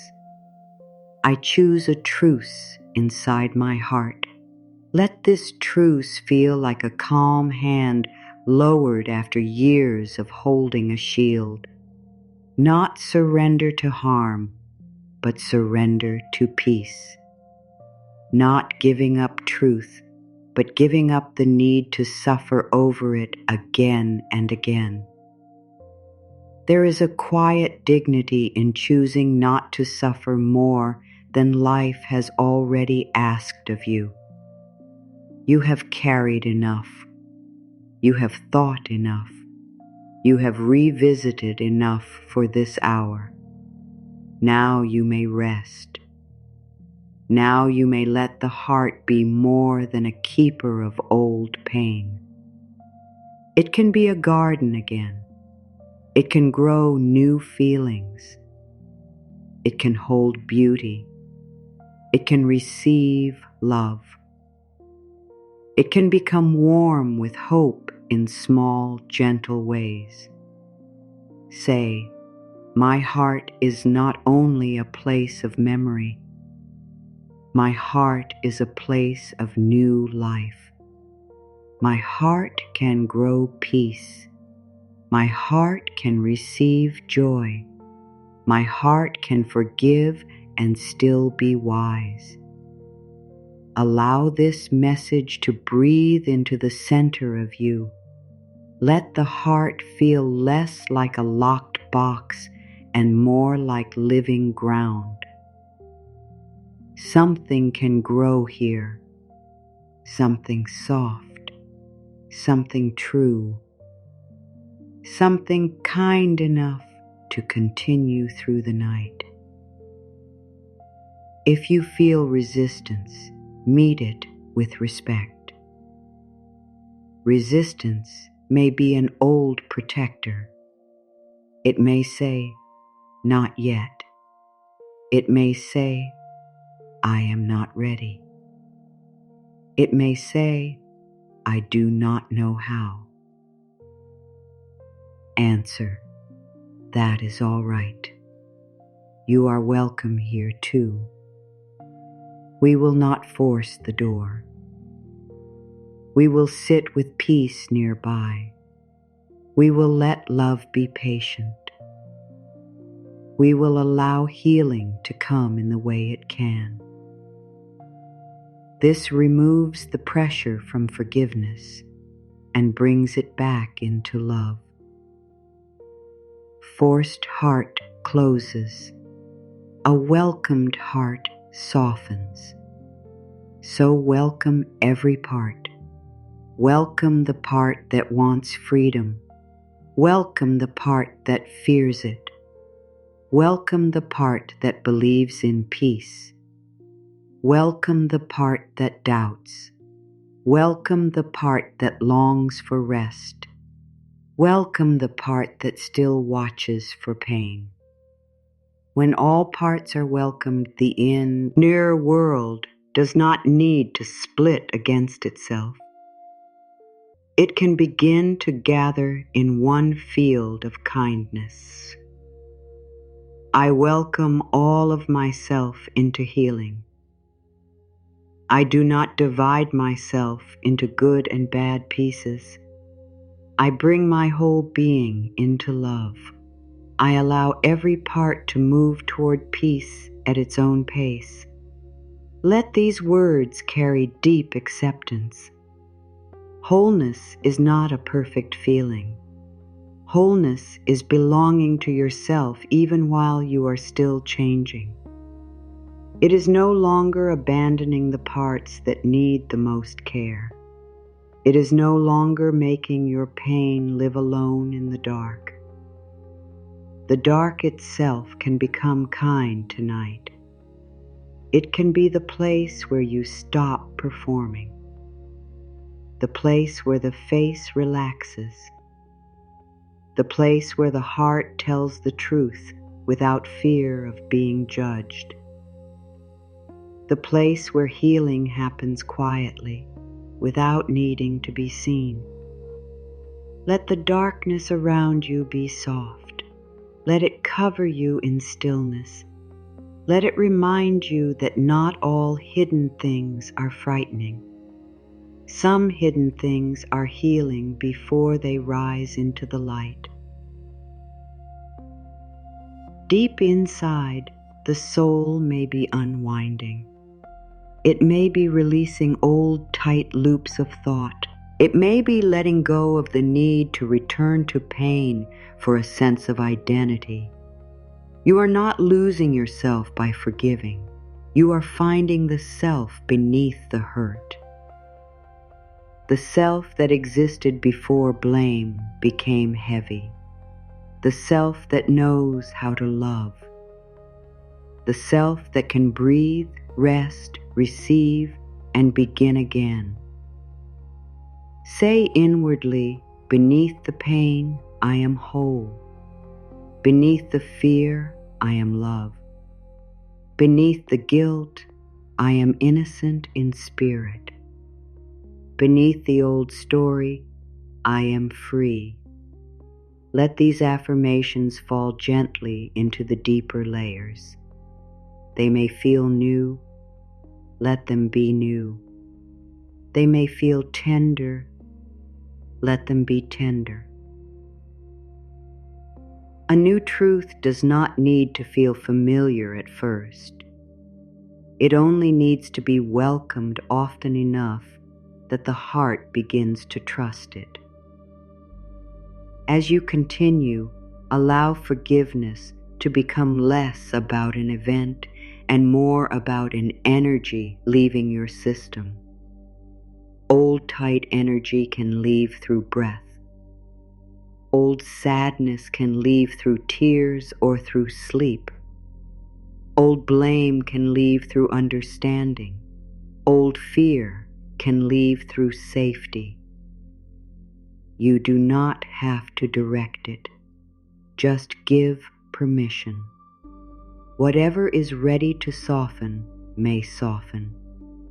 I choose a truce inside my heart. Let this truce feel like a calm hand lowered after years of holding a shield. Not surrender to harm, but surrender to peace. Not giving up truth, but giving up the need to suffer over it again and again. There is a quiet dignity in choosing not to suffer more than life has already asked of you. You have carried enough. You have thought enough. You have revisited enough for this hour. Now you may rest. Now you may let the heart be more than a keeper of old pain. It can be a garden again. It can grow new feelings. It can hold beauty. It can receive love. It can become warm with hope in small, gentle ways. Say, my heart is not only a place of memory. My heart is a place of new life. My heart can grow peace. My heart can receive joy. My heart can forgive and still be wise. Allow this message to breathe into the center of you. Let the heart feel less like a locked box and more like living ground. Something can grow here. Something soft. Something true. Something kind enough to continue through the night. If you feel resistance, meet it with respect. Resistance may be an old protector. It may say, not yet. It may say, I am not ready. It may say, I do not know how. Answer, that is all right. You are welcome here too. We will not force the door. We will sit with peace nearby. We will let love be patient. We will allow healing to come in the way it can. This removes the pressure from forgiveness and brings it back into love. Forced heart closes. A welcomed heart softens. So welcome every part. Welcome the part that wants freedom. Welcome the part that fears it. Welcome the part that believes in peace. Welcome the part that doubts. Welcome the part that longs for rest. Welcome the part that still watches for pain. When all parts are welcomed, the inner world does not need to split against itself. It can begin to gather in one field of kindness. I welcome all of myself into healing. I do not divide myself into good and bad pieces. I bring my whole being into love. I allow every part to move toward peace at its own pace. Let these words carry deep acceptance. Wholeness is not a perfect feeling. Wholeness is belonging to yourself even while you are still changing. It is no longer abandoning the parts that need the most care. It is no longer making your pain live alone in the dark. The dark itself can become kind tonight. It can be the place where you stop performing, the place where the face relaxes, the place where the heart tells the truth without fear of being judged, the place where healing happens quietly without needing to be seen. Let the darkness around you be soft. Let it cover you in stillness. Let it remind you that not all hidden things are frightening. Some hidden things are healing before they rise into the light. Deep inside, the soul may be unwinding. It may be releasing old, tight loops of thought. It may be letting go of the need to return to pain for a sense of identity. You are not losing yourself by forgiving. You are finding the self beneath the hurt. The self that existed before blame became heavy. The self that knows how to love. The self that can breathe, rest, receive, and begin again. Say inwardly, beneath the pain, I am whole. Beneath the fear, I am love. Beneath the guilt, I am innocent in spirit. Beneath the old story, I am free. Let these affirmations fall gently into the deeper layers. They may feel new. Let them be new. They may feel tender. Let them be tender. A new truth does not need to feel familiar at first. It only needs to be welcomed often enough that the heart begins to trust it. As you continue, allow forgiveness to become less about an event and more about an energy leaving your system. Old tight energy can leave through breath. Old sadness can leave through tears or through sleep. Old blame can leave through understanding. Old fear can leave through safety. You do not have to direct it. Just give permission. Whatever is ready to soften may soften.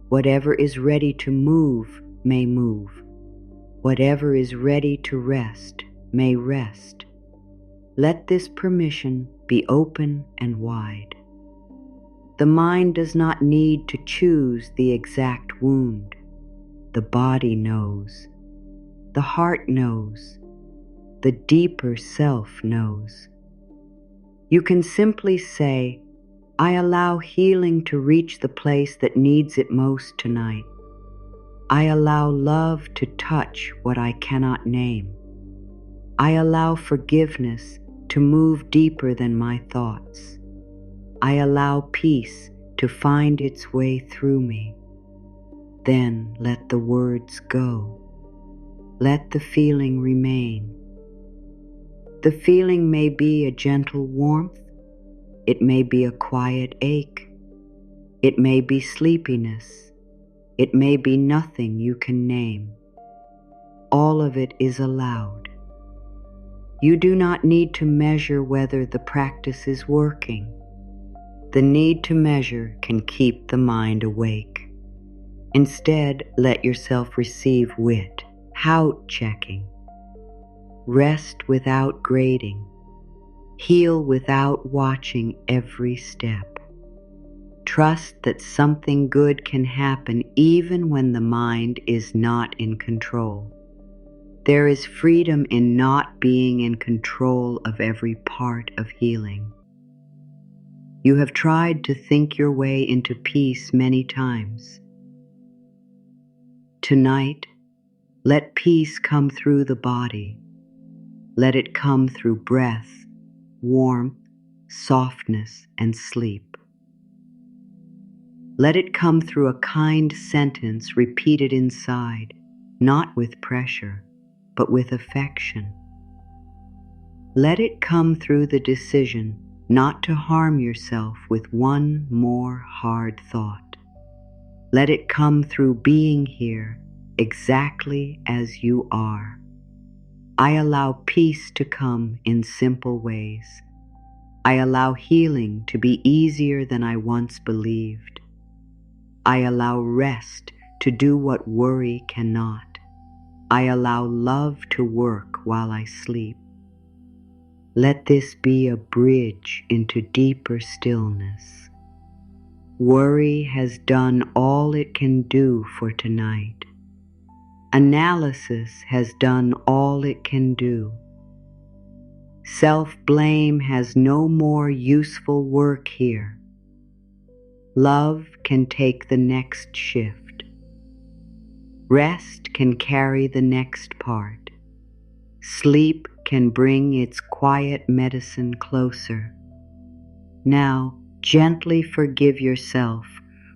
Whatever is ready to move may move. Whatever is ready to rest may rest. Let this permission be open and wide. The mind does not need to choose the exact wound. The body knows. The heart knows. The deeper self knows. You can simply say, I allow healing to reach the place that needs it most tonight. I allow love to touch what I cannot name. I allow forgiveness to move deeper than my thoughts. I allow peace to find its way through me. then let the words go. Let the feeling remain. The feeling may be a gentle warmth. It may be a quiet ache. It may be sleepiness. It may be nothing you can name. All of it is allowed. You do not need to measure whether the practice is working. The need to measure can keep the mind awake. Instead, let yourself receive wit, how-checking. Rest without grading. Heal without watching every step. Trust that something good can happen even when the mind is not in control. There is freedom in not being in control of every part of healing. You have tried to think your way into peace many times. Tonight, let peace come through the body. Let it come through breath, warmth, softness, and sleep. Let it come through a kind sentence repeated inside, not with pressure, but with affection. Let it come through the decision not to harm yourself with one more hard thought. Let it come through being here exactly as you are. I allow peace to come in simple ways. I allow healing to be easier than I once believed. I allow rest to do what worry cannot. I allow love to work while I sleep. Let this be a bridge into deeper stillness. Worry has done all it can do for tonight. Analysis has done all it can do. Self-blame has no more useful work here. Love can take the next shift. Rest can carry the next part. Sleep can bring its quiet medicine closer. Now, gently forgive yourself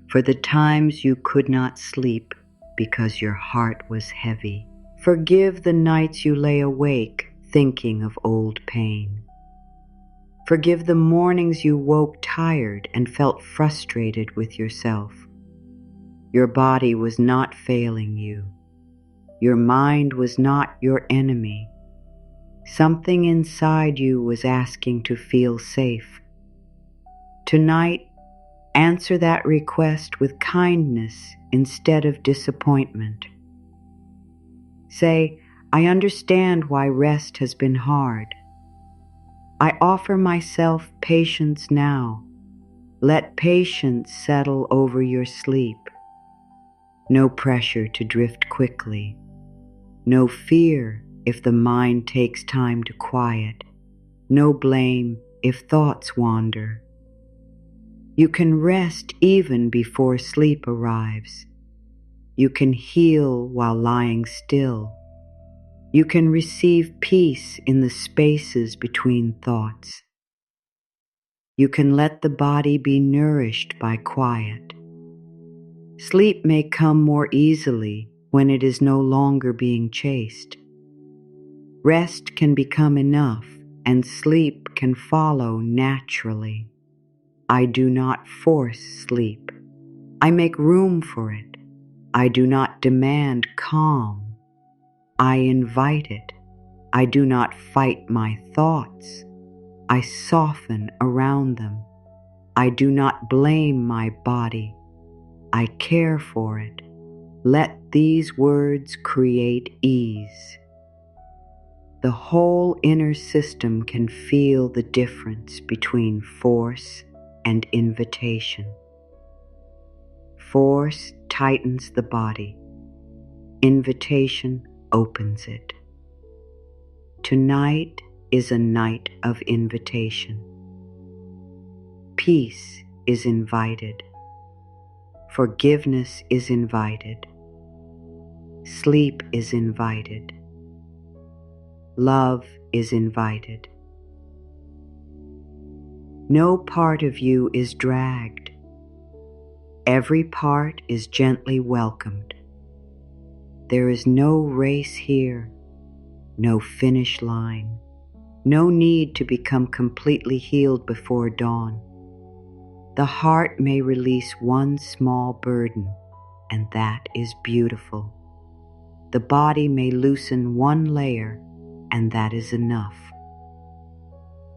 for the times you could not sleep because your heart was heavy. Forgive the nights you lay awake thinking of old pain. Forgive the mornings you woke tired and felt frustrated with yourself. Your body was not failing you. Your mind was not your enemy. Something inside you was asking to feel safe. Tonight, answer that request with kindness instead of disappointment. Say, I understand why rest has been hard. I offer myself patience now. Let patience settle over your sleep. No pressure to drift quickly. No fear if the mind takes time to quiet. No blame if thoughts wander. You can rest even before sleep arrives. You can heal while lying still. You can receive peace in the spaces between thoughts. You can let the body be nourished by quiet. Sleep may come more easily when it is no longer being chased. Rest can become enough, and sleep can follow naturally. I do not force sleep. I make room for it. I do not demand calm. I invite it. I do not fight my thoughts. I soften around them. I do not blame my body. I care for it. Let these words create ease. The whole inner system can feel the difference between force and invitation. Force tightens the body. Invitation opens it. Tonight is a night of invitation. Peace is invited. Forgiveness is invited. Sleep is invited. Love is invited. No part of you is dragged. Every part is gently welcomed. There is no race here, no finish line, no need to become completely healed before dawn. The heart may release one small burden, and that is beautiful. The body may loosen one layer, and that is enough.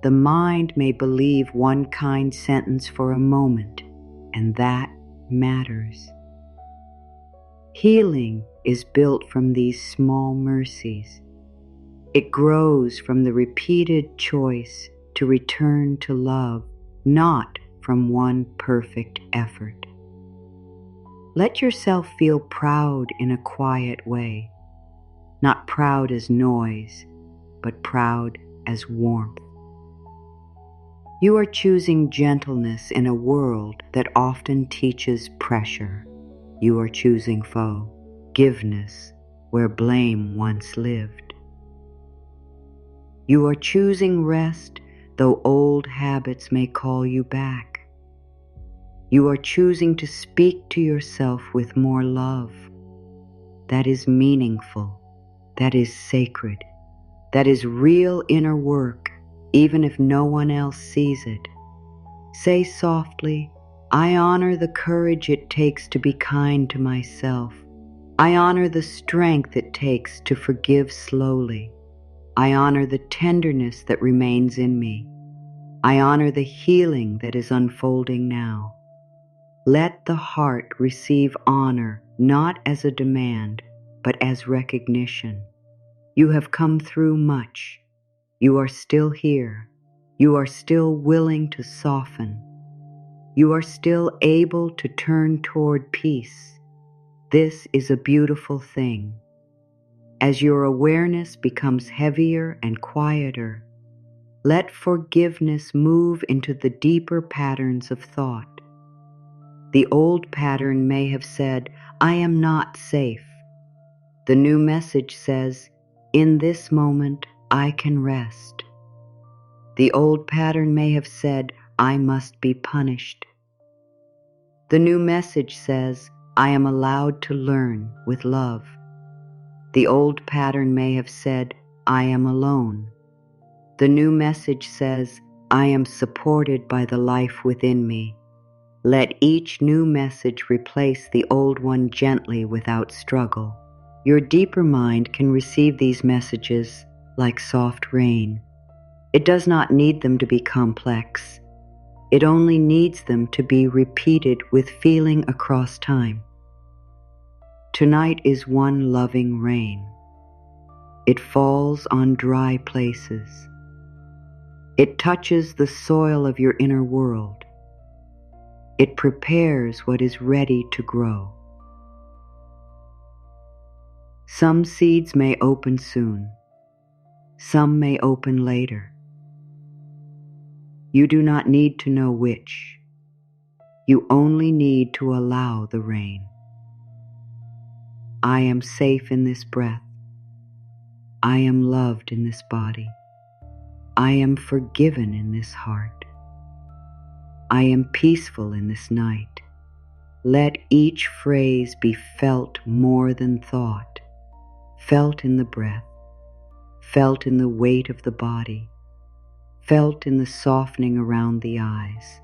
The mind may believe one kind sentence for a moment, and that matters. Healing is built from these small mercies. It grows from the repeated choice to return to love, not from one perfect effort. Let yourself feel proud in a quiet way, not proud as noise, but proud as warmth. You are choosing gentleness in a world that often teaches pressure. You are choosing forgiveness where blame once lived. You are choosing rest, though old habits may call you back. You are choosing to speak to yourself with more love. That is meaningful. That is sacred. That is real inner work, even if no one else sees it. Say softly, I honor the courage it takes to be kind to myself. I honor the strength it takes to forgive slowly. I honor the tenderness that remains in me. I honor the healing that is unfolding now. Let the heart receive honor not as a demand, but as recognition. You have come through much. You are still here. You are still willing to soften. You are still able to turn toward peace. This is a beautiful thing. As your awareness becomes heavier and quieter, let forgiveness move into the deeper patterns of thought. The old pattern may have said, I am not safe. The new message says, in this moment, I can rest. The old pattern may have said, I must be punished. The new message says, I am allowed to learn with love. The old pattern may have said, I am alone. The new message says, I am supported by the life within me. Let each new message replace the old one gently without struggle. Your deeper mind can receive these messages like soft rain. It does not need them to be complex. It only needs them to be repeated with feeling across time. Tonight is one loving rain. It falls on dry places. It touches the soil of your inner world. It prepares what is ready to grow. Some seeds may open soon. Some may open later. You do not need to know which. You only need to allow the rain. I am safe in this breath. I am loved in this body. I am forgiven in this heart. I am peaceful in this night. Let each phrase be felt more than thought, felt in the breath, felt in the weight of the body, felt in the softening around the eyes,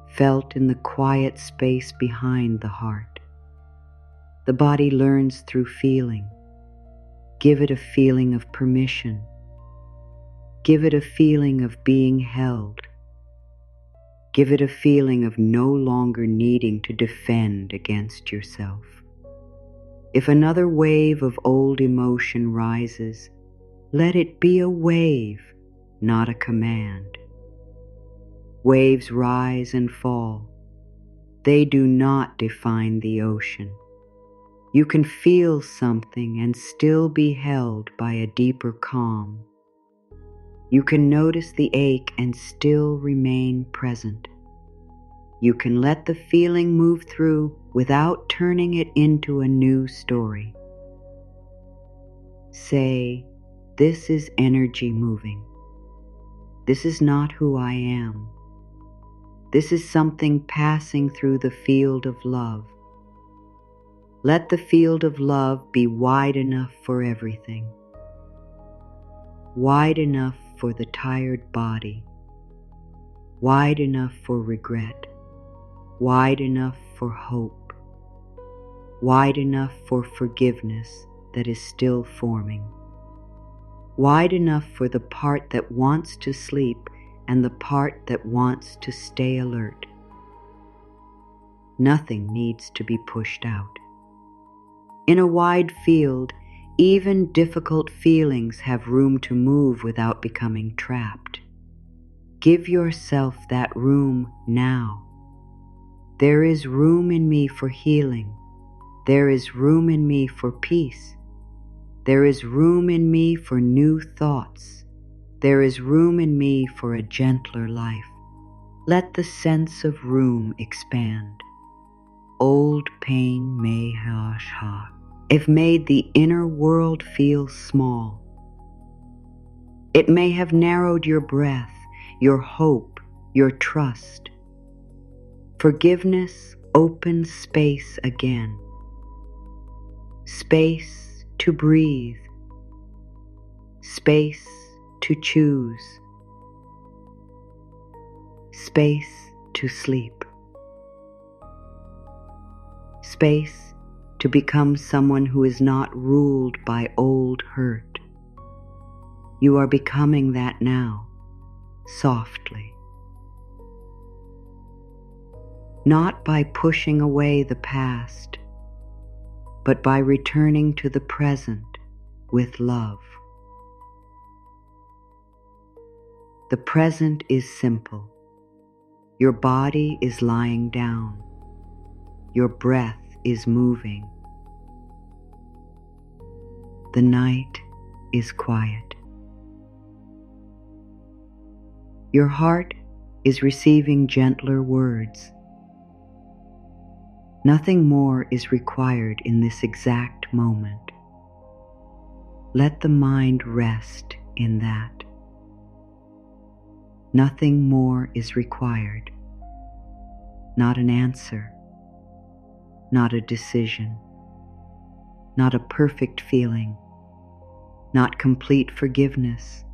felt in the quiet space behind the heart. The body learns through feeling. Give it a feeling of permission. Give it a feeling of being held. Give it a feeling of no longer needing to defend against yourself. If another wave of old emotion rises, let it be a wave, not a command. Waves rise and fall. They do not define the ocean. You can feel something and still be held by a deeper calm. You can notice the ache and still remain present. You can let the feeling move through without turning it into a new story. Say, this is energy moving. This is not who I am. This is something passing through the field of love. Let the field of love be wide enough for everything. Wide enough for the tired body. Wide enough for regret. Wide enough for hope. Wide enough for forgiveness that is still forming. Wide enough for the part that wants to sleep and the part that wants to stay alert. Nothing needs to be pushed out. In a wide field, even difficult feelings have room to move without becoming trapped. Give yourself that room now. There is room in me for healing. There is room in me for peace. There is room in me for new thoughts. There is room in me for a gentler life. Let the sense of room expand. Old pain may have made the inner world feel small. It may have narrowed your breath, your hope, your trust. Forgiveness opens space again. Space to breathe. Space to choose. Space to sleep. Space to become someone who is not ruled by old hurt. You are becoming that now, softly. Not by pushing away the past, but by returning to the present with love. The present is simple. Your body is lying down. Your breath is moving. The night is quiet. Your heart is receiving gentler words. Nothing more is required in this exact moment. Let the mind rest in that. Nothing more is required. Not an answer. Not a decision. Not a perfect feeling. Not complete forgiveness.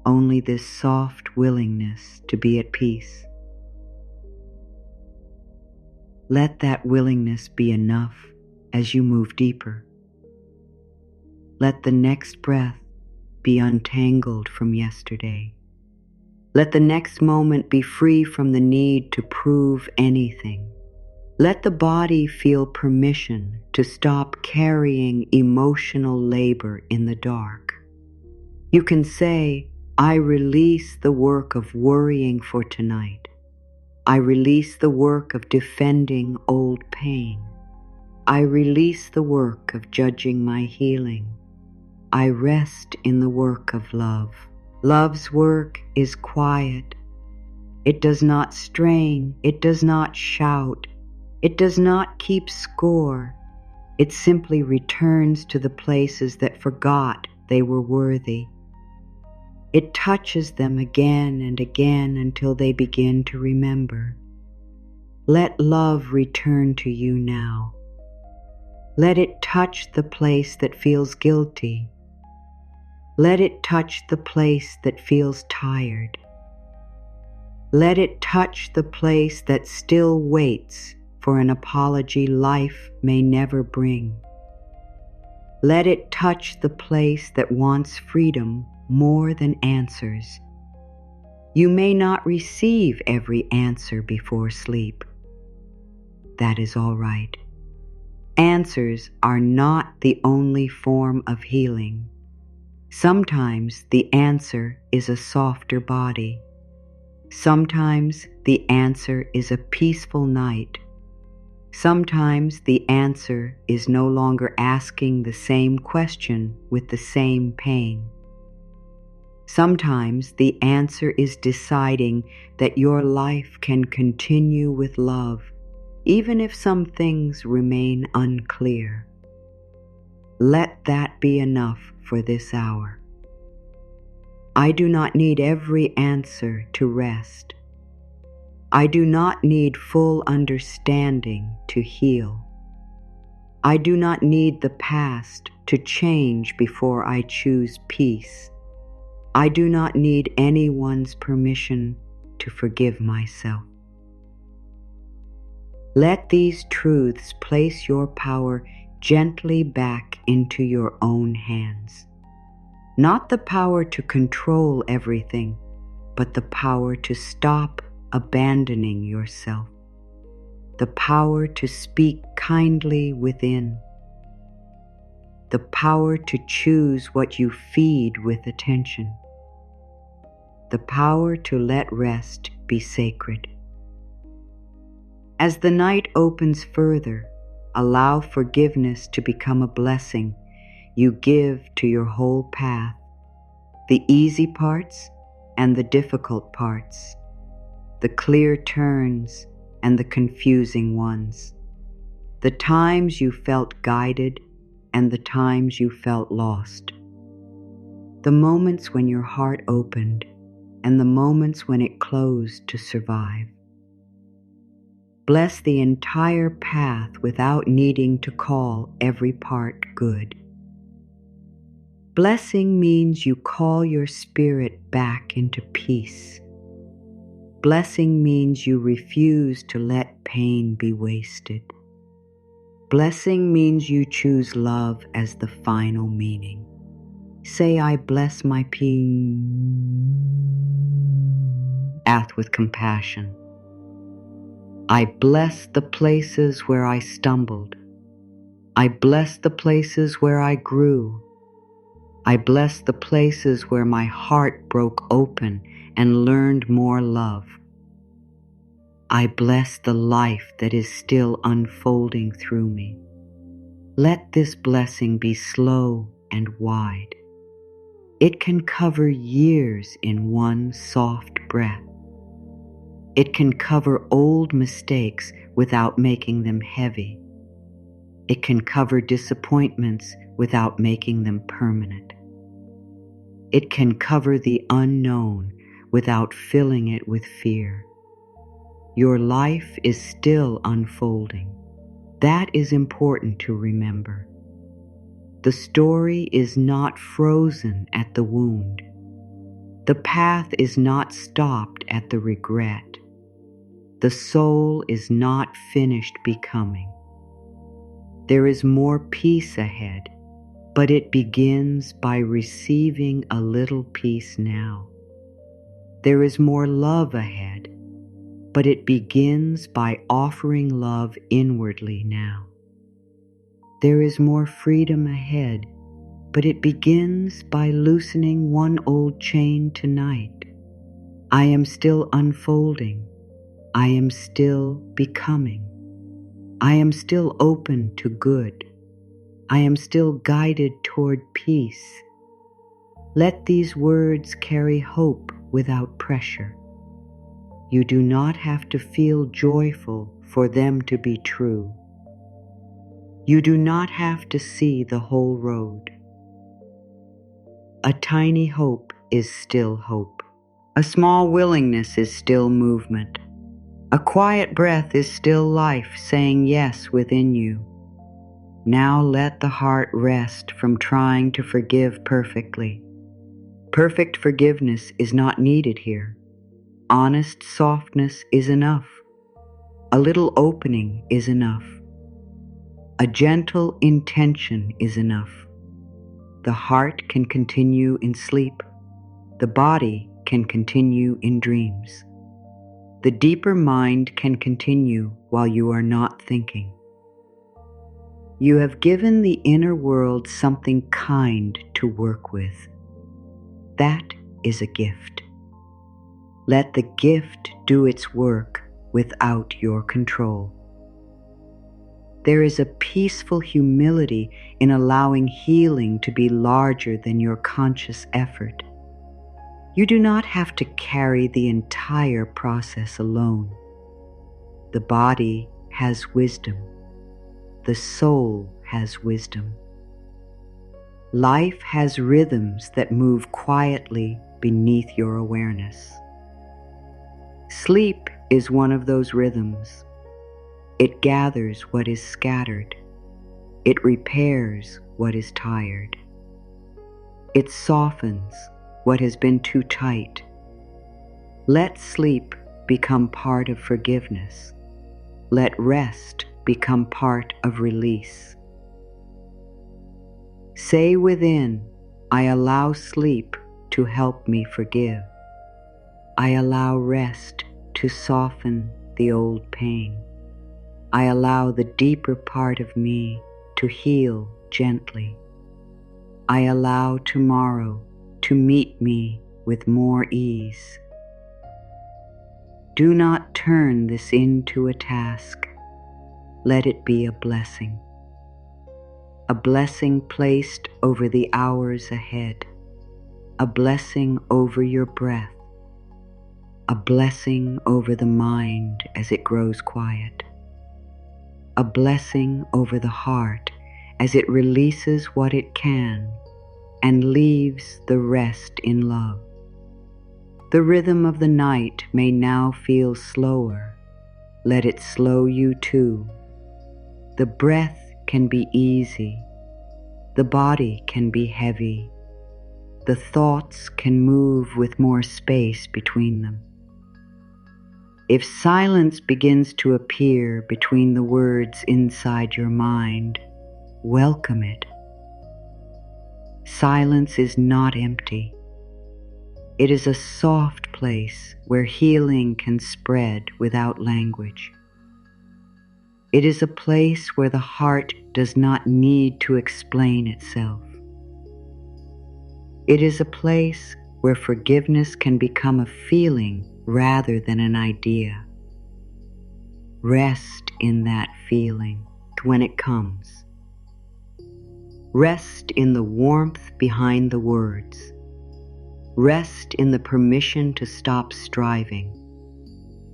Only this soft willingness to be at peace. Let that willingness be enough as you move deeper. Let the next breath be untangled from yesterday. Let the next moment be free from the need to prove anything. Let the body feel permission to stop carrying emotional labor in the dark. You can say, I release the work of worrying for tonight. I release the work of defending old pain. I release the work of judging my healing. I rest in the work of love. Love's work is quiet. It does not strain. It does not shout. It does not keep score. It simply returns to the places that forgot they were worthy. It touches them again and again until they begin to remember. Let love return to you now. Let it touch the place that feels guilty. Let it touch the place that feels tired. Let it touch the place that still waits for an apology life may never bring. Let it touch the place that wants freedom more than answers. You may not receive every answer before sleep. That is all right. Answers are not the only form of healing. Sometimes the answer is a softer body. Sometimes the answer is a peaceful night. Sometimes the answer is no longer asking the same question with the same pain. Sometimes the answer is deciding that your life can continue with love, even if some things remain unclear. Let that be enough for this hour. I do not need every answer to rest. I do not need full understanding to heal. I do not need the past to change before I choose peace. I do not need anyone's permission to forgive myself. Let these truths place your power gently back into your own hands. Not the power to control everything, but the power to stop abandoning yourself. The power to speak kindly within. The power to choose what you feed with attention. The power to let rest be sacred. As the night opens further, allow forgiveness to become a blessing you give to your whole path, the easy parts and the difficult parts, the clear turns and the confusing ones, the times you felt guided and the times you felt lost, the moments when your heart opened and the moments when it closed to survive. Bless the entire path without needing to call every part good. Blessing means you call your spirit back into peace. Blessing means you refuse to let pain be wasted. Blessing means you choose love as the final meaning. Say, I bless my path with compassion. I bless the places where I stumbled. I bless the places where I grew. I bless the places where my heart broke open and learned more love. I bless the life that is still unfolding through me. Let this blessing be slow and wide. It can cover years in one soft breath. It can cover old mistakes without making them heavy. It can cover disappointments without making them permanent. It can cover the unknown without filling it with fear. Your life is still unfolding. That is important to remember. The story is not frozen at the wound. The path is not stopped at the regret. The soul is not finished becoming. There is more peace ahead, but it begins by receiving a little peace now. There is more love ahead, but it begins by offering love inwardly now. There is more freedom ahead, but it begins by loosening one old chain tonight. I am still unfolding. I am still becoming. I am still open to good. I am still guided toward peace. Let these words carry hope without pressure. You do not have to feel joyful for them to be true. You do not have to see the whole road. A tiny hope is still hope. A small willingness is still movement. A quiet breath is still life saying yes within you. Now let the heart rest from trying to forgive perfectly. Perfect forgiveness is not needed here. Honest softness is enough. A little opening is enough. A gentle intention is enough. The heart can continue in sleep. The body can continue in dreams. The deeper mind can continue while you are not thinking. You have given the inner world something kind to work with. That is a gift. Let the gift do its work without your control. There is a peaceful humility in allowing healing to be larger than your conscious effort. You do not have to carry the entire process alone. The body has wisdom. The soul has wisdom. Life has rhythms that move quietly beneath your awareness. Sleep is one of those rhythms. It gathers what is scattered. It repairs what is tired. It softens what has been too tight. Let sleep become part of forgiveness. Let rest become part of release. Say within, I allow sleep to help me forgive. I allow rest to soften the old pain. I allow the deeper part of me to heal gently. I allow tomorrow to meet me with more ease. Do not turn this into a task. Let it be a blessing placed over the hours ahead, a blessing over your breath, a blessing over the mind as it grows quiet, a blessing over the heart as it releases what it can and leaves the rest in love. The rhythm of the night may now feel slower. Let it slow you too. The breath can be easy. The body can be heavy. The thoughts can move with more space between them. If silence begins to appear between the words inside your mind, welcome it. Silence is not empty. It is a soft place where healing can spread without language. It is a place where the heart does not need to explain itself. It is a place where forgiveness can become a feeling rather than an idea. Rest in that feeling when it comes. Rest in the warmth behind the words. Rest in the permission to stop striving.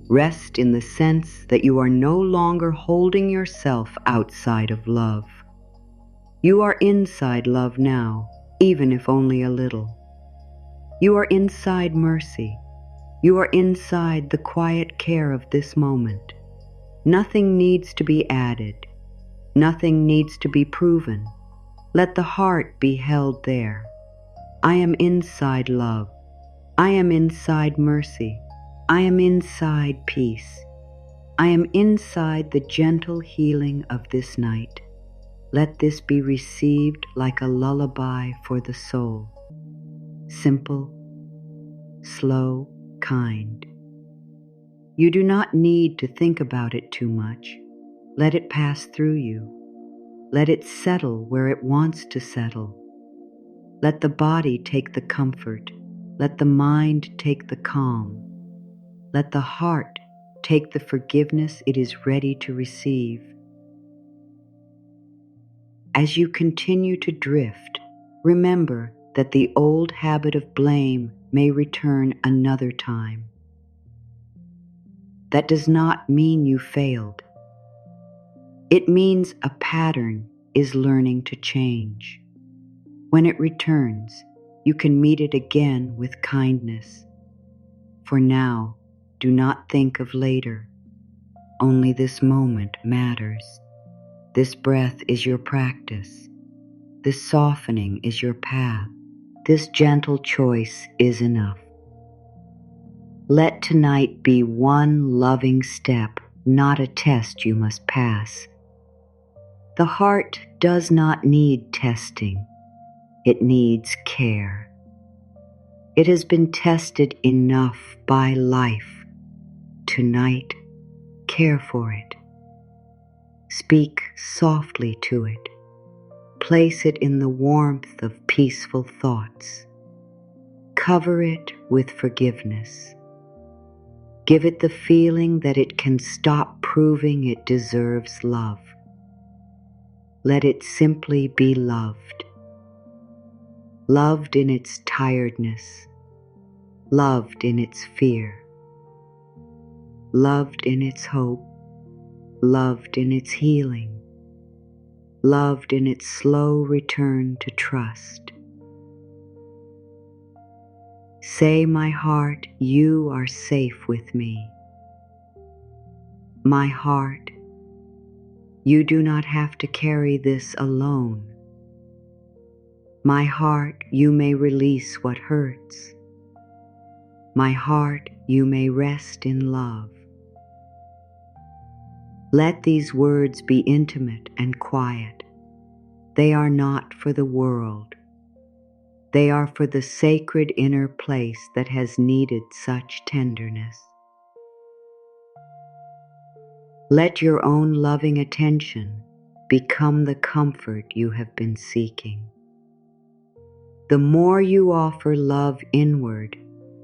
Rest in the sense that you are no longer holding yourself outside of love. You are inside love now, even if only a little. You are inside mercy. You are inside the quiet care of this moment. Nothing needs to be added. Nothing needs to be proven. Let the heart be held there. I am inside love. I am inside mercy. I am inside peace. I am inside the gentle healing of this night. Let this be received like a lullaby for the soul. Simple, slow, kind. You do not need to think about it too much. Let it pass through you. Let it settle where it wants to settle. Let the body take the comfort. Let the mind take the calm. Let the heart take the forgiveness it is ready to receive. As you continue to drift, remember that the old habit of blame may return another time. That does not mean you failed. It means a pattern is learning to change. When it returns, you can meet it again with kindness. For now, do not think of later. Only this moment matters. This breath is your practice. This softening is your path. This gentle choice is enough. Let tonight be one loving step, not a test you must pass. The heart does not need testing. It needs care. It has been tested enough by life. Tonight, care for it. Speak softly to it. Place it in the warmth of peaceful thoughts. Cover it with forgiveness. Give it the feeling that it can stop proving it deserves love. Let it simply be loved. Loved in its tiredness. Loved in its fear. Loved in its hope. Loved in its healing. Loved in its slow return to trust. Say, my heart, you are safe with me. My heart, you do not have to carry this alone. My heart, you may release what hurts. My heart, you may rest in love. Let these words be intimate and quiet. They are not for the world. They are for the sacred inner place that has needed such tenderness. Let your own loving attention become the comfort you have been seeking. The more you offer love inward,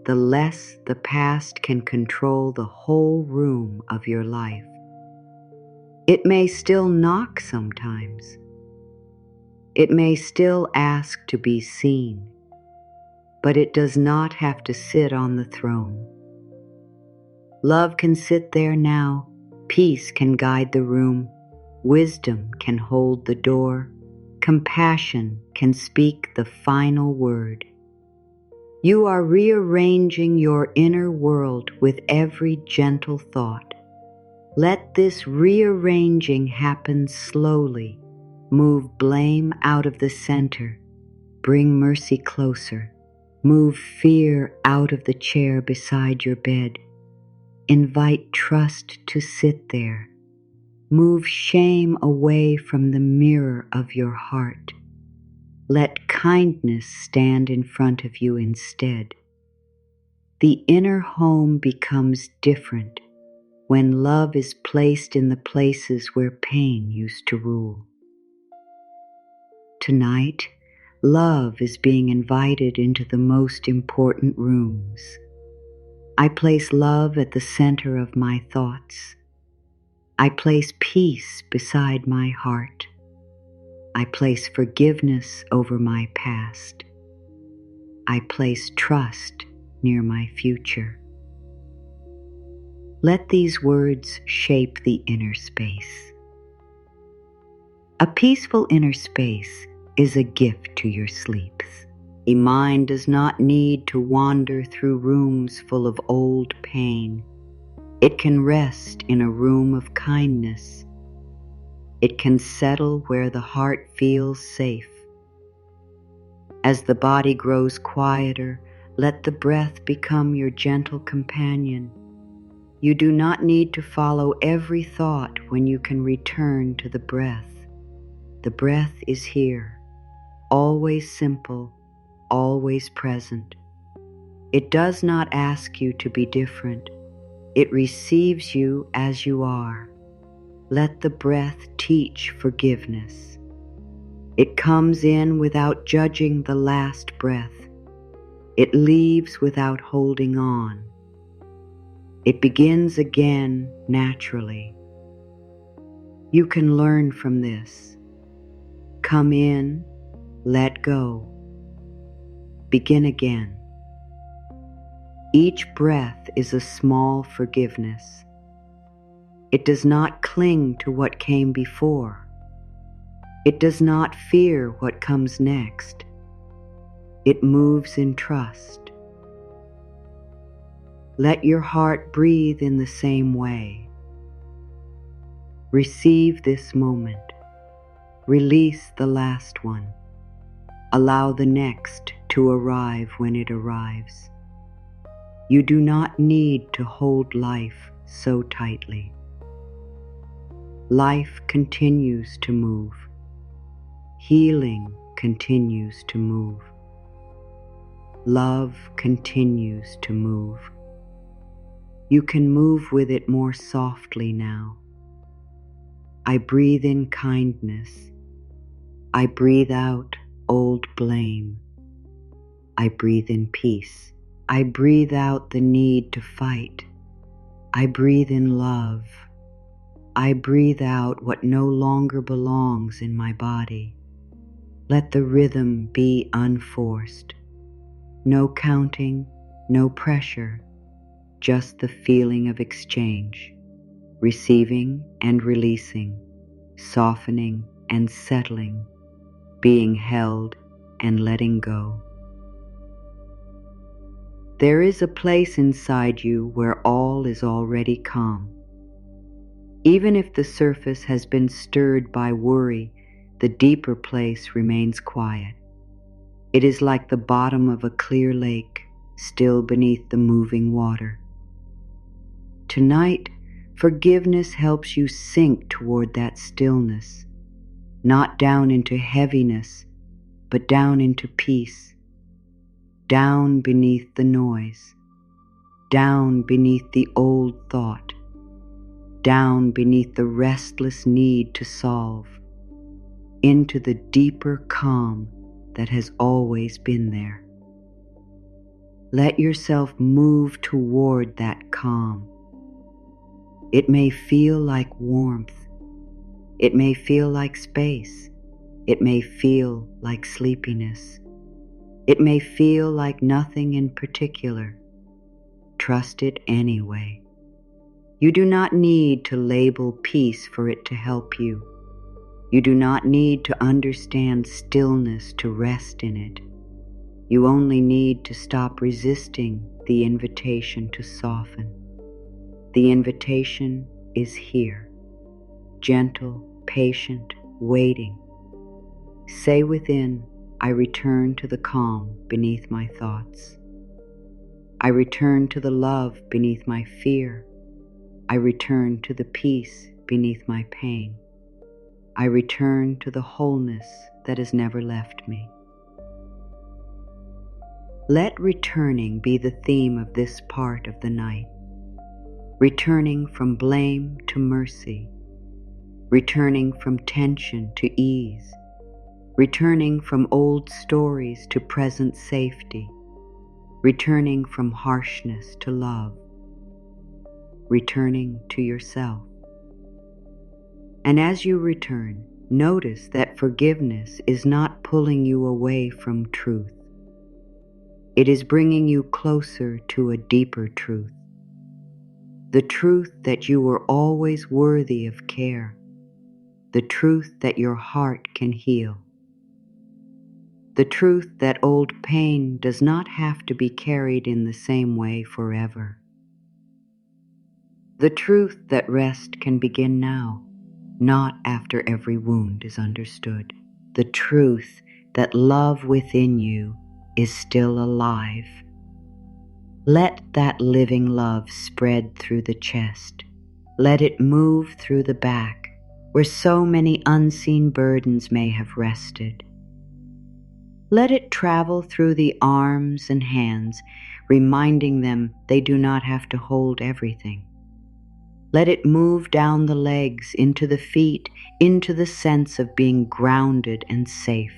the less the past can control the whole room of your life. It may still knock sometimes. It may still ask to be seen, but it does not have to sit on the throne. Love can sit there now. Peace can guide the room. Wisdom can hold the door. Compassion can speak the final word. You are rearranging your inner world with every gentle thought. Let this rearranging happen slowly. Move blame out of the center. Bring mercy closer. Move fear out of the chair beside your bed. Invite trust to sit there. Move shame away from the mirror of your heart. Let kindness stand in front of you instead. The inner home becomes different when love is placed in the places where pain used to rule. Tonight, love is being invited into the most important rooms. I place love at the center of my thoughts. I place peace beside my heart. I place forgiveness over my past. I place trust near my future. Let these words shape the inner space. A peaceful inner space is a gift to your sleeps. A mind does not need to wander through rooms full of old pain. It can rest in a room of kindness. It can settle where the heart feels safe. As the body grows quieter, let the breath become your gentle companion. You do not need to follow every thought when you can return to the breath. The breath is here, always simple, always present. It does not ask you to be different. It receives you as you are. Let the breath teach forgiveness. It comes in without judging the last breath. It leaves without holding on. It begins again naturally. You can learn from this. Come in, let go. Begin again. Each breath is a small forgiveness. It does not cling to what came before. It does not fear what comes next. It moves in trust. Let your heart breathe in the same way. Receive this moment. Release the last one. Allow the next to arrive when it arrives. You do not need to hold life so tightly. Life continues to move. Healing continues to move. Love continues to move. You can move with it more softly now. I breathe in kindness. I breathe out old blame. I breathe in peace. I breathe out the need to fight. I breathe in love. I breathe out what no longer belongs in my body. Let the rhythm be unforced. No counting, no pressure, just the feeling of exchange, receiving and releasing, softening and settling, being held and letting go. There is a place inside you where all is already calm. Even if the surface has been stirred by worry, the deeper place remains quiet. It is like the bottom of a clear lake, still beneath the moving water. Tonight, forgiveness helps you sink toward that stillness, not down into heaviness, but down into peace, down beneath the noise, down beneath the old thought, down beneath the restless need to solve, into the deeper calm that has always been there. Let yourself move toward that calm. It may feel like warmth. It may feel like space. It may feel like sleepiness. It may feel like nothing in particular. Trust it anyway. You do not need to label peace for it to help you. You do not need to understand stillness to rest in it. You only need to stop resisting the invitation to soften. The invitation is here, gentle, patient, waiting. Say within, I return to the calm beneath my thoughts. I return to the love beneath my fear. I return to the peace beneath my pain. I return to the wholeness that has never left me. Let returning be the theme of this part of the night. Returning from blame to mercy. Returning from tension to ease. Returning from old stories to present safety. Returning from harshness to love. Returning to yourself. And as you return, notice that forgiveness is not pulling you away from truth. It is bringing you closer to a deeper truth. The truth that you were always worthy of care. The truth that your heart can heal. The truth that old pain does not have to be carried in the same way forever. The truth that rest can begin now, not after every wound is understood. The truth that love within you is still alive. Let that living love spread through the chest. Let it move through the back, where so many unseen burdens may have rested. Let it travel through the arms and hands, reminding them they do not have to hold everything. Let it move down the legs, into the feet, into the sense of being grounded and safe.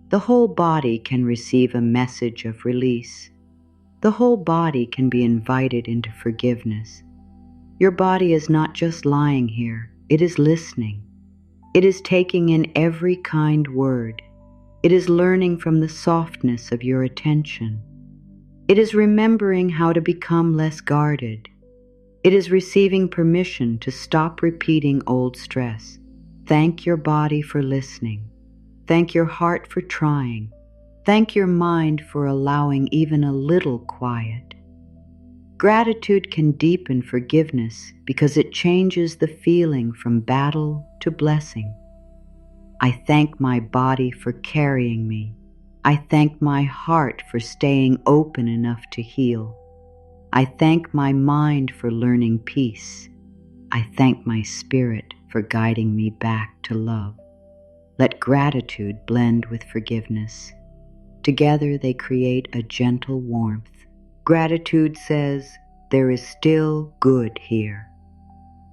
The whole body can receive a message of release. The whole body can be invited into forgiveness. Your body is not just lying here, it is listening. It is taking in every kind word. It is learning from the softness of your attention. It is remembering how to become less guarded. It is receiving permission to stop repeating old stress. Thank your body for listening. Thank your heart for trying. Thank your mind for allowing even a little quiet. Gratitude can deepen forgiveness because it changes the feeling from battle to blessing. I thank my body for carrying me. I thank my heart for staying open enough to heal. I thank my mind for learning peace. I thank my spirit for guiding me back to love. Let gratitude blend with forgiveness. Together they create a gentle warmth. Gratitude says, there is still good here.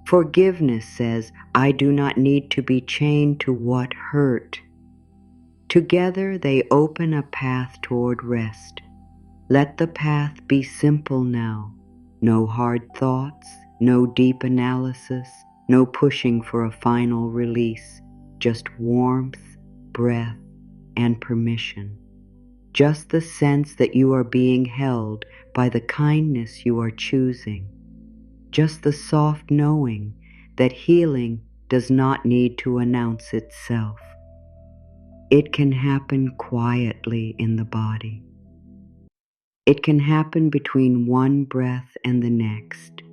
Forgiveness says, I do not need to be chained to what hurt. Together they open a path toward rest. Let the path be simple now. No hard thoughts, no deep analysis, no pushing for a final release. Just warmth, breath, and permission. Just the sense that you are being held by the kindness you are choosing. Just the soft knowing that healing does not need to announce itself. It can happen quietly in the body. It can happen between one breath and the next.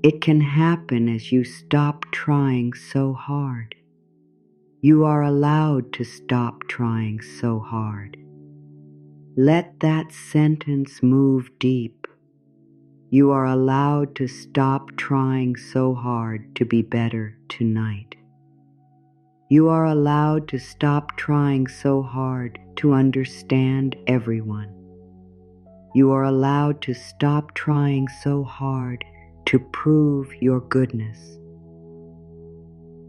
It can happen as you stop trying so hard. You are allowed to stop trying so hard. Let that sentence move deep. You are allowed to stop trying so hard to be better tonight. You are allowed to stop trying so hard to understand everyone. You are allowed to stop trying so hard to prove your goodness.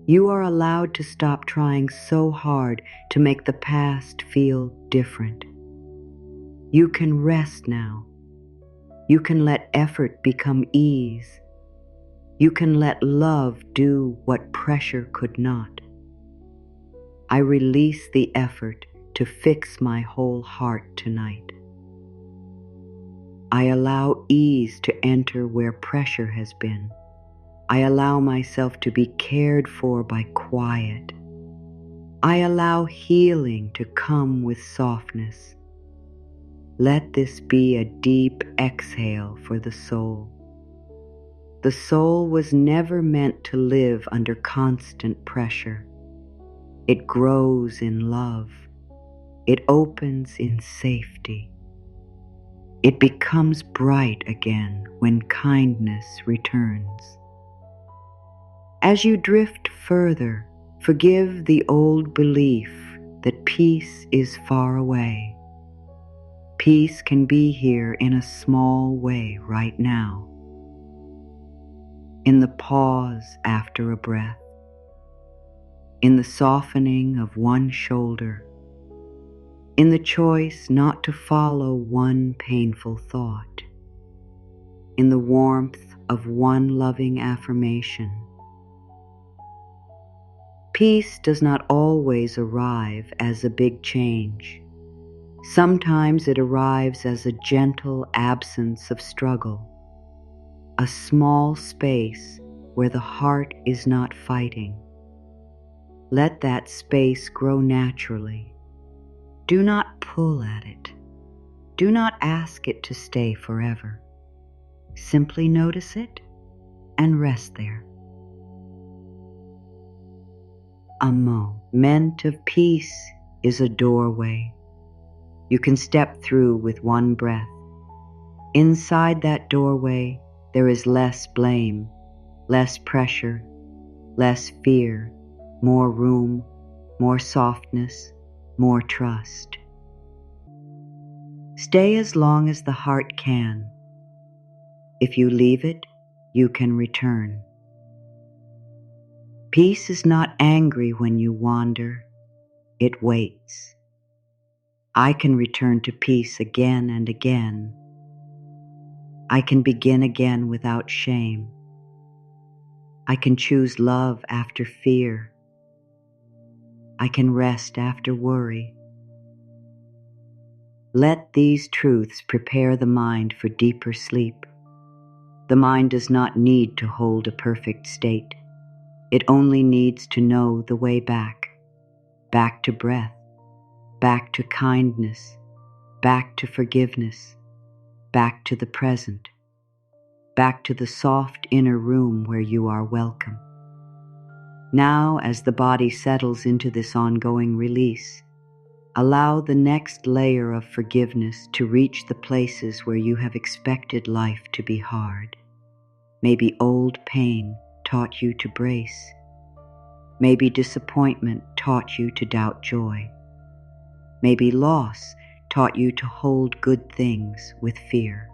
You are allowed to stop trying so hard to make the past feel different. You can rest now. You can let effort become ease. You can let love do what pressure could not. I release the effort to fix my whole heart tonight. I allow ease to enter where pressure has been. I allow myself to be cared for by quiet. I allow healing to come with softness. Let this be a deep exhale for the soul. The soul was never meant to live under constant pressure. It grows in love. It opens in safety. It becomes bright again when kindness returns. As you drift further, forgive the old belief that peace is far away. Peace can be here in a small way right now. In the pause after a breath, in the softening of one shoulder, in the choice not to follow one painful thought, in the warmth of one loving affirmation. Peace does not always arrive as a big change. Sometimes it arrives as a gentle absence of struggle, a small space where the heart is not fighting. Let that space grow naturally. Do not pull at it. Do not ask it to stay forever. Simply notice it and rest there. A moment of peace is a doorway. You can step through with one breath. Inside that doorway, there is less blame, less pressure, less fear, more room, more softness, more trust. Stay as long as the heart can. If you leave it, you can return. Peace is not angry when you wander. It waits. I can return to peace again and again. I can begin again without shame. I can choose love after fear. I can rest after worry. Let these truths prepare the mind for deeper sleep. The mind does not need to hold a perfect state. It only needs to know the way back. Back to breath. Back to kindness. Back to forgiveness. Back to the present. Back to the soft inner room where you are welcome. Now, as the body settles into this ongoing release, allow the next layer of forgiveness to reach the places where you have expected life to be hard. Maybe old pain taught you to brace. Maybe disappointment taught you to doubt joy. Maybe loss taught you to hold good things with fear.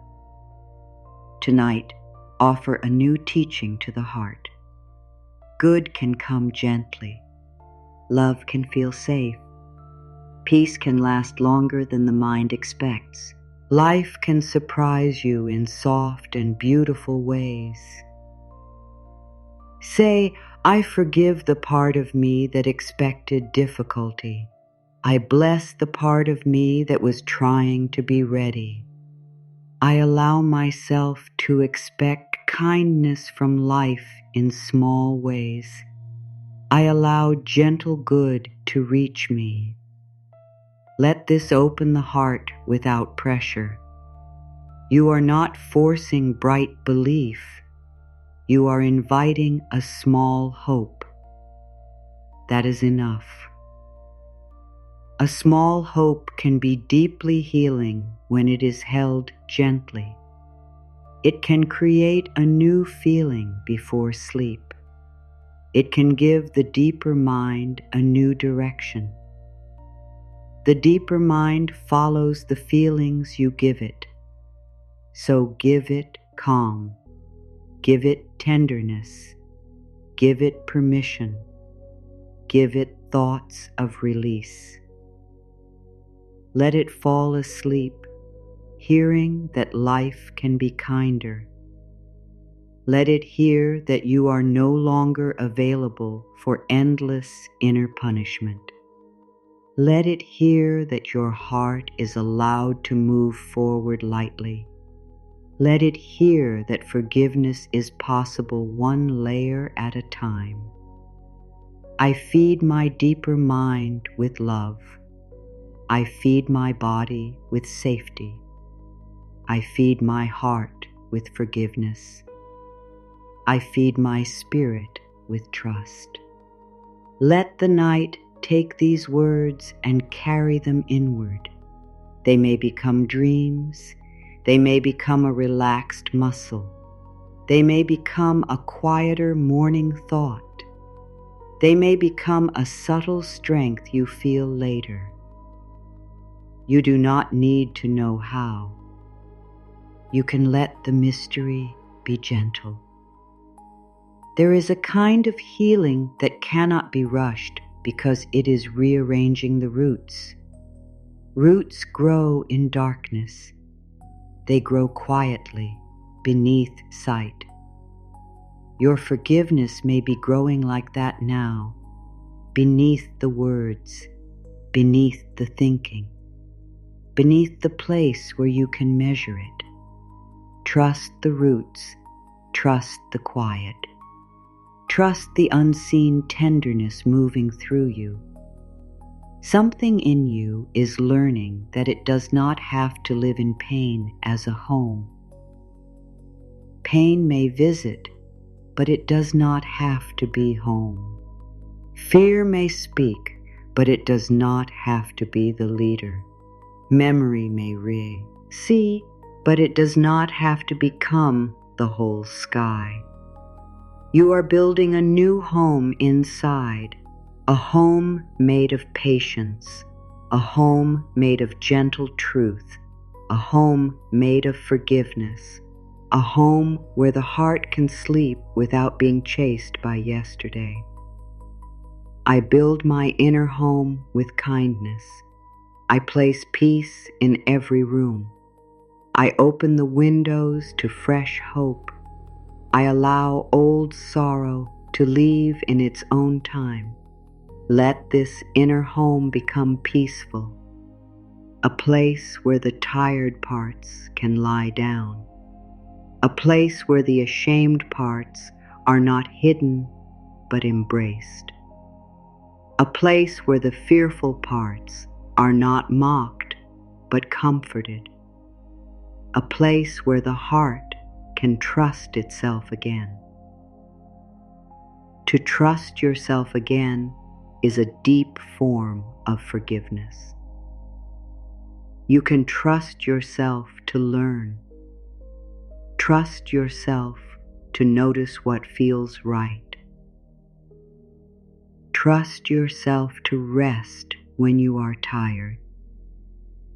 Tonight, offer a new teaching to the heart. Good can come gently. Love can feel safe. Peace can last longer than the mind expects. Life can surprise you in soft and beautiful ways. Say, I forgive the part of me that expected difficulty. I bless the part of me that was trying to be ready. I allow myself to expect kindness from life in small ways. I allow gentle good to reach me. Let this open the heart without pressure. You are not forcing bright belief. You are inviting a small hope. That is enough. A small hope can be deeply healing when it is held gently. It can create a new feeling before sleep. It can give the deeper mind a new direction. The deeper mind follows the feelings you give it. So give it calm. Give it tenderness. Give it permission. Give it thoughts of release. Let it fall asleep, hearing that life can be kinder. Let it hear that you are no longer available for endless inner punishment. Let it hear that your heart is allowed to move forward lightly. Let it hear that forgiveness is possible one layer at a time. I feed my deeper mind with love. I feed my body with safety. I feed my heart with forgiveness. I feed my spirit with trust. Let the night take these words and carry them inward. They may become dreams. They may become a relaxed muscle. They may become a quieter morning thought. They may become a subtle strength you feel later. You do not need to know how. You can let the mystery be gentle. There is a kind of healing that cannot be rushed because it is rearranging the roots. Roots grow in darkness. They grow quietly, beneath sight. Your forgiveness may be growing like that now, beneath the words, beneath the thinking, beneath the place where you can measure it. Trust the roots, trust the quiet. Trust the unseen tenderness moving through you. Something in you is learning that it does not have to live in pain as a home. Pain may visit, but it does not have to be home. Fear may speak, but it does not have to be the leader. Memory may see, but it does not have to become the whole sky. You are building a new home inside, a home made of patience, a home made of gentle truth, a home made of forgiveness, a home where the heart can sleep without being chased by yesterday. I build my inner home with kindness. I place peace in every room. I open the windows to fresh hope. I allow old sorrow to leave in its own time. Let this inner home become peaceful, a place where the tired parts can lie down, a place where the ashamed parts are not hidden but embraced, a place where the fearful parts are not mocked but comforted, a place where the heart can trust itself again. To trust yourself again is a deep form of forgiveness. You can trust yourself to learn. Trust yourself to notice what feels right. Trust yourself to rest when you are tired.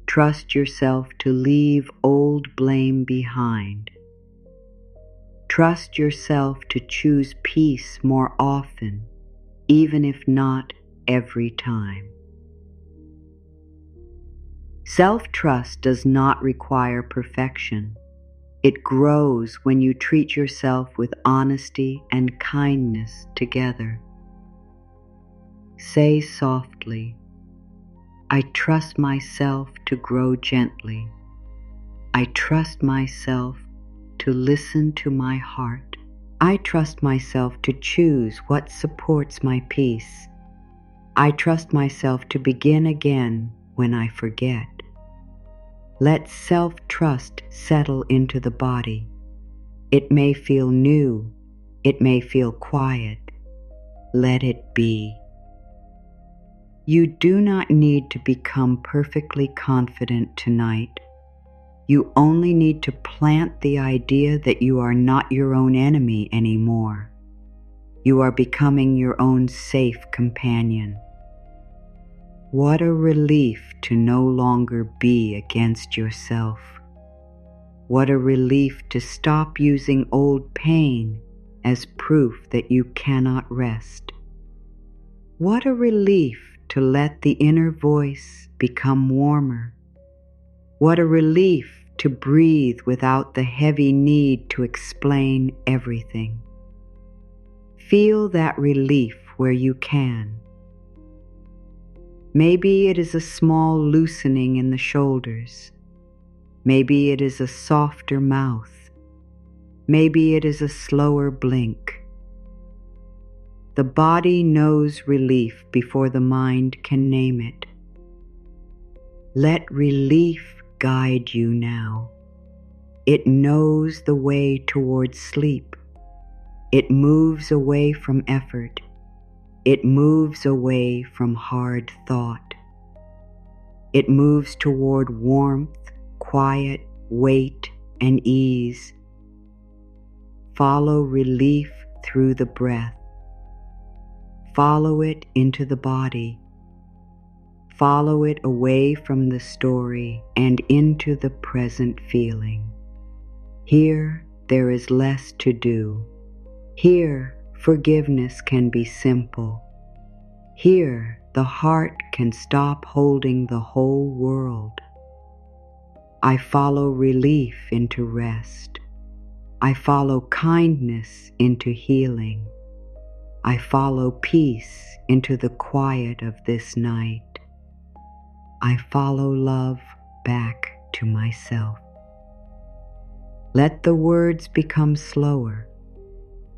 Trust yourself to leave old blame behind. Trust yourself to choose peace more often, even if not every time. Self-trust does not require perfection. It grows when you treat yourself with honesty and kindness together. Say softly, I trust myself to grow gently. I trust myself to listen to my heart. I trust myself to choose what supports my peace. I trust myself to begin again when I forget. Let self-trust settle into the body. It may feel new, It may feel quiet. Let it be. You do not need to become perfectly confident tonight. You only need to plant the idea that you are not your own enemy anymore. You are becoming your own safe companion. What a relief to no longer be against yourself. What a relief to stop using old pain as proof that you cannot rest. What a relief to let the inner voice become warmer. What a relief to breathe without the heavy need to explain everything. Feel that relief where you can. Maybe it is a small loosening in the shoulders. Maybe it is a softer mouth. Maybe it is a slower blink. The body knows relief before the mind can name it. Let relief guide you now. It knows the way towards sleep. It moves away from effort. It moves away from hard thought. It moves toward warmth, quiet, weight, and ease. Follow relief through the breath. Follow it into the body. Follow it away from the story and into the present feeling. Here there is less to do. Here forgiveness can be simple. Here the heart can stop holding the whole world. I follow relief into rest. I follow kindness into healing. I follow peace into the quiet of this night. I follow love back to myself. Let the words become slower.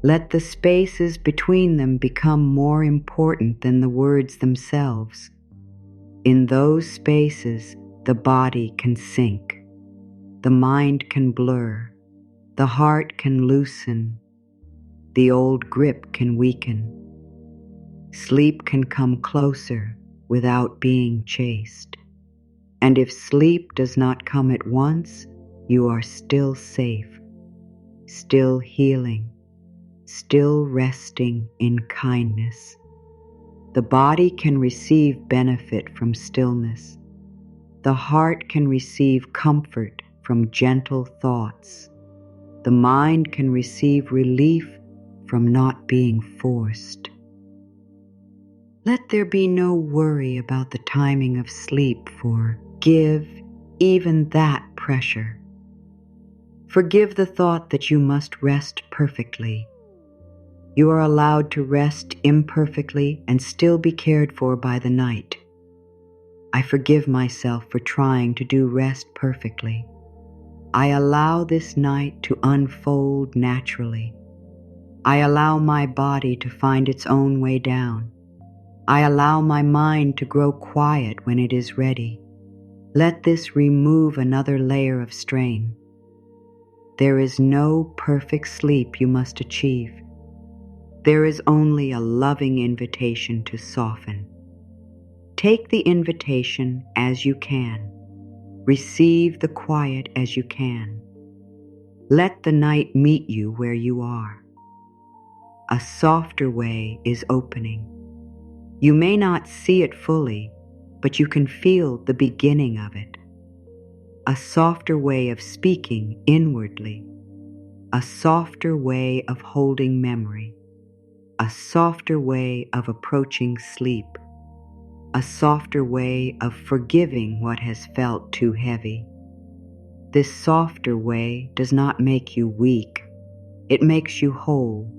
Let the spaces between them become more important than the words themselves. In those spaces, the body can sink. The mind can blur. The heart can loosen. The old grip can weaken. Sleep can come closer without being chased. And if sleep does not come at once, you are still safe, still healing, still resting in kindness. The body can receive benefit from stillness. The heart can receive comfort from gentle thoughts. The mind can receive relief from not being forced. Let there be no worry about the timing of sleep, forgive even that pressure. Forgive the thought that you must rest perfectly. You are allowed to rest imperfectly and still be cared for by the night. I forgive myself for trying to do rest perfectly. I allow this night to unfold naturally. I allow my body to find its own way down. I allow my mind to grow quiet when it is ready. Let this remove another layer of strain. There is no perfect sleep you must achieve. There is only a loving invitation to soften. Take the invitation as you can. Receive the quiet as you can. Let the night meet you where you are. A softer way is opening. You may not see it fully, but you can feel the beginning of it. A softer way of speaking inwardly. A softer way of holding memory. A softer way of approaching sleep. A softer way of forgiving what has felt too heavy. This softer way does not make you weak. It makes you whole.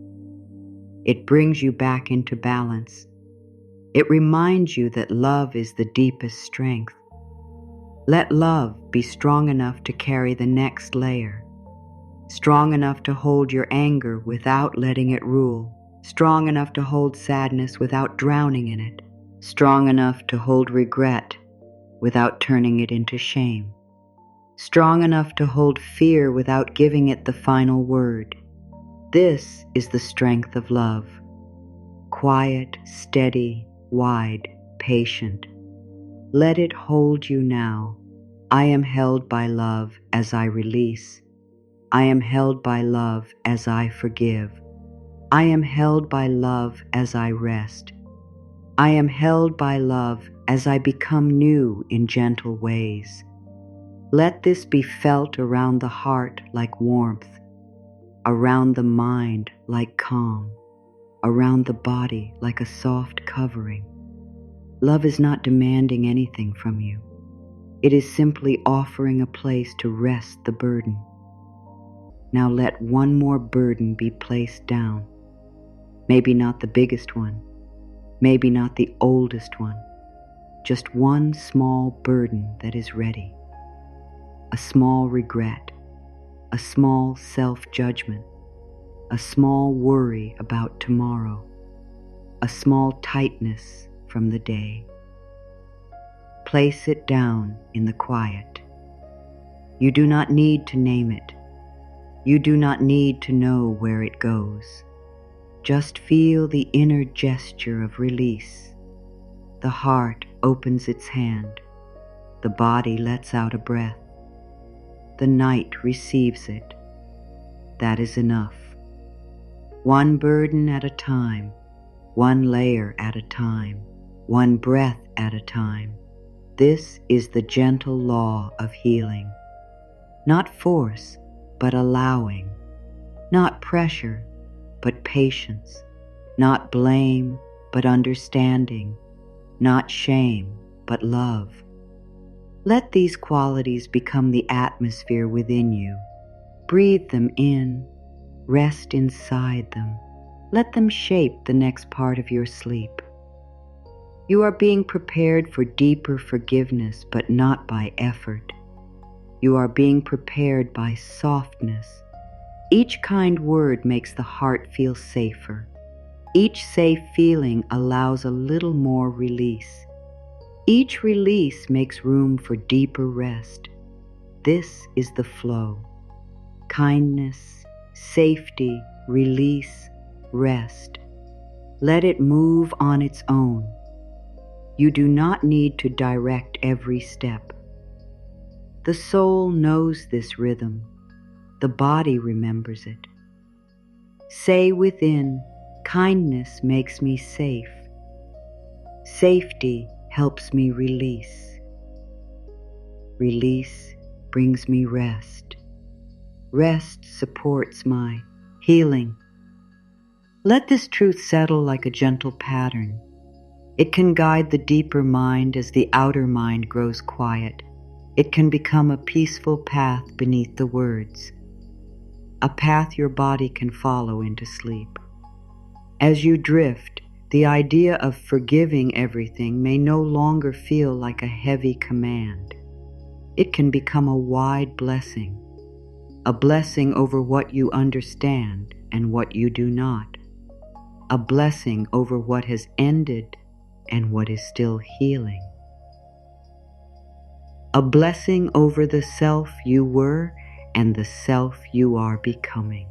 It brings you back into balance. It reminds you that love is the deepest strength. Let love be strong enough to carry the next layer. Strong enough to hold your anger without letting it rule. Strong enough to hold sadness without drowning in it. Strong enough to hold regret without turning it into shame. Strong enough to hold fear without giving it the final word. This is the strength of love. Quiet, steady, wide, patient. Let it hold you now. I am held by love as I release. I am held by love as I forgive. I am held by love as I rest. I am held by love as I become new in gentle ways. Let this be felt around the heart like warmth, around the mind like calm, around the body like a soft covering. Love is not demanding anything from you. It is simply offering a place to rest the burden. Now let one more burden be placed down. Maybe not the biggest one, maybe not the oldest one, just one small burden that is ready. A small regret, a small self-judgment, a small worry about tomorrow, a small tightness from the day. Place it down in the quiet. You do not need to name it. You do not need to know where it goes. Just feel the inner gesture of release. The heart opens its hand. The body lets out a breath. The night receives it. That is enough. One burden at a time, one layer at a time, one breath at a time. This is the gentle law of healing. Not force, but allowing. Not pressure, but patience. Not blame, but understanding. Not shame, but love. Let these qualities become the atmosphere within you. Breathe them in. Rest inside them. Let them shape the next part of your sleep. You are being prepared for deeper forgiveness, but not by effort. You are being prepared by softness. Each kind word makes the heart feel safer. Each safe feeling allows a little more release. Each release makes room for deeper rest. This is the flow. Kindness, safety, release, rest. Let it move on its own. You do not need to direct every step. The soul knows this rhythm. The body remembers it. Say within, kindness makes me safe. Safety helps me release. Release brings me rest. Rest supports my healing. Let this truth settle like a gentle pattern. It can guide the deeper mind as the outer mind grows quiet. It can become a peaceful path beneath the words, a path your body can follow into sleep. As you drift, the idea of forgiving everything may no longer feel like a heavy command. It can become a wide blessing, a blessing over what you understand and what you do not, a blessing over what has ended and what is still healing. A blessing over the self you were and the self you are becoming.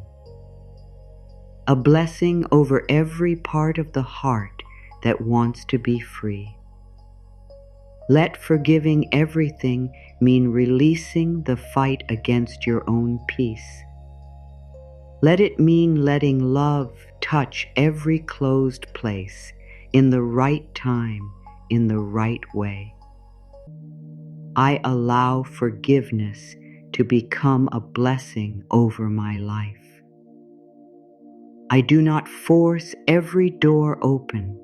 A blessing over every part of the heart that wants to be free. Let forgiving everything mean releasing the fight against your own peace. Let it mean letting love touch every closed place in the right time, in the right way. I allow forgiveness to become a blessing over my life. I do not force every door open.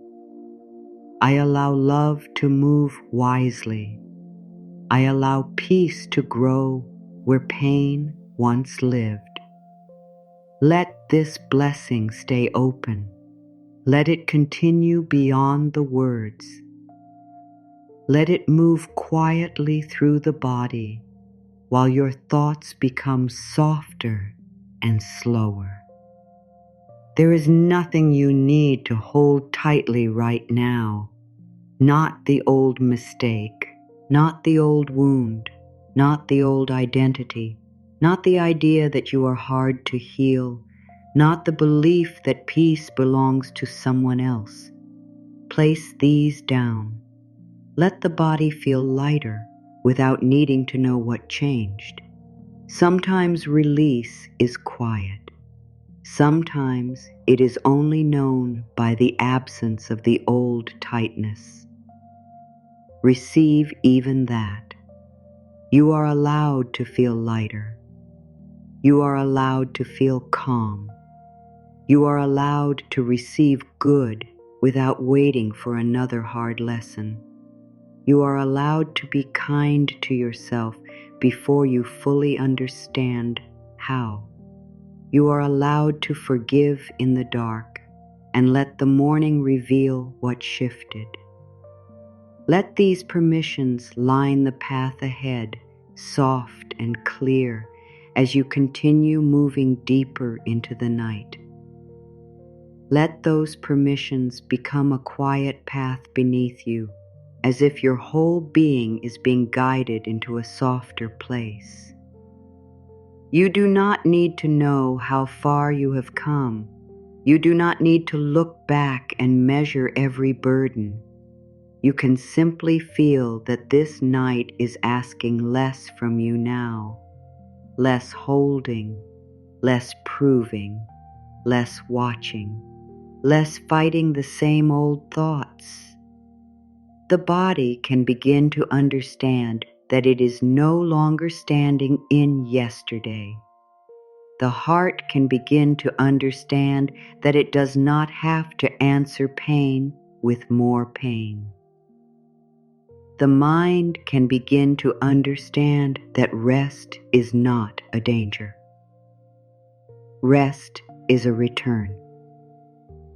I allow love to move wisely. I allow peace to grow where pain once lived. Let this blessing stay open. Let it continue beyond the words. Let it move quietly through the body while your thoughts become softer and slower. There is nothing you need to hold tightly right now. Not the old mistake, not the old wound, not the old identity, not the idea that you are hard to heal, not the belief that peace belongs to someone else. Place these down. Let the body feel lighter without needing to know what changed. Sometimes release is quiet. Sometimes it is only known by the absence of the old tightness. Receive even that. You are allowed to feel lighter. You are allowed to feel calm. You are allowed to receive good without waiting for another hard lesson. You are allowed to be kind to yourself before you fully understand how. You are allowed to forgive in the dark and let the morning reveal what shifted. Let these permissions line the path ahead, soft and clear, as you continue moving deeper into the night. Let those permissions become a quiet path beneath you, as if your whole being is being guided into a softer place. You do not need to know how far you have come. You do not need to look back and measure every burden. You can simply feel that this night is asking less from you now. Less holding, less proving, less watching, less fighting the same old thoughts. The body can begin to understand that it is no longer standing in yesterday. The heart can begin to understand that it does not have to answer pain with more pain. The mind can begin to understand that rest is not a danger. Rest is a return.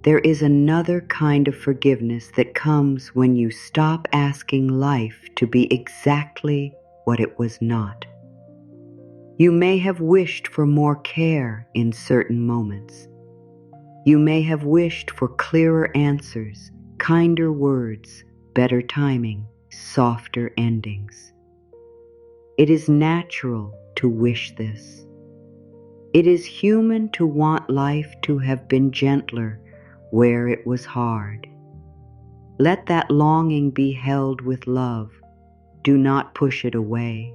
There is another kind of forgiveness that comes when you stop asking life to be exactly what it was not. You may have wished for more care in certain moments. You may have wished for clearer answers, kinder words, better timing, softer endings. It is natural to wish this. It is human to want life to have been gentler where it was hard. Let that longing be held with love. Do not push it away.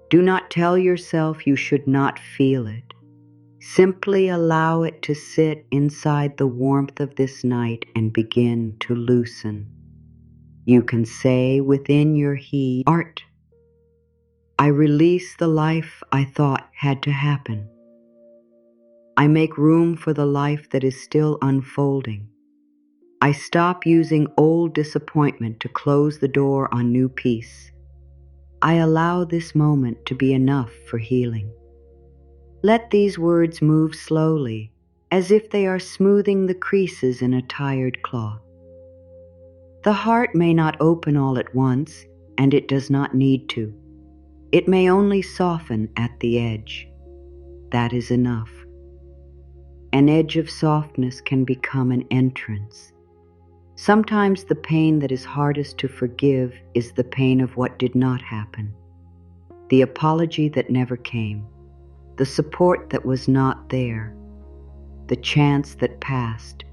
Do not tell yourself you should not feel it. Simply allow it to sit inside the warmth of this night and begin to loosen. You can say within your heart, I release the life I thought had to happen. I make room for the life that is still unfolding. I stop using old disappointment to close the door on new peace. I allow this moment to be enough for healing. Let these words move slowly, as if they are smoothing the creases in a tired cloth. The heart may not open all at once, and it does not need to. It may only soften at the edge. That is enough. An edge of softness can become an entrance. Sometimes the pain that is hardest to forgive is the pain of what did not happen, the apology that never came, the support that was not there, the chance that passed,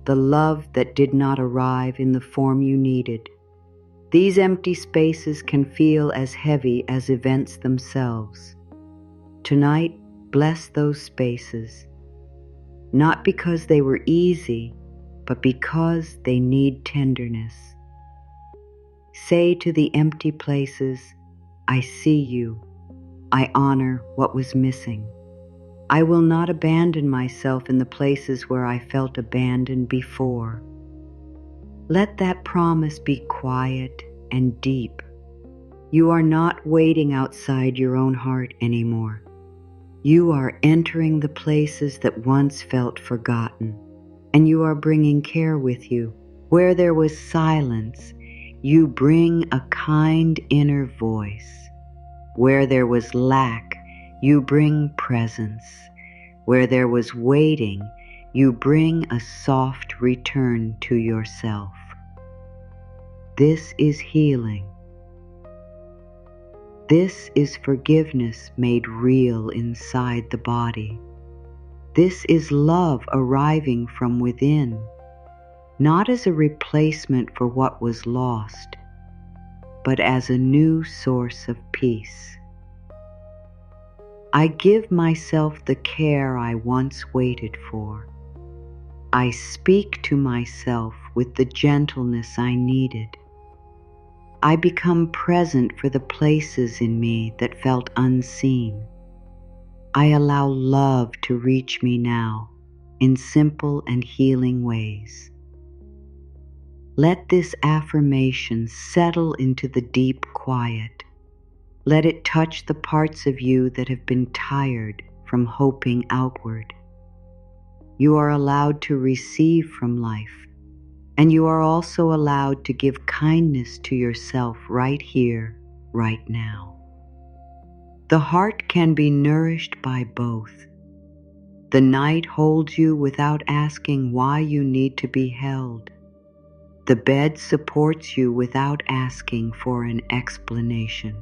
the love that did not arrive in the form you needed. These empty spaces can feel as heavy as events themselves. Tonight, bless those spaces, not because they were easy, but because they need tenderness. Say to the empty places, I see you. I honor what was missing. I will not abandon myself in the places where I felt abandoned before. Let that promise be quiet and deep. You are not waiting outside your own heart anymore. You are entering the places that once felt forgotten, and you are bringing care with you. Where there was silence, you bring a kind inner voice. Where there was lack, you bring presence. Where there was waiting, you bring a soft return to yourself. This is healing. This is forgiveness made real inside the body. This is love arriving from within, not as a replacement for what was lost, but as a new source of peace. I give myself the care I once waited for. I speak to myself with the gentleness I needed. I become present for the places in me that felt unseen. I allow love to reach me now in simple and healing ways. Let this affirmation settle into the deep quiet. Let it touch the parts of you that have been tired from hoping outward. You are allowed to receive from life, and you are also allowed to give kindness to yourself right here, right now. The heart can be nourished by both. The night holds you without asking why you need to be held. The bed supports you without asking for an explanation.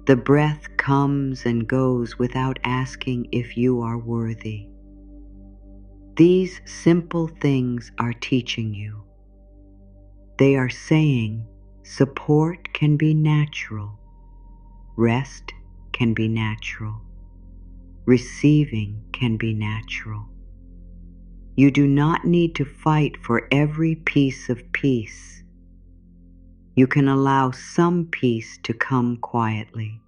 The breath comes and goes without asking if you are worthy. These simple things are teaching you. They are saying support can be natural, rest can be natural, receiving can be natural. You do not need to fight for every piece of peace. You can allow some peace to come quietly.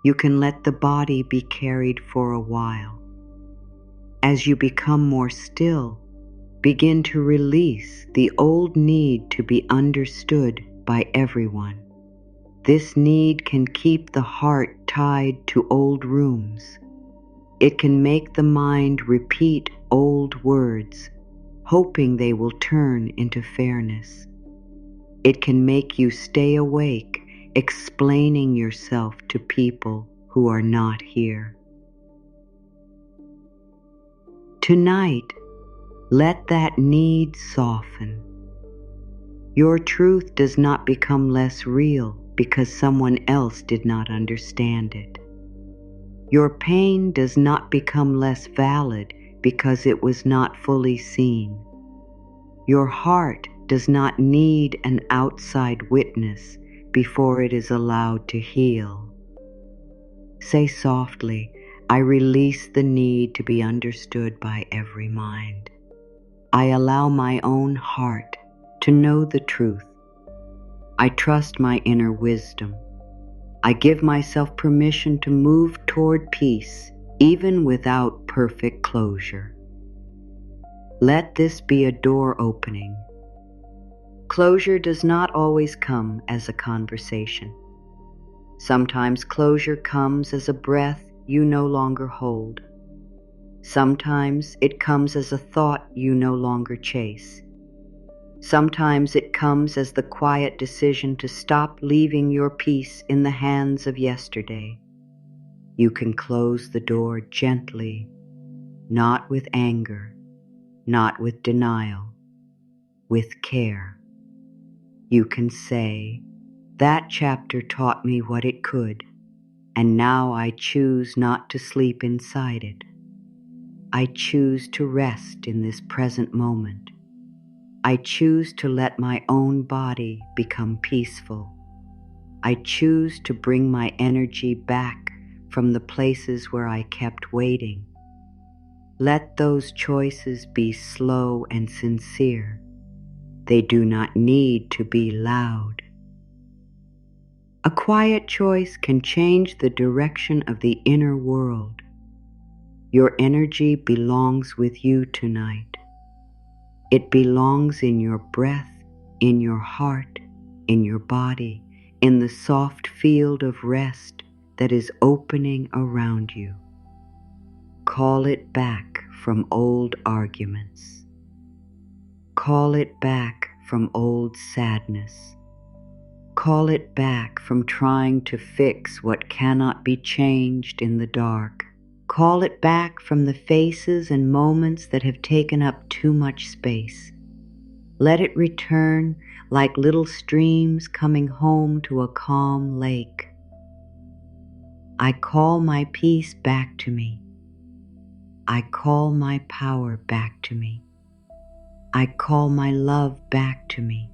You can let the body be carried for a while. As you become more still, begin to release the old need to be understood by everyone. This need can keep the heart tied to old rooms. It can make the mind repeat old words, hoping they will turn into fairness. It can make you stay awake, explaining yourself to people who are not here. Tonight, let that need soften. Your truth does not become less real because someone else did not understand it. Your pain does not become less valid because it was not fully seen. Your heart does not need an outside witness before it is allowed to heal. Say softly, I release the need to be understood by every mind. I allow my own heart to know the truth. I trust my inner wisdom. I give myself permission to move toward peace, even without perfect closure. Let this be a door opening. Closure does not always come as a conversation. Sometimes closure comes as a breath you no longer hold. Sometimes it comes as a thought you no longer chase. Sometimes it comes as the quiet decision to stop leaving your peace in the hands of yesterday. You can close the door gently, not with anger, not with denial, with care. You can say, that chapter taught me what it could, and now I choose not to sleep inside it. I choose to rest in this present moment. I choose to let my own body become peaceful. I choose to bring my energy back from the places where I kept waiting. Let those choices be slow and sincere. They do not need to be loud. A quiet choice can change the direction of the inner world. Your energy belongs with you tonight. It belongs in your breath, in your heart, in your body, in the soft field of rest that is opening around you. Call it back from old arguments. Call it back from old sadness. Call it back from trying to fix what cannot be changed in the dark. Call it back from the faces and moments that have taken up too much space. Let it return like little streams coming home to a calm lake. I call my peace back to me. I call my power back to me. I call my love back to me.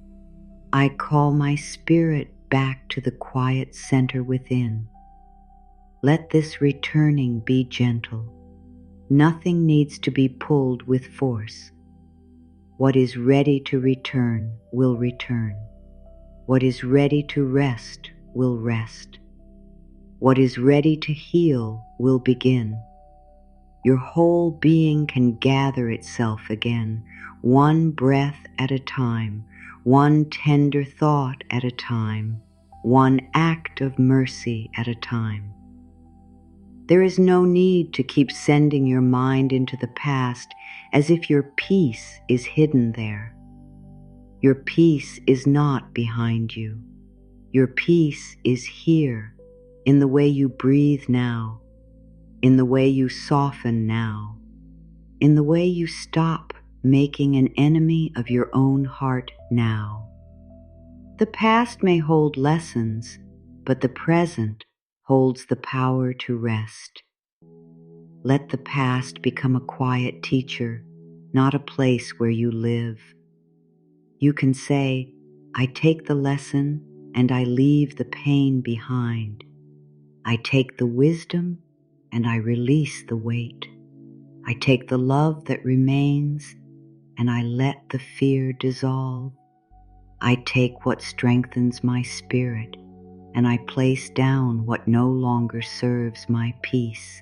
I call my spirit back to the quiet center within. Let this returning be gentle. Nothing needs to be pulled with force. What is ready to return will return. What is ready to rest will rest. What is ready to heal will begin. Your whole being can gather itself again, one breath at a time, one tender thought at a time, one act of mercy at a time. There is no need to keep sending your mind into the past as if your peace is hidden there. Your peace is not behind you. Your peace is here, in the way you breathe now, in the way you soften now, in the way you stop making an enemy of your own heart now. The past may hold lessons, but the present holds the power to rest. Let the past become a quiet teacher, not a place where you live. You can say, I take the lesson and I leave the pain behind. I take the wisdom and I release the weight. I take the love that remains and I let the fear dissolve. I take what strengthens my spirit and I place down what no longer serves my peace.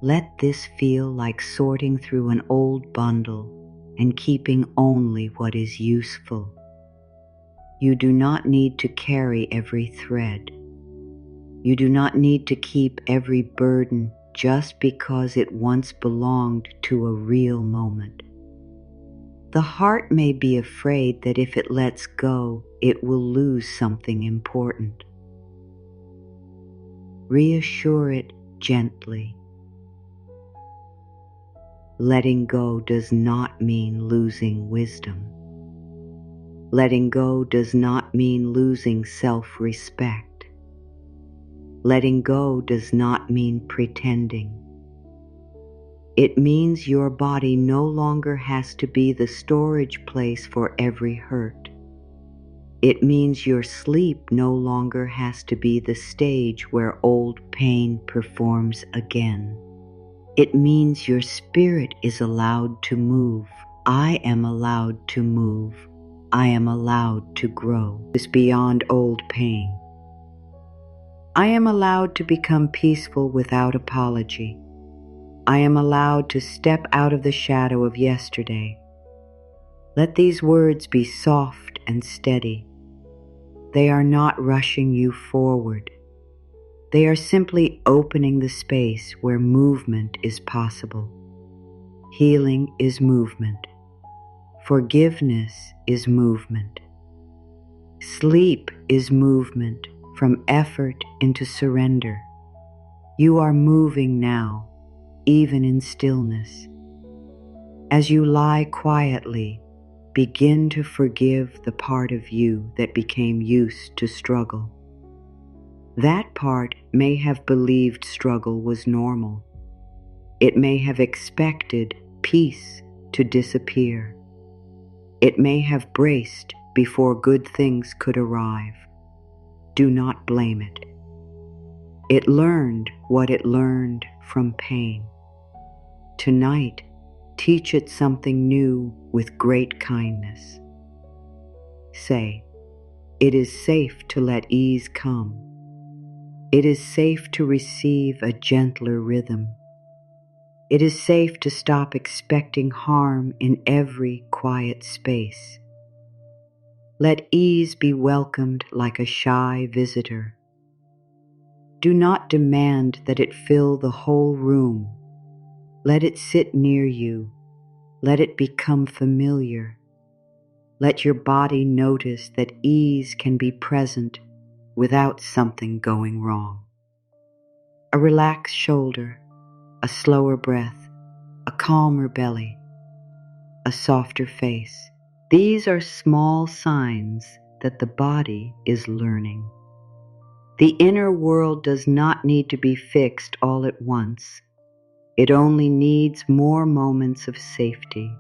Let this feel like sorting through an old bundle and keeping only what is useful. You do not need to carry every thread. You do not need to keep every burden just because it once belonged to a real moment. The heart may be afraid that if it lets go, it will lose something important. Reassure it gently. Letting go does not mean losing wisdom. Letting go does not mean losing self-respect. Letting go does not mean pretending. It means your body no longer has to be the storage place for every hurt. It means your sleep no longer has to be the stage where old pain performs again. It means your spirit is allowed to move. I am allowed to move. I am allowed to grow. It's beyond old pain. I am allowed to become peaceful without apology. I am allowed to step out of the shadow of yesterday. Let these words be soft and steady. They are not rushing you forward. They are simply opening the space where movement is possible. Healing is movement. Forgiveness is movement. Sleep is movement from effort into surrender. You are moving now, even in stillness. As you lie quietly, begin to forgive the part of you that became used to struggle. That part may have believed struggle was normal. It may have expected peace to disappear. It may have braced before good things could arrive. Do not blame it. It learned what it learned from pain. Tonight, teach it something new with great kindness. Say, it is safe to let ease come. It is safe to receive a gentler rhythm. It is safe to stop expecting harm in every quiet space. Let ease be welcomed like a shy visitor. Do not demand that it fill the whole room. Let it sit near you. Let it become familiar. Let your body notice that ease can be present without something going wrong. A relaxed shoulder, a slower breath, a calmer belly, a softer face. These are small signs that the body is learning. The inner world does not need to be fixed all at once. It only needs more moments of safety.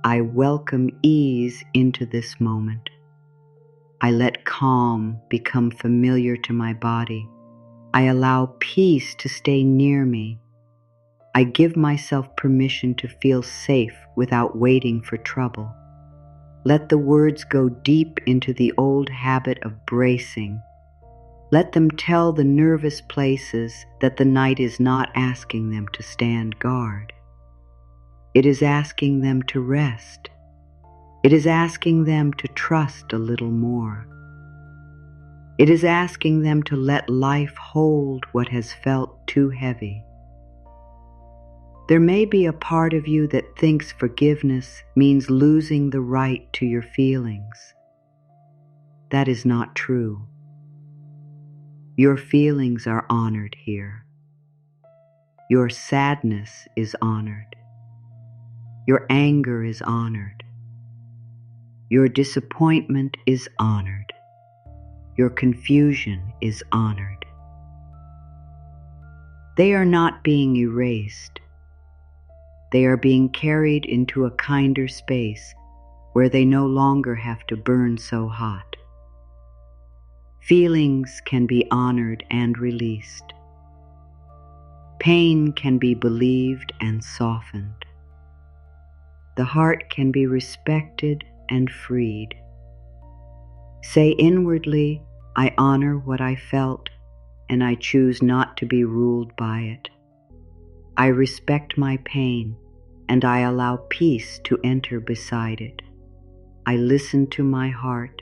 I welcome ease into this moment. I let calm become familiar to my body. I allow peace to stay near me. I give myself permission to feel safe without waiting for trouble. Let the words go deep into the old habit of bracing. Let them tell the nervous places that the night is not asking them to stand guard. It is asking them to rest. It is asking them to trust a little more. It is asking them to let life hold what has felt too heavy. There may be a part of you that thinks forgiveness means losing the right to your feelings. That is not true. Your feelings are honored here. Your sadness is honored. Your anger is honored. Your disappointment is honored. Your confusion is honored. They are not being erased. They are being carried into a kinder space where they no longer have to burn so hot. Feelings can be honored and released. Pain can be believed and softened. The heart can be respected and freed. Say inwardly, I honor what I felt, and I choose not to be ruled by it. I respect my pain, and I allow peace to enter beside it. I listen to my heart,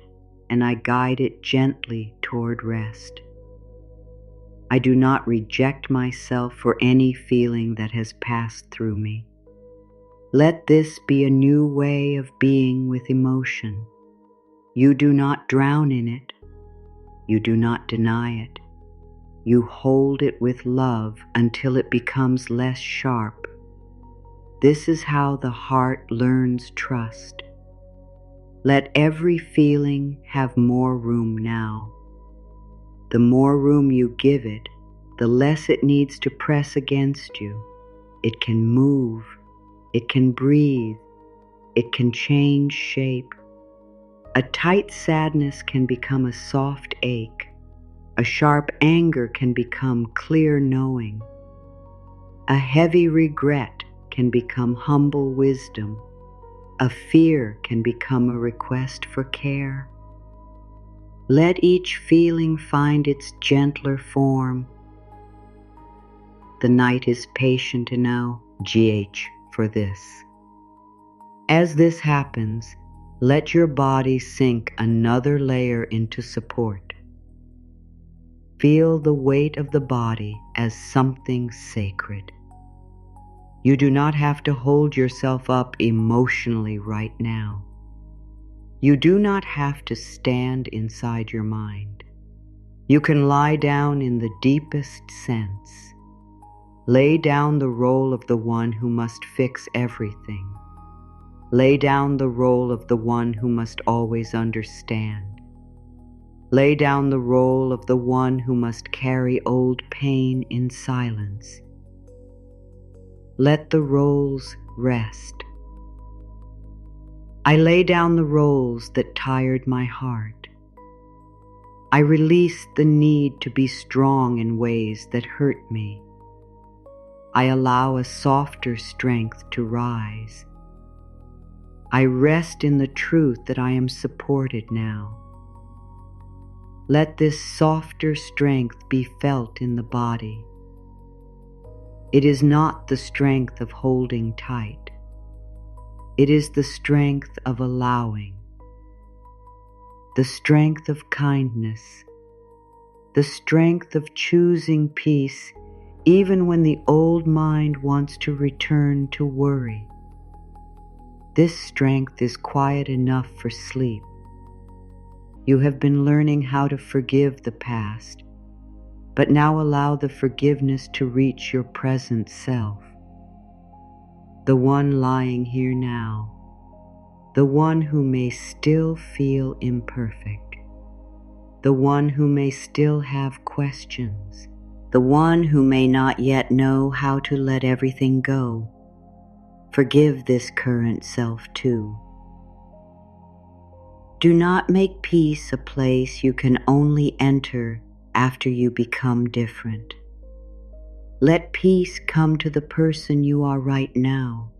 and I guide it gently toward rest. I do not reject myself for any feeling that has passed through me. Let this be a new way of being with emotion. You do not drown in it. You do not deny it. You hold it with love until it becomes less sharp. This is how the heart learns trust. Let every feeling have more room now. The more room you give it, the less it needs to press against you. It can move. It can breathe. It can change shape. A tight sadness can become a soft ache. A sharp anger can become clear knowing. A heavy regret can become humble wisdom. A fear can become a request for care. Let each feeling find its gentler form. The night is patient enough, for this. As this happens, let your body sink another layer into support. Feel the weight of the body as something sacred. You do not have to hold yourself up emotionally right now. You do not have to stand inside your mind. You can lie down in the deepest sense. Lay down the role of the one who must fix everything. Lay down the role of the one who must always understand. Lay down the role of the one who must carry old pain in silence. Let the roles rest. I lay down the roles that tired my heart. I release the need to be strong in ways that hurt me. I allow a softer strength to rise. I rest in the truth that I am supported now. Let this softer strength be felt in the body. It is not the strength of holding tight. It is the strength of allowing, the strength of kindness, the strength of choosing peace even when the old mind wants to return to worry. This strength is quiet enough for sleep. You have been learning how to forgive the past, but now allow the forgiveness to reach your present self. The one lying here now, the one who may still feel imperfect, the one who may still have questions. the one who may not yet know how to let everything go. Forgive this current self too. Do not make peace a place you can only enter after you become different. Let peace come to the person you are right now.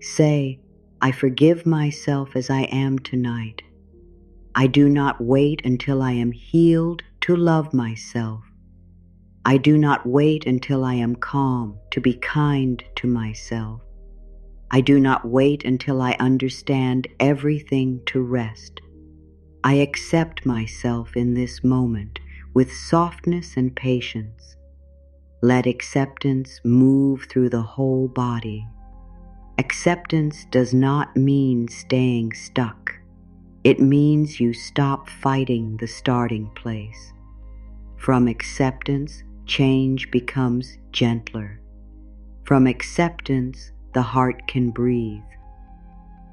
Say, I forgive myself as I am tonight. I do not wait until I am healed to love myself. I do not wait until I am calm to be kind to myself. I do not wait until I understand everything to rest. I accept myself in this moment with softness and patience. Let acceptance move through the whole body. Acceptance does not mean staying stuck. It means you stop fighting the starting place. From acceptance, change becomes gentler. From acceptance, the heart can breathe.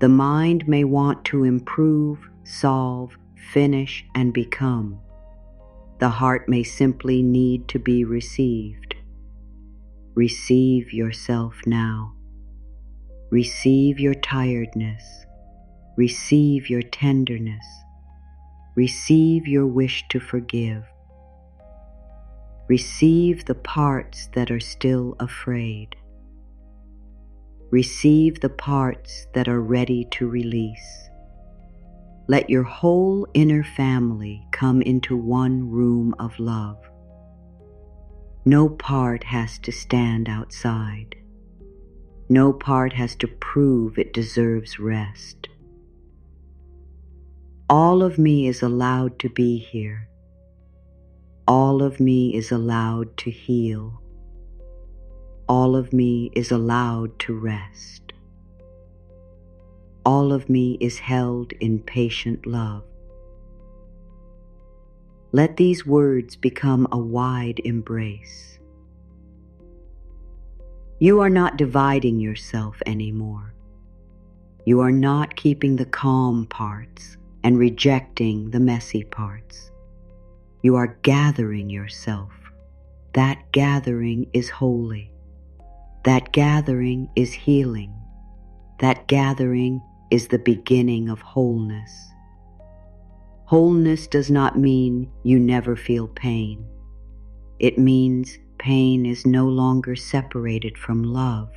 The mind may want to improve, solve, finish, and become. The heart may simply need to be received. Receive yourself now. Receive your tiredness. Receive your tenderness. Receive your wish to forgive. Receive the parts that are still afraid. Receive the parts that are ready to release. Let your whole inner family come into one room of love. No part has to stand outside. No part has to prove it deserves rest. All of me is allowed to be here. All of me is allowed to heal. All of me is allowed to rest. All of me is held in patient love. Let these words become a wide embrace. You are not dividing yourself anymore. You are not keeping the calm parts and rejecting the messy parts. You are gathering yourself. That gathering is holy. That gathering is healing. That gathering is the beginning of wholeness. Wholeness does not mean you never feel pain. It means pain is no longer separated from love.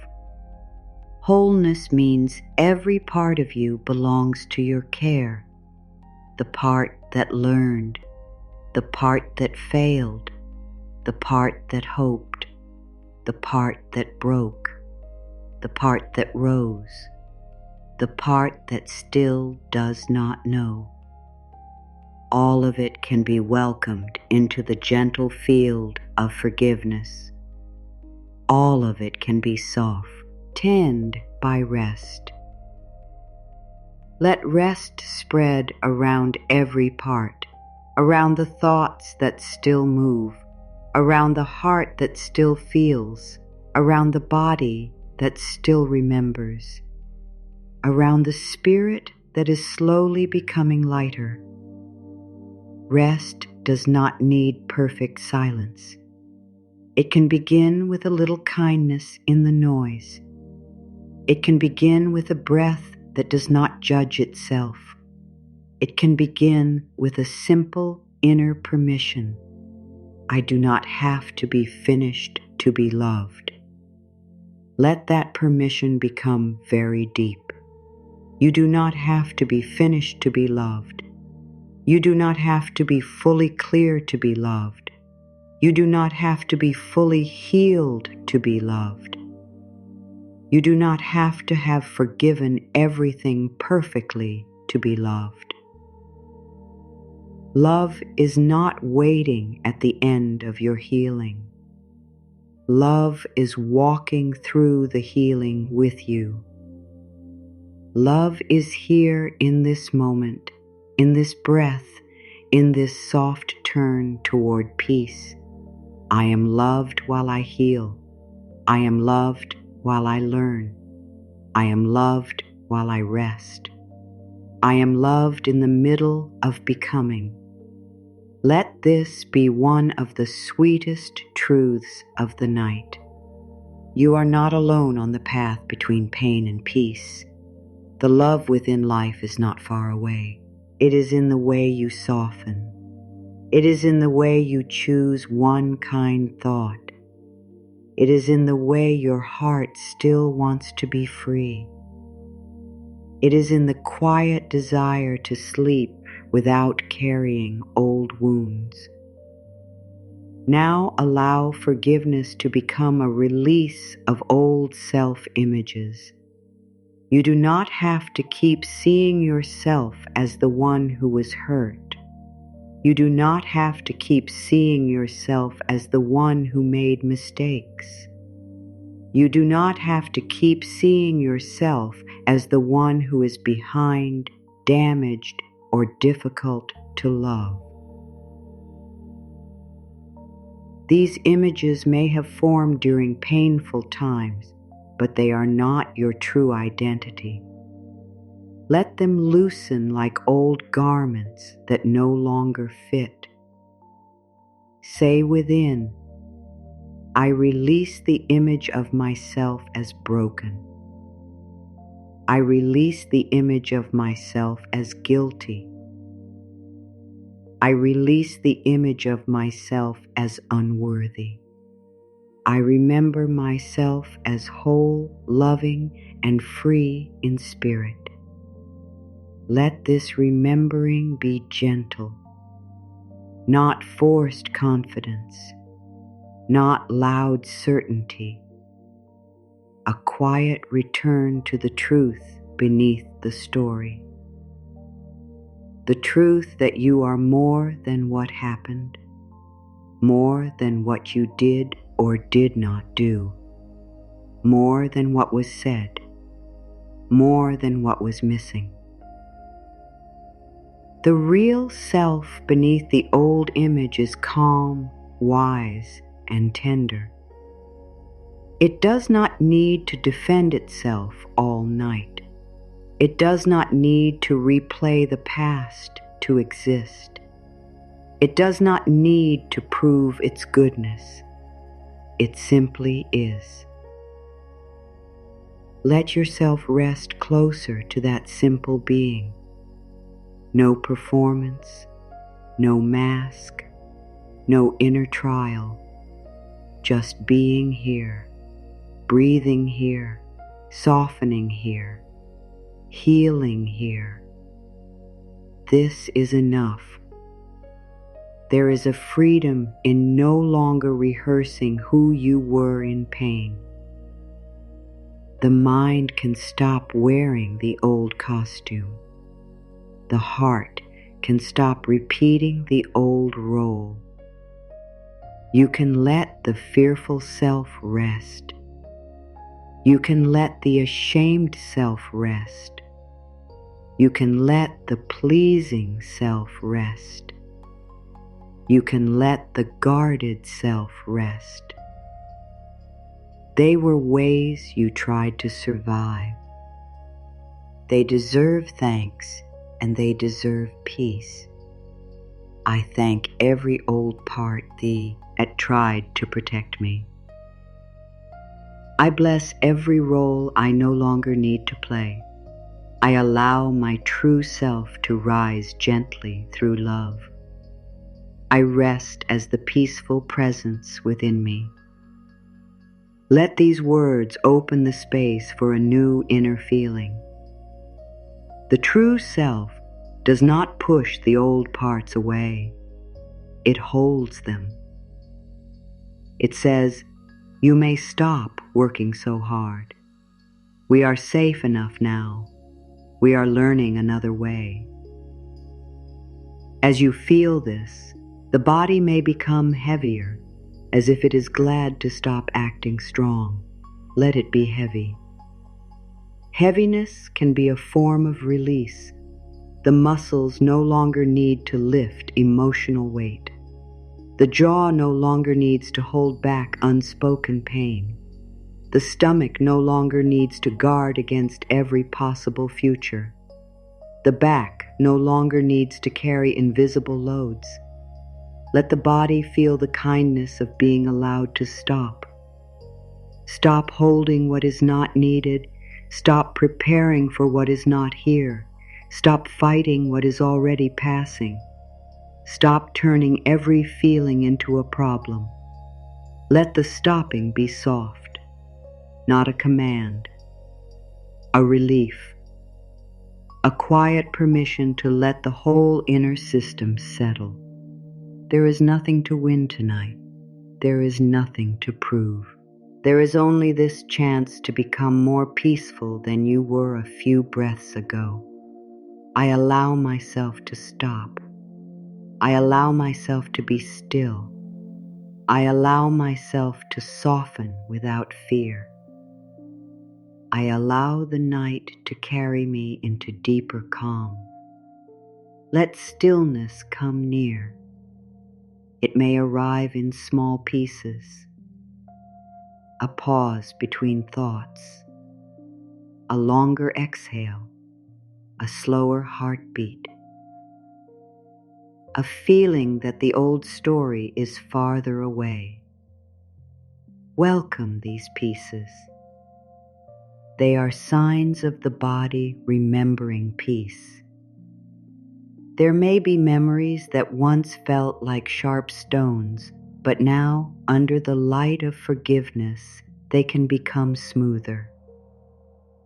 Wholeness means every part of you belongs to your care. The part that learned, the part that failed, the part that hoped, the part that broke, the part that rose, the part that still does not know. All of it can be welcomed into the gentle field of forgiveness. All of it can be softened by rest. Let rest spread around every part, around the thoughts that still move, around the heart that still feels, around the body that still remembers, around the spirit that is slowly becoming lighter. Rest does not need perfect silence. It can begin with a little kindness in the noise. It can begin with a breath that does not judge itself. It can begin with a simple inner permission. I do not have to be finished to be loved. Let that permission become very deep. You do not have to be finished to be loved. You do not have to be fully clear to be loved. You do not have to be fully healed to be loved. You do not have to have forgiven everything perfectly to be loved. Love is not waiting at the end of your healing. Love is walking through the healing with you. Love is here in this moment, in this breath, in this soft turn toward peace. I am loved while I heal. I am loved while I learn. I am loved while I rest. I am loved in the middle of becoming. Let this be one of the sweetest truths of the night. You are not alone on the path between pain and peace. The love within life is not far away. It is in the way you soften. It is in the way you choose one kind thought. It is in the way your heart still wants to be free. It is in the quiet desire to sleep without carrying old wounds. Now allow forgiveness to become a release of old self-images. You do not have to keep seeing yourself as the one who was hurt. You do not have to keep seeing yourself as the one who made mistakes. You do not have to keep seeing yourself as the one who is behind, damaged, or difficult to love. These images may have formed during painful times, but they are not your true identity. Let them loosen like old garments that no longer fit. Say within, I release the image of myself as broken. I release the image of myself as guilty. I release the image of myself as unworthy. I remember myself as whole, loving, and free in spirit. Let this remembering be gentle, not forced confidence, not loud certainty, a quiet return to the truth beneath the story. The truth that you are more than what happened, more than what you did or did not do, more than what was said, more than what was missing. The real self beneath the old image is calm, wise, and tender. It does not need to defend itself all night. It does not need to replay the past to exist. It does not need to prove its goodness. It simply is. Let yourself rest closer to that simple being. No performance, no mask, no inner trial, just being here, breathing here, softening here, healing here. This is enough. There is a freedom in no longer rehearsing who you were in pain. The mind can stop wearing the old costume. The heart can stop repeating the old role. You can let the fearful self rest. You can let the ashamed self rest. You can let the pleasing self rest. You can let the guarded self rest. They were ways you tried to survive. They deserve thanks and they deserve peace. I thank every old part thee that tried to protect me. I bless every role I no longer need to play. I allow my true self to rise gently through love. I rest as the peaceful presence within me. Let these words open the space for a new inner feeling. The true self does not push the old parts away. It holds them. It says, you may stop working so hard. We are safe enough now. We are learning another way. As you feel this, the body may become heavier, as if it is glad to stop acting strong. Let it be heavy. Heaviness can be a form of release. The muscles no longer need to lift emotional weight. The jaw no longer needs to hold back unspoken pain. The stomach no longer needs to guard against every possible future. The back no longer needs to carry invisible loads. Let the body feel the kindness of being allowed to stop. Stop holding what is not needed. Stop preparing for what is not here. Stop fighting what is already passing. Stop turning every feeling into a problem. Let the stopping be soft, not a command, a relief, a quiet permission to let the whole inner system settle. There is nothing to win tonight. There is nothing to prove. There is only this chance to become more peaceful than you were a few breaths ago. I allow myself to stop. I allow myself to be still. I allow myself to soften without fear. I allow the night to carry me into deeper calm. Let stillness come near. It may arrive in small pieces. A pause between thoughts, a longer exhale, a slower heartbeat, a feeling that the old story is farther away. Welcome these pieces. They are signs of the body remembering peace. There may be memories that once felt like sharp stones, but now, under the light of forgiveness, they can become smoother.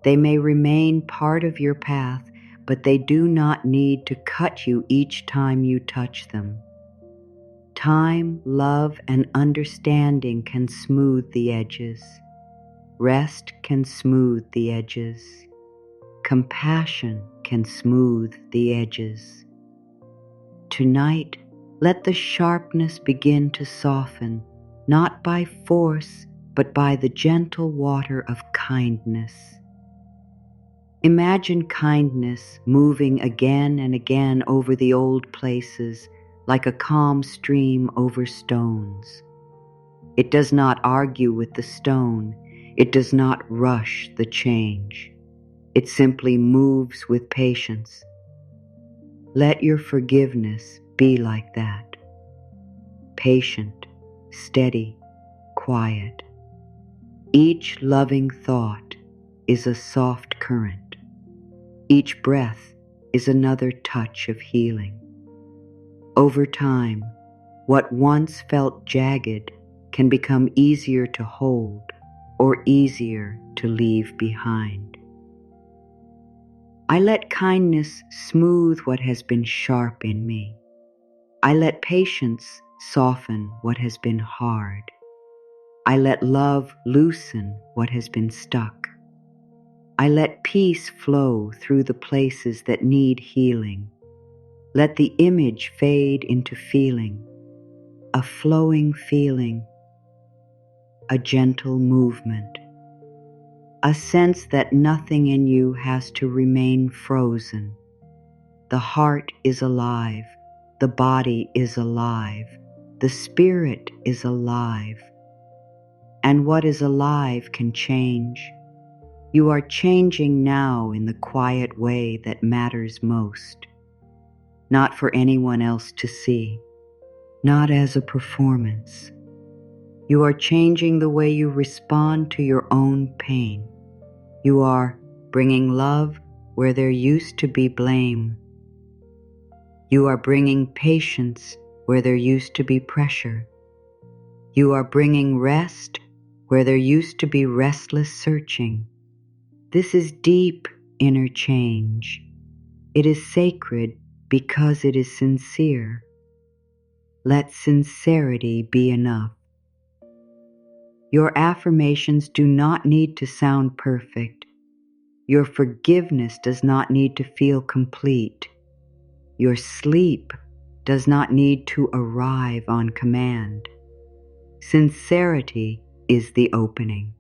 They may remain part of your path, but they do not need to cut you each time you touch them. Time, love, and understanding can smooth the edges. Rest can smooth the edges. Compassion can smooth the edges. Tonight, let the sharpness begin to soften, not by force, but by the gentle water of kindness. Imagine kindness moving again and again over the old places, like a calm stream over stones. It does not argue with the stone. It does not rush the change. It simply moves with patience. Let your forgiveness be like that. Patient, steady, quiet. Each loving thought is a soft current. Each breath is another touch of healing. Over time, what once felt jagged can become easier to hold or easier to leave behind. I let kindness smooth what has been sharp in me. I let patience soften what has been hard. I let love loosen what has been stuck. I let peace flow through the places that need healing. Let the image fade into feeling, a flowing feeling, a gentle movement, a sense that nothing in you has to remain frozen. The heart is alive, the body is alive, the spirit is alive, and what is alive can change. You are changing now in the quiet way that matters most, not for anyone else to see, not as a performance. You are changing the way you respond to your own pain. You are bringing love where there used to be blame. You are bringing patience where there used to be pressure. You are bringing rest where there used to be restless searching. This is deep inner change. It is sacred because it is sincere. Let sincerity be enough. Your affirmations do not need to sound perfect. Your forgiveness does not need to feel complete. Your sleep does not need to arrive on command. Sincerity is the opening.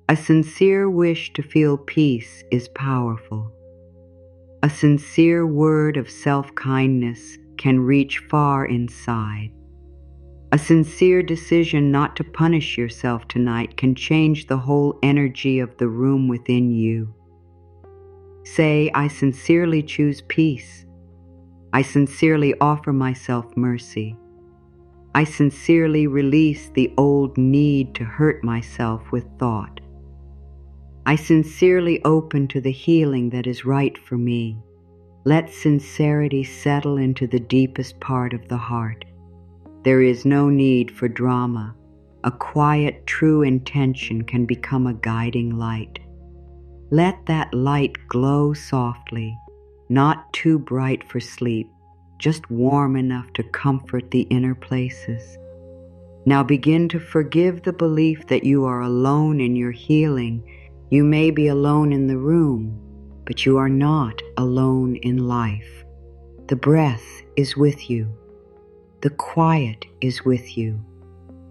A sincere wish to feel peace is powerful. A sincere word of self-kindness can reach far inside. A sincere decision not to punish yourself tonight can change the whole energy of the room within you. Say, I sincerely choose peace. I sincerely offer myself mercy. I sincerely release the old need to hurt myself with thought. I sincerely open to the healing that is right for me. Let sincerity settle into the deepest part of the heart. There is no need for drama. A quiet, true intention can become a guiding light. Let that light glow softly, not too bright for sleep, just warm enough to comfort the inner places. Now begin to forgive the belief that you are alone in your healing. You may be alone in the room, but you are not alone in life. The breath is with you. The quiet is with you.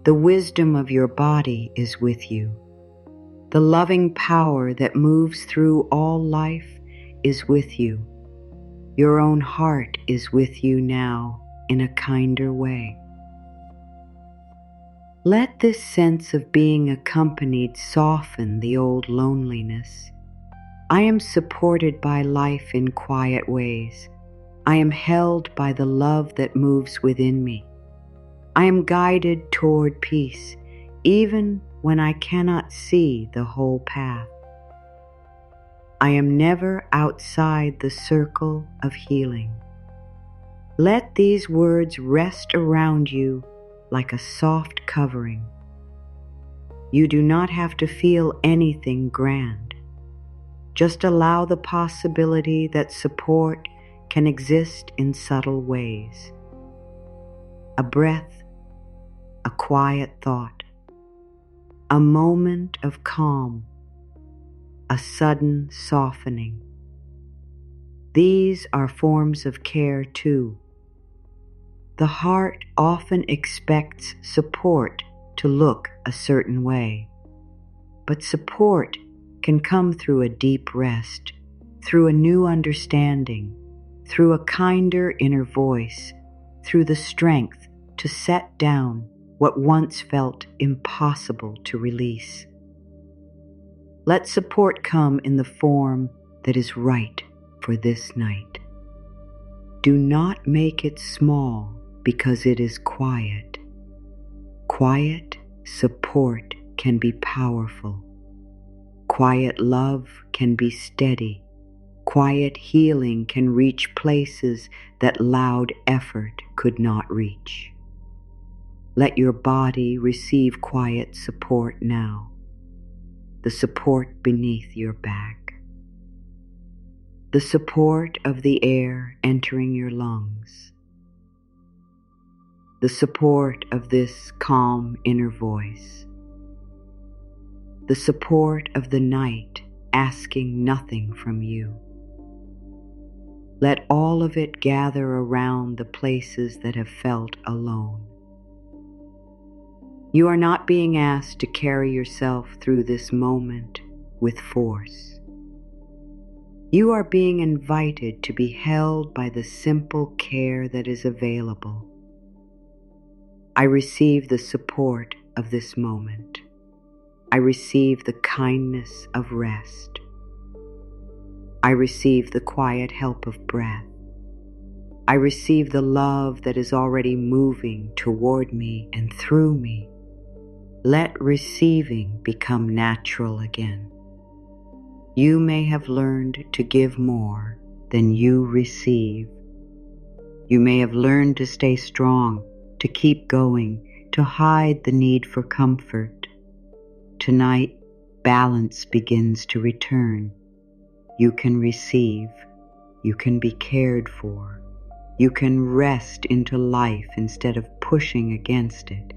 The wisdom of your body is with you. The loving power that moves through all life is with you. Your own heart is with you now in a kinder way. Let this sense of being accompanied soften the old loneliness. I am supported by life in quiet ways. I am held by the love that moves within me. I am guided toward peace, even when I cannot see the whole path. I am never outside the circle of healing. Let these words rest around you like a soft covering. You do not have to feel anything grand. Just allow the possibility that support can exist in subtle ways. A breath, a quiet thought, a moment of calm, a sudden softening. These are forms of care too. The heart often expects support to look a certain way, but support can come through a deep rest, through a new understanding, through a kinder inner voice, through the strength to set down what once felt impossible to release. Let support come in the form that is right for this night. Do not make it small because it is quiet. Quiet support can be powerful. Quiet love can be steady. Quiet healing can reach places that loud effort could not reach. Let your body receive quiet support now. The support beneath your back. The support of the air entering your lungs. The support of this calm inner voice. The support of the night asking nothing from you. Let all of it gather around the places that have felt alone. You are not being asked to carry yourself through this moment with force. You are being invited to be held by the simple care that is available. I receive the support of this moment. I receive the kindness of rest. I receive the quiet help of breath. I receive the love that is already moving toward me and through me. Let receiving become natural again. You may have learned to give more than you receive. You may have learned to stay strong, to keep going, to hide the need for comfort. Tonight, balance begins to return. You can receive. You can be cared for. You can rest into life instead of pushing against it.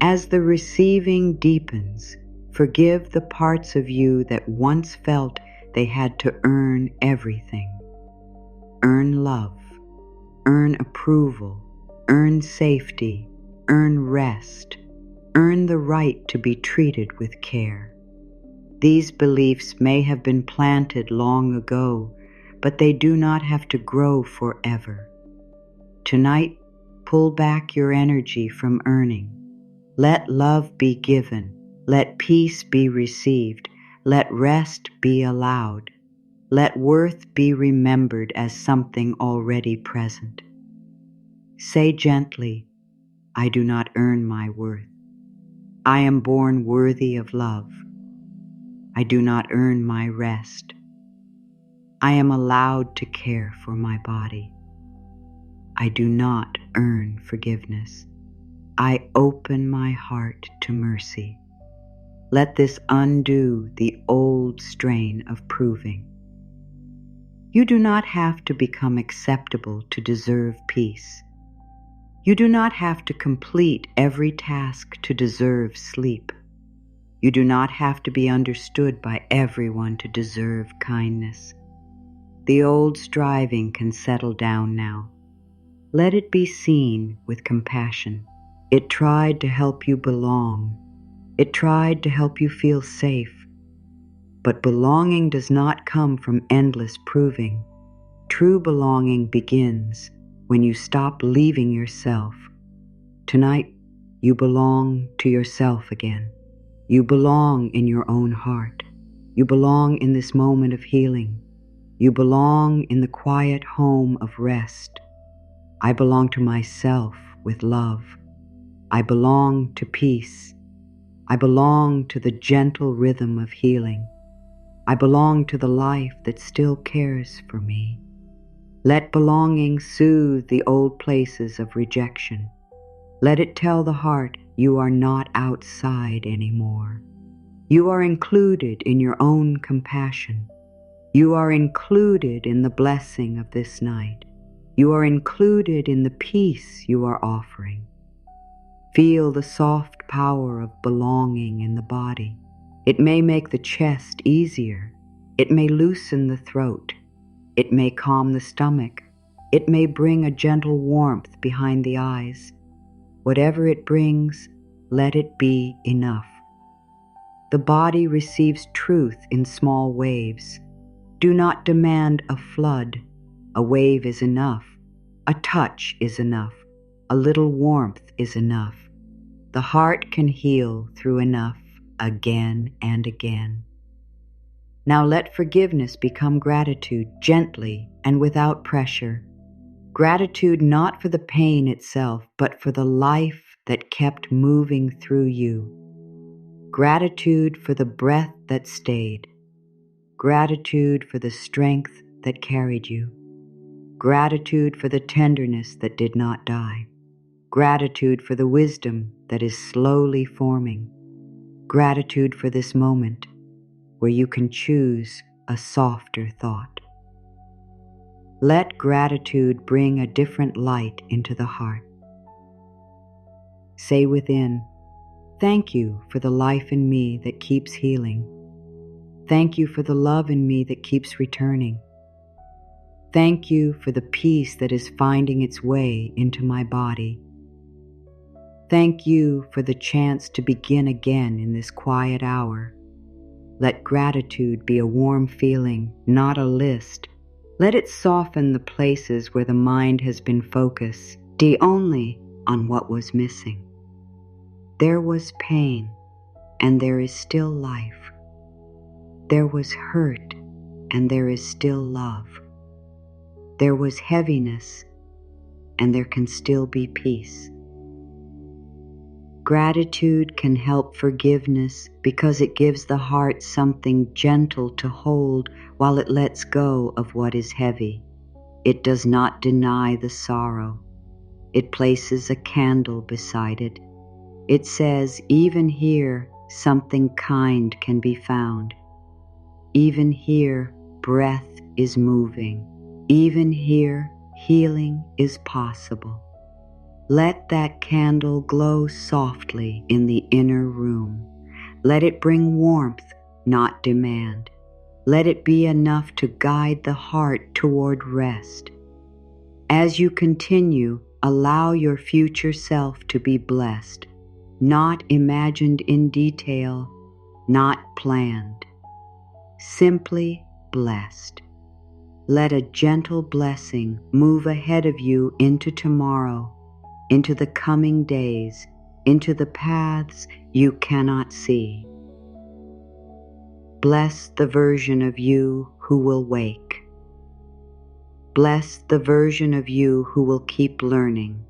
As the receiving deepens, forgive the parts of you that once felt they had to earn everything. Earn love, earn approval, earn safety, earn rest, earn the right to be treated with care. These beliefs may have been planted long ago, but they do not have to grow forever. Tonight, pull back your energy from earning. Let love be given. Let peace be received. Let rest be allowed. Let worth be remembered as something already present. Say gently, I do not earn my worth. I am born worthy of love. I do not earn my rest. I am allowed to care for my body. I do not earn forgiveness. I open my heart to mercy. Let this undo the old strain of proving. You do not have to become acceptable to deserve peace. You do not have to complete every task to deserve sleep. You do not have to be understood by everyone to deserve kindness. The old striving can settle down now. Let it be seen with compassion. It tried to help you belong. It tried to help you feel safe. But belonging does not come from endless proving. True belonging begins when you stop leaving yourself. Tonight, you belong to yourself again. You belong in your own heart. You belong in this moment of healing. You belong in the quiet home of rest. I belong to myself with love. I belong to peace. I belong to the gentle rhythm of healing. I belong to the life that still cares for me. Let belonging soothe the old places of rejection. Let it tell the heart you are not outside anymore. You are included in your own compassion. You are included in the blessing of this night. You are included in the peace you are offering. Feel the soft power of belonging in the body. It may make the chest easier. It may loosen the throat. It may calm the stomach. It may bring a gentle warmth behind the eyes. Whatever it brings, let it be enough. The body receives truth in small waves. Do not demand a flood. A wave is enough. A touch is enough. A little warmth is enough. The heart can heal through enough again and again. Now let forgiveness become gratitude gently and without pressure. Gratitude not for the pain itself, but for the life that kept moving through you. Gratitude for the breath that stayed. Gratitude for the strength that carried you. Gratitude for the tenderness that did not die. Gratitude for the wisdom that is slowly forming. Gratitude for this moment where you can choose a softer thought. Let gratitude bring a different light into the heart. Say within, thank you for the life in me that keeps healing. Thank you for the love in me that keeps returning. Thank you for the peace that is finding its way into my body. Thank you for the chance to begin again in this quiet hour. Let gratitude be a warm feeling, not a list. Let it soften the places where the mind has been focused only on what was missing. There was pain, and there is still life. There was hurt, and there is still love. There was heaviness, and there can still be peace. Gratitude can help forgiveness because it gives the heart something gentle to hold while it lets go of what is heavy. It does not deny the sorrow. It places a candle beside it. It says, even here, something kind can be found. Even here, breath is moving. Even here, healing is possible. Let that candle glow softly in the inner room. Let it bring warmth, not demand. Let it be enough to guide the heart toward rest. As you continue, allow your future self to be blessed, not imagined in detail, not planned, simply blessed. Let a gentle blessing move ahead of you into tomorrow, into the coming days, into the paths you cannot see. Bless the version of you who will wake. Bless the version of you who will keep learning.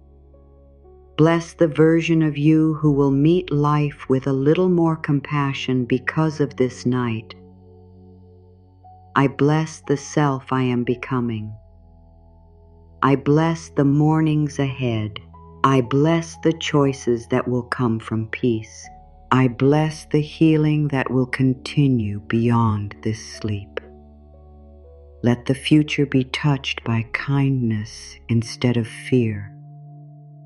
Bless the version of you who will meet life with a little more compassion because of this night. I bless the self I am becoming. I bless the mornings ahead. I bless the choices that will come from peace. I bless the healing that will continue beyond this sleep. Let the future be touched by kindness instead of fear.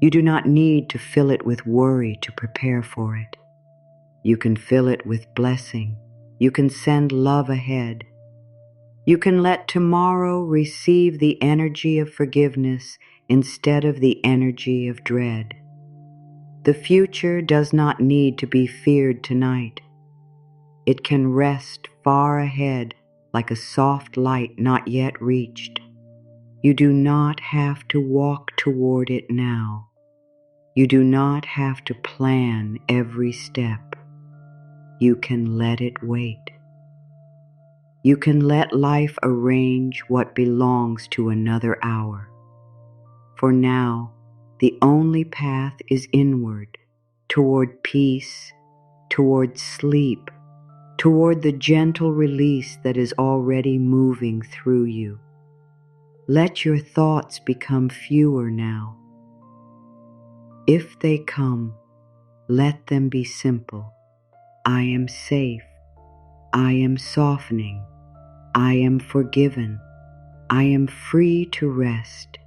You do not need to fill it with worry to prepare for it. You can fill it with blessing. You can send love ahead. You can let tomorrow receive the energy of forgiveness instead of the energy of dread. The future does not need to be feared tonight. It can rest far ahead like a soft light not yet reached. You do not have to walk toward it now. You do not have to plan every step. You can let it wait. You can let life arrange what belongs to another hour. For now, the only path is inward, toward peace, toward sleep, toward the gentle release that is already moving through you. Let your thoughts become fewer now. If they come, let them be simple. I am safe. I am softening. I am forgiven. I am free to rest.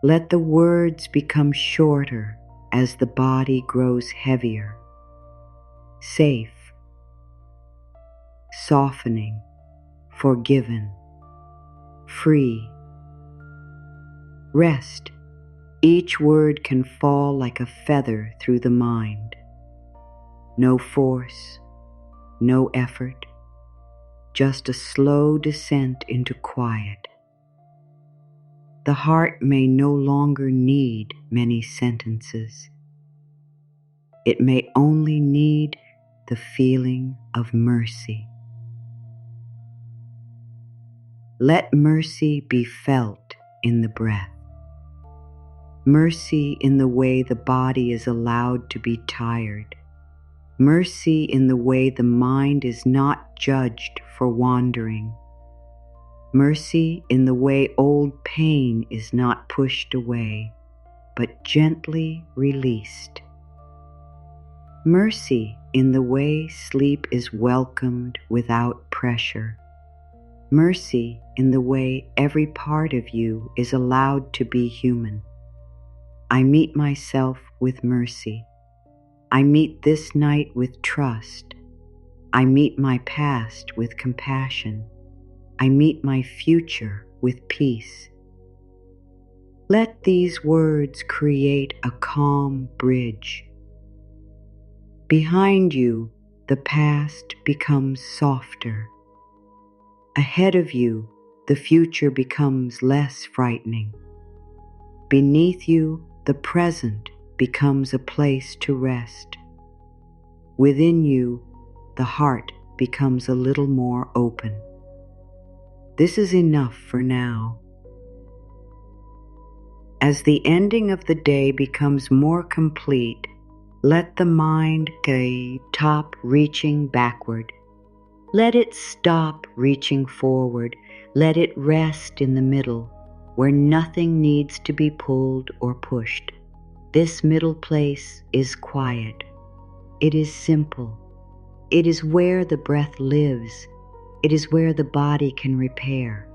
Let the words become shorter as the body grows heavier. Safe, softening, forgiven, free. Rest. Each word can fall like a feather through the mind. No force, no effort, just a slow descent into quiet. The heart may no longer need many sentences. It may only need the feeling of mercy. Let mercy be felt in the breath. Mercy in the way the body is allowed to be tired. Mercy in the way the mind is not judged for wandering. Mercy in the way old pain is not pushed away, but gently released. Mercy in the way sleep is welcomed without pressure. Mercy in the way every part of you is allowed to be human. I meet myself with mercy. I meet this night with trust. I meet my past with compassion. I meet my future with peace. Let these words create a calm bridge. Behind you, the past becomes softer. Ahead of you, the future becomes less frightening. Beneath you, the present becomes a place to rest. Within you, the heart becomes a little more open. This is enough for now. As the ending of the day becomes more complete, let the mind stop reaching backward. Let it stop reaching forward. Let it rest in the middle, where nothing needs to be pulled or pushed. This middle place is quiet. It is simple. It is where the breath lives. It is where the body can repair.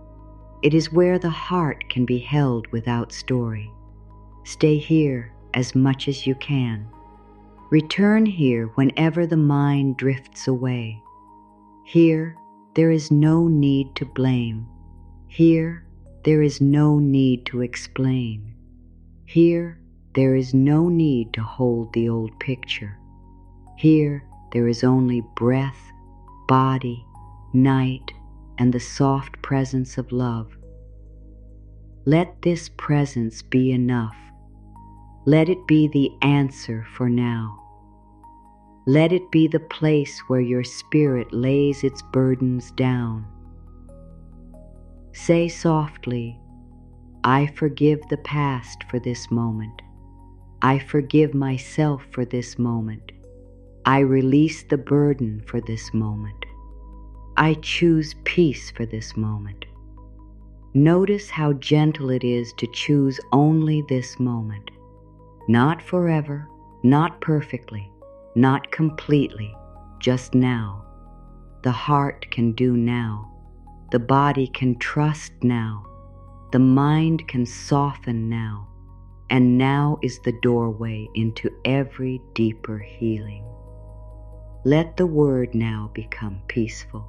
It is where the heart can be held without story. Stay here as much as you can. Return here whenever the mind drifts away. Here, there is no need to blame. Here, there is no need to explain. Here, there is no need to hold the old picture. Here, there is only breath, body, night, and the soft presence of love. Let this presence be enough. Let it be the answer for now. Let it be the place where your spirit lays its burdens down. Say softly, I forgive the past for this moment. I forgive myself for this moment. I release the burden for this moment. I choose peace for this moment. Notice how gentle it is to choose only this moment. Not forever, not perfectly, not completely, just now. The heart can do now. The body can trust now. The mind can soften now. And now is the doorway into every deeper healing. Let the word now become peaceful.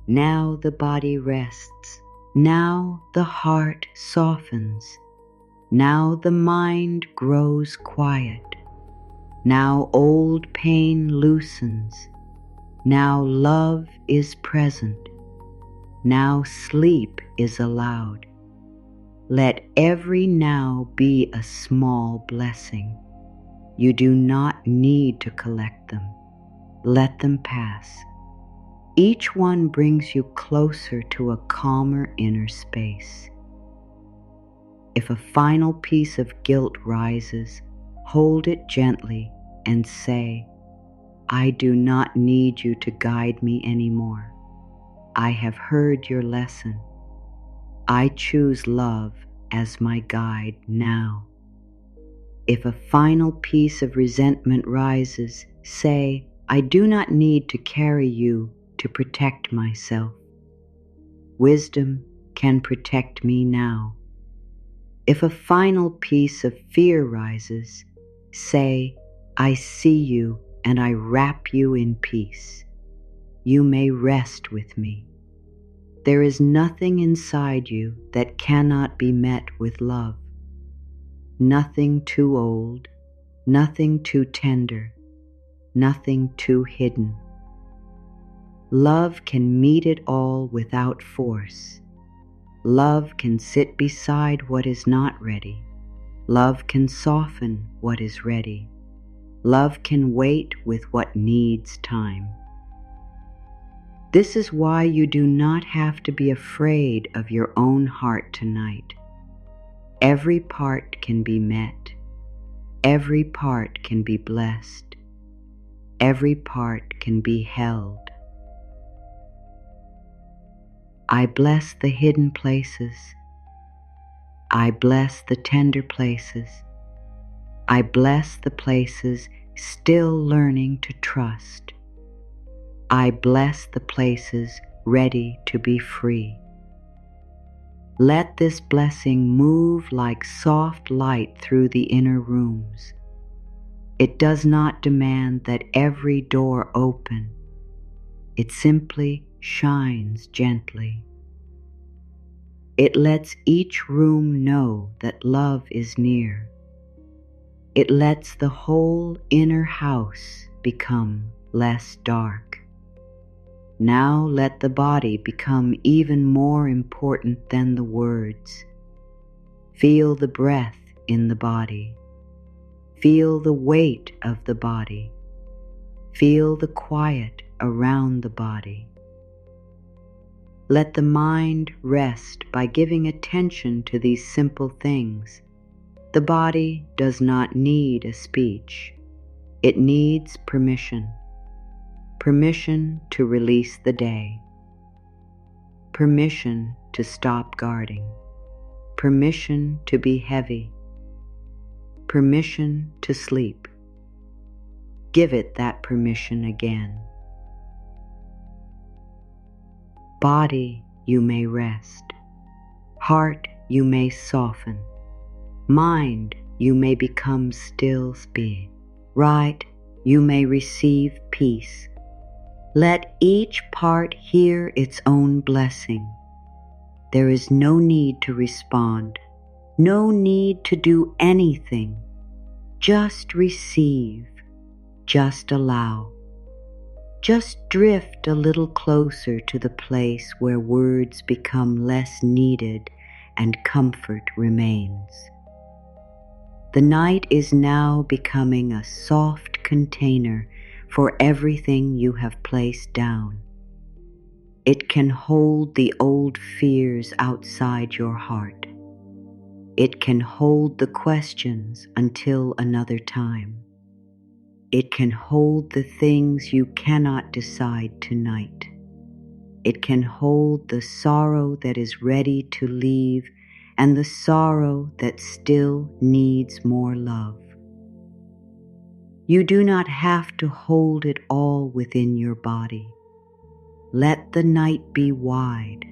Now the body rests. Now the heart softens. Now the mind grows quiet. Now old pain loosens. Now love is present. Now sleep is allowed. Let every now be a small blessing. You do not need to collect them. Let them pass. Each one brings you closer to a calmer inner space. If a final piece of guilt rises, hold it gently and say, I do not need you to guide me anymore. I have heard your lesson. I choose love as my guide now. If a final piece of resentment rises, say, I do not need to carry you to protect myself. Wisdom can protect me now. If a final piece of fear rises, say, I see you and I wrap you in peace. You may rest with me. There is nothing inside you that cannot be met with love. Nothing too old, nothing too tender, nothing too hidden. Love can meet it all without force. Love can sit beside what is not ready. Love can soften what is ready. Love can wait with what needs time. This is why you do not have to be afraid of your own heart tonight. Every part can be met. Every part can be blessed. Every part can be held. I bless the hidden places. I bless the tender places. I bless the places still learning to trust. I bless the places ready to be free. Let this blessing move like soft light through the inner rooms. It does not demand that every door open. It simply shines gently. It lets each room know that love is near. It lets the whole inner house become less dark. Now let the body become even more important than the words. Feel the breath in the body. Feel the weight of the body. Feel the quiet around the body. Let the mind rest by giving attention to these simple things. The body does not need a speech. It needs permission. Permission to release the day. Permission to stop guarding. Permission to be heavy. Permission to sleep. Give it that permission again. Body, you may rest. Heart, you may soften. Mind, you may become still being. Right, you may receive peace. Let each part hear its own blessing. There is no need to respond, no need to do anything. Just receive, just allow. Just drift a little closer to the place where words become less needed and comfort remains. The night is now becoming a soft container for everything you have placed down. It can hold the old fears outside your heart. It can hold the questions until another time. It can hold the things you cannot decide tonight. It can hold the sorrow that is ready to leave and the sorrow that still needs more love. You do not have to hold it all within your body. Let the night be wide.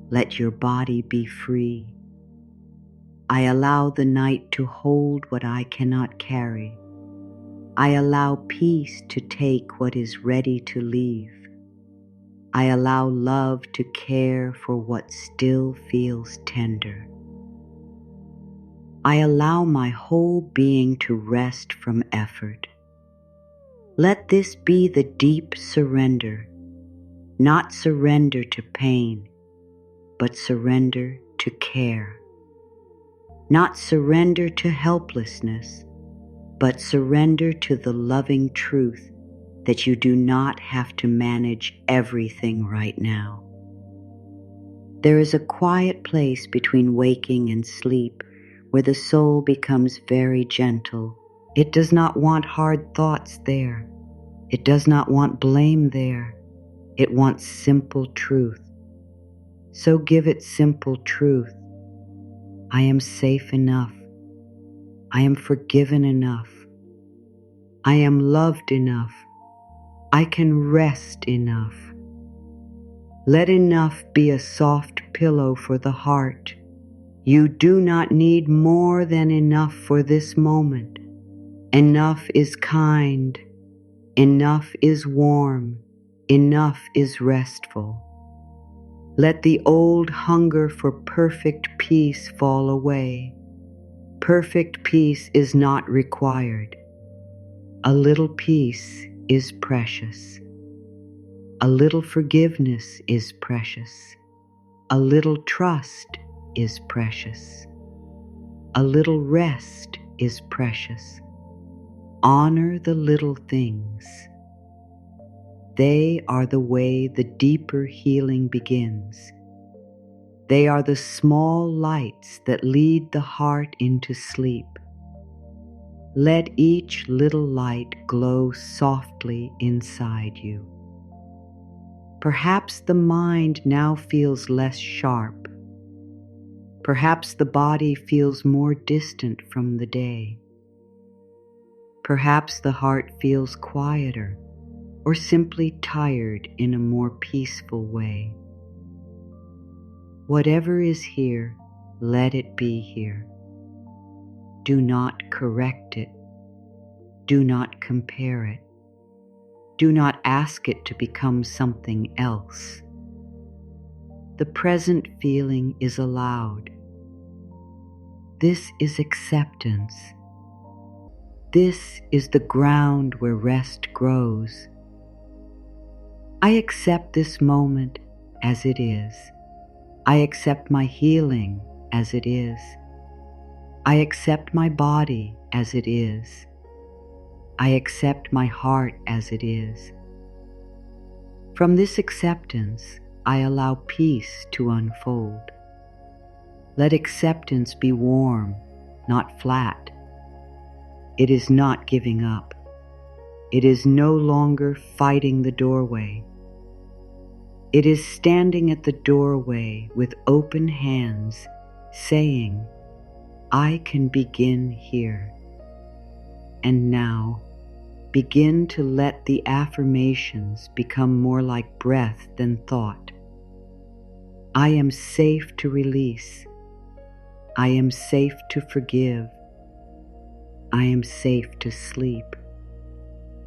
Let your body be free. I allow the night to hold what I cannot carry. I allow peace to take what is ready to leave. I allow love to care for what still feels tender. I allow my whole being to rest from effort. Let this be the deep surrender, not surrender to pain, but surrender to care. Not surrender to helplessness, but surrender to the loving truth that you do not have to manage everything right now. There is a quiet place between waking and sleep where the soul becomes very gentle. It does not want hard thoughts there. It does not want blame there. It wants simple truth. So give it simple truth. I am safe enough. I am forgiven enough. I am loved enough. I can rest enough. Let enough be a soft pillow for the heart. You do not need more than enough for this moment. Enough is kind. Enough is warm. Enough is restful. Let the old hunger for perfect peace fall away. Perfect peace is not required. A little peace is precious. A little forgiveness is precious. A little trust is precious. A little rest is precious. Honor the little things. They are the way the deeper healing begins. They are the small lights that lead the heart into sleep. Let each little light glow softly inside you. Perhaps the mind now feels less sharp. Perhaps the body feels more distant from the day. Perhaps the heart feels quieter or simply tired in a more peaceful way. Whatever is here, let it be here. Do not correct it. Do not compare it. Do not ask it to become something else. The present feeling is allowed. This is acceptance. This is the ground where rest grows. I accept this moment as it is. I accept my healing as it is. I accept my body as it is. I accept my heart as it is. From this acceptance, I allow peace to unfold. Let acceptance be warm, not flat. It is not giving up. It is no longer fighting the doorway. It is standing at the doorway with open hands, saying, I can begin here. And now, begin to let the affirmations become more like breath than thought. I am safe to release. I am safe to forgive. I am safe to sleep.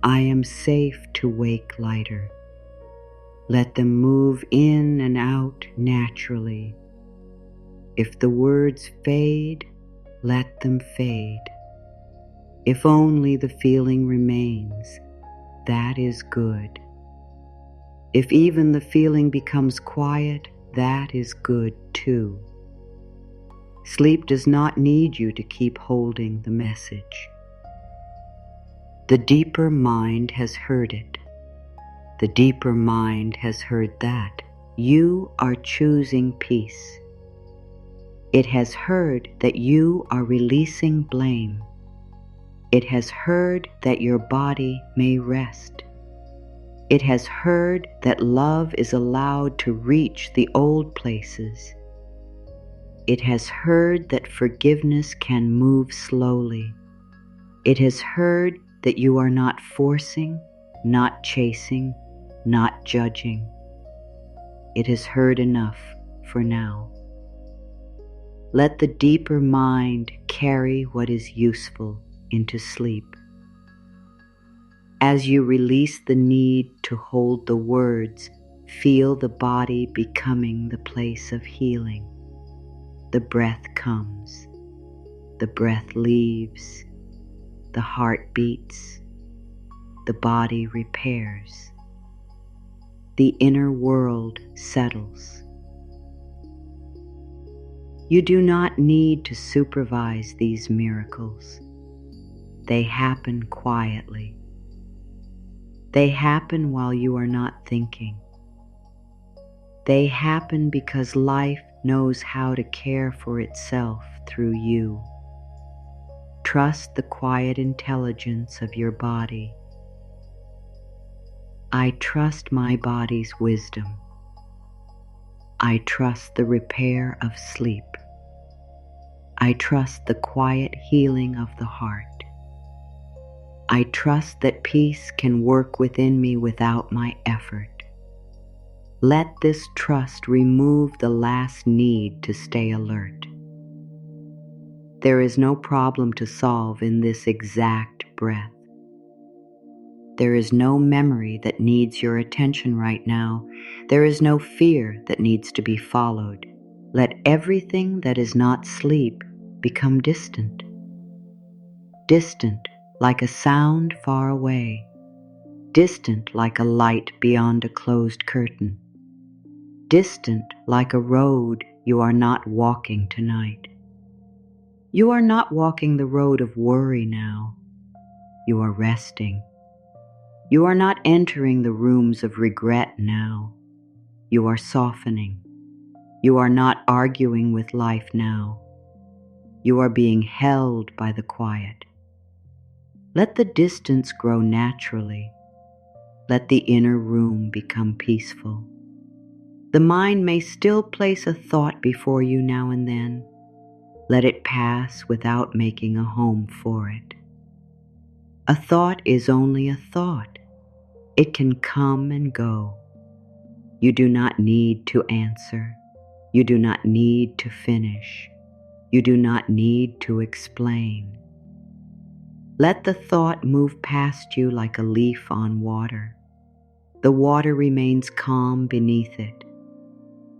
I am safe to wake lighter. Let them move in and out naturally. If the words fade, let them fade. If only the feeling remains, that is good. If even the feeling becomes quiet, that is good too. Sleep does not need you to keep holding the message. The deeper mind has heard it. The deeper mind has heard that. You are choosing peace. It has heard that you are releasing blame. It has heard that your body may rest. It has heard that love is allowed to reach the old places. It has heard that forgiveness can move slowly. It has heard that you are not forcing, not chasing, not judging. It has heard enough for now. Let the deeper mind carry what is useful into sleep. As you release the need to hold the words, feel the body becoming the place of healing. The breath comes, the breath leaves, the heart beats, the body repairs. The inner world settles. You do not need to supervise these miracles. They happen quietly. They happen while you are not thinking. They happen because life knows how to care for itself through you. Trust the quiet intelligence of your body. I trust my body's wisdom. I trust the repair of sleep. I trust the quiet healing of the heart. I trust that peace can work within me without my effort. Let this trust remove the last need to stay alert. There is no problem to solve in this exact breath. There is no memory that needs your attention right now. There is no fear that needs to be followed. Let everything that is not sleep become distant. Distant like a sound far away. Distant like a light beyond a closed curtain. Distant like a road you are not walking tonight. You are not walking the road of worry now. You are resting. You are not entering the rooms of regret now. You are softening. You are not arguing with life now. You are being held by the quiet. Let the distance grow naturally. Let the inner room become peaceful. The mind may still place a thought before you now and then. Let it pass without making a home for it. A thought is only a thought. It can come and go. You do not need to answer. You do not need to finish. You do not need to explain. Let the thought move past you like a leaf on water. The water remains calm beneath it.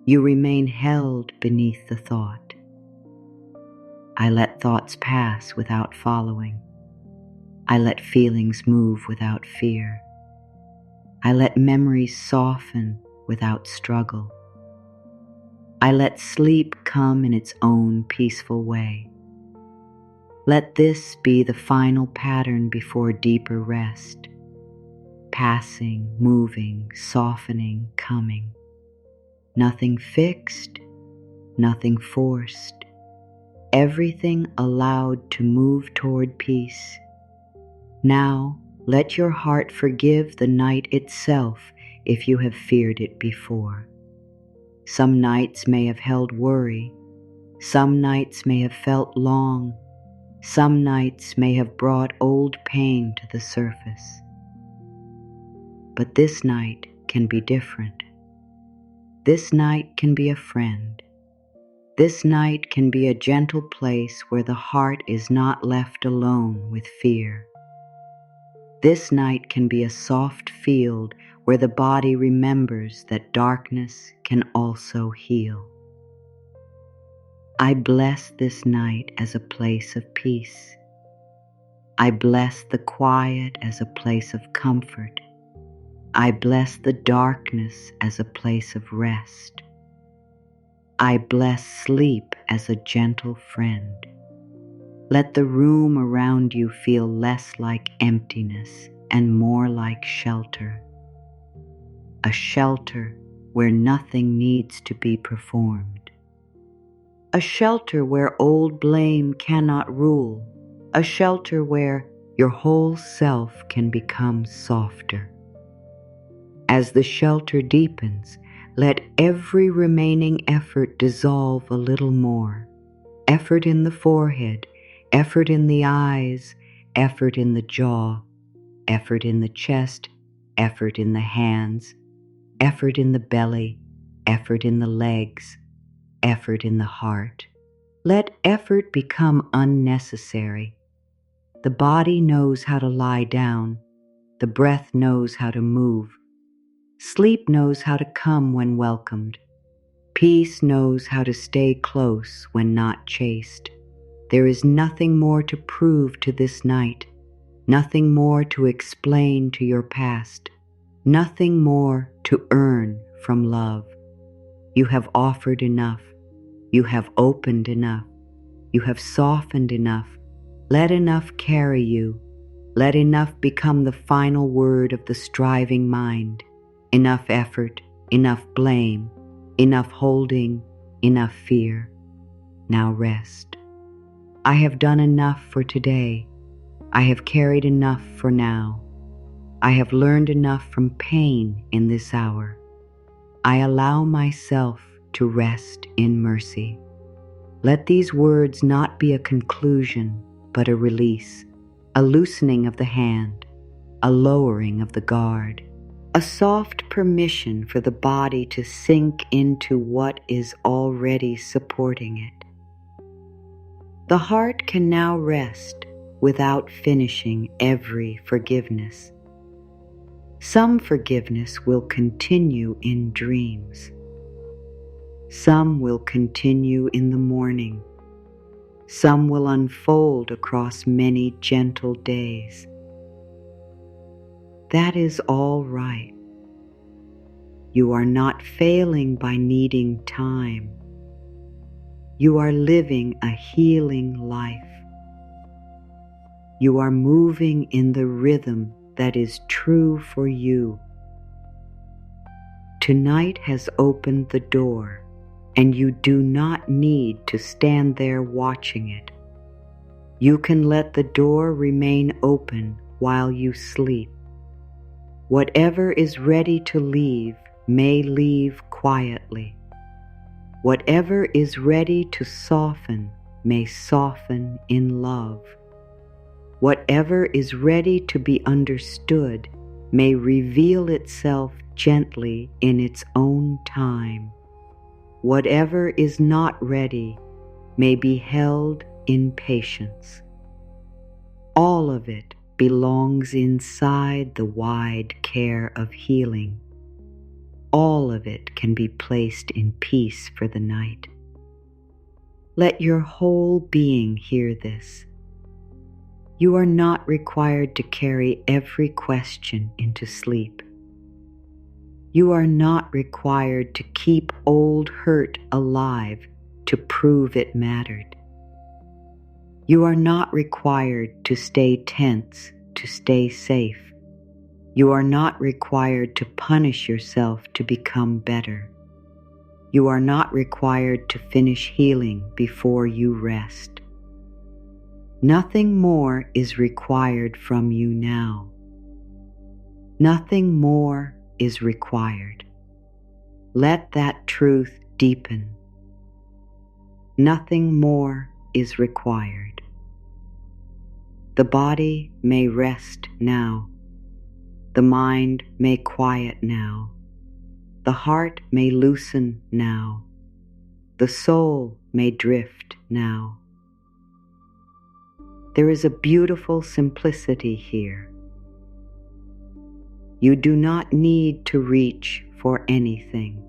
You remain held beneath the thought. I let thoughts pass without following. I let feelings move without fear. I let memories soften without struggle. I let sleep come in its own peaceful way. Let this be the final pattern before deeper rest. Passing, moving, softening, coming. Nothing fixed, nothing forced. Everything allowed to move toward peace. Now, let your heart forgive the night itself if you have feared it before. Some nights may have held worry. Some nights may have felt long. Some nights may have brought old pain to the surface. But this night can be different. This night can be a friend. This night can be a gentle place where the heart is not left alone with fear. This night can be a soft field where the body remembers that darkness can also heal. I bless this night as a place of peace. I bless the quiet as a place of comfort. I bless the darkness as a place of rest. I bless sleep as a gentle friend. Let the room around you feel less like emptiness and more like shelter. A shelter where nothing needs to be performed. A shelter where old blame cannot rule. A shelter where your whole self can become softer. As the shelter deepens, let every remaining effort dissolve a little more. Effort in the forehead, effort in the eyes, effort in the jaw, effort in the chest, effort in the hands, effort in the belly, effort in the legs, effort in the heart. Let effort become unnecessary. The body knows how to lie down. The breath knows how to move. Sleep knows how to come when welcomed. Peace knows how to stay close when not chased. There is nothing more to prove to this night, nothing more to explain to your past, nothing more to earn from love. You have offered enough. You have opened enough. You have softened enough. Let enough carry you. Let enough become the final word of the striving mind. Enough effort, enough blame, enough holding, enough fear. Now rest. I have done enough for today. I have carried enough for now. I have learned enough from pain in this hour. I allow myself to rest in mercy. Let these words not be a conclusion, but a release, a loosening of the hand, a lowering of the guard, a soft permission for the body to sink into what is already supporting it. The heart can now rest without finishing every forgiveness. Some forgiveness will continue in dreams. Some will continue in the morning. Some will unfold across many gentle days. That is all right. You are not failing by needing time. You are living a healing life. You are moving in the rhythm that is true for you. Tonight has opened the door, and you do not need to stand there watching it. You can let the door remain open while you sleep. Whatever is ready to leave may leave quietly. Whatever is ready to soften may soften in love. Whatever is ready to be understood may reveal itself gently in its own time. Whatever is not ready may be held in patience. All of it belongs inside the wide care of healing. All of it can be placed in peace for the night. Let your whole being hear this. You are not required to carry every question into sleep. You are not required to keep old hurt alive to prove it mattered. You are not required to stay tense to stay safe. You are not required to punish yourself to become better. You are not required to finish healing before you rest. Nothing more is required from you now. Nothing more is required. Let that truth deepen. Nothing more is required. The body may rest now. The mind may quiet now. The heart may loosen now. The soul may drift now. There is a beautiful simplicity here. You do not need to reach for anything.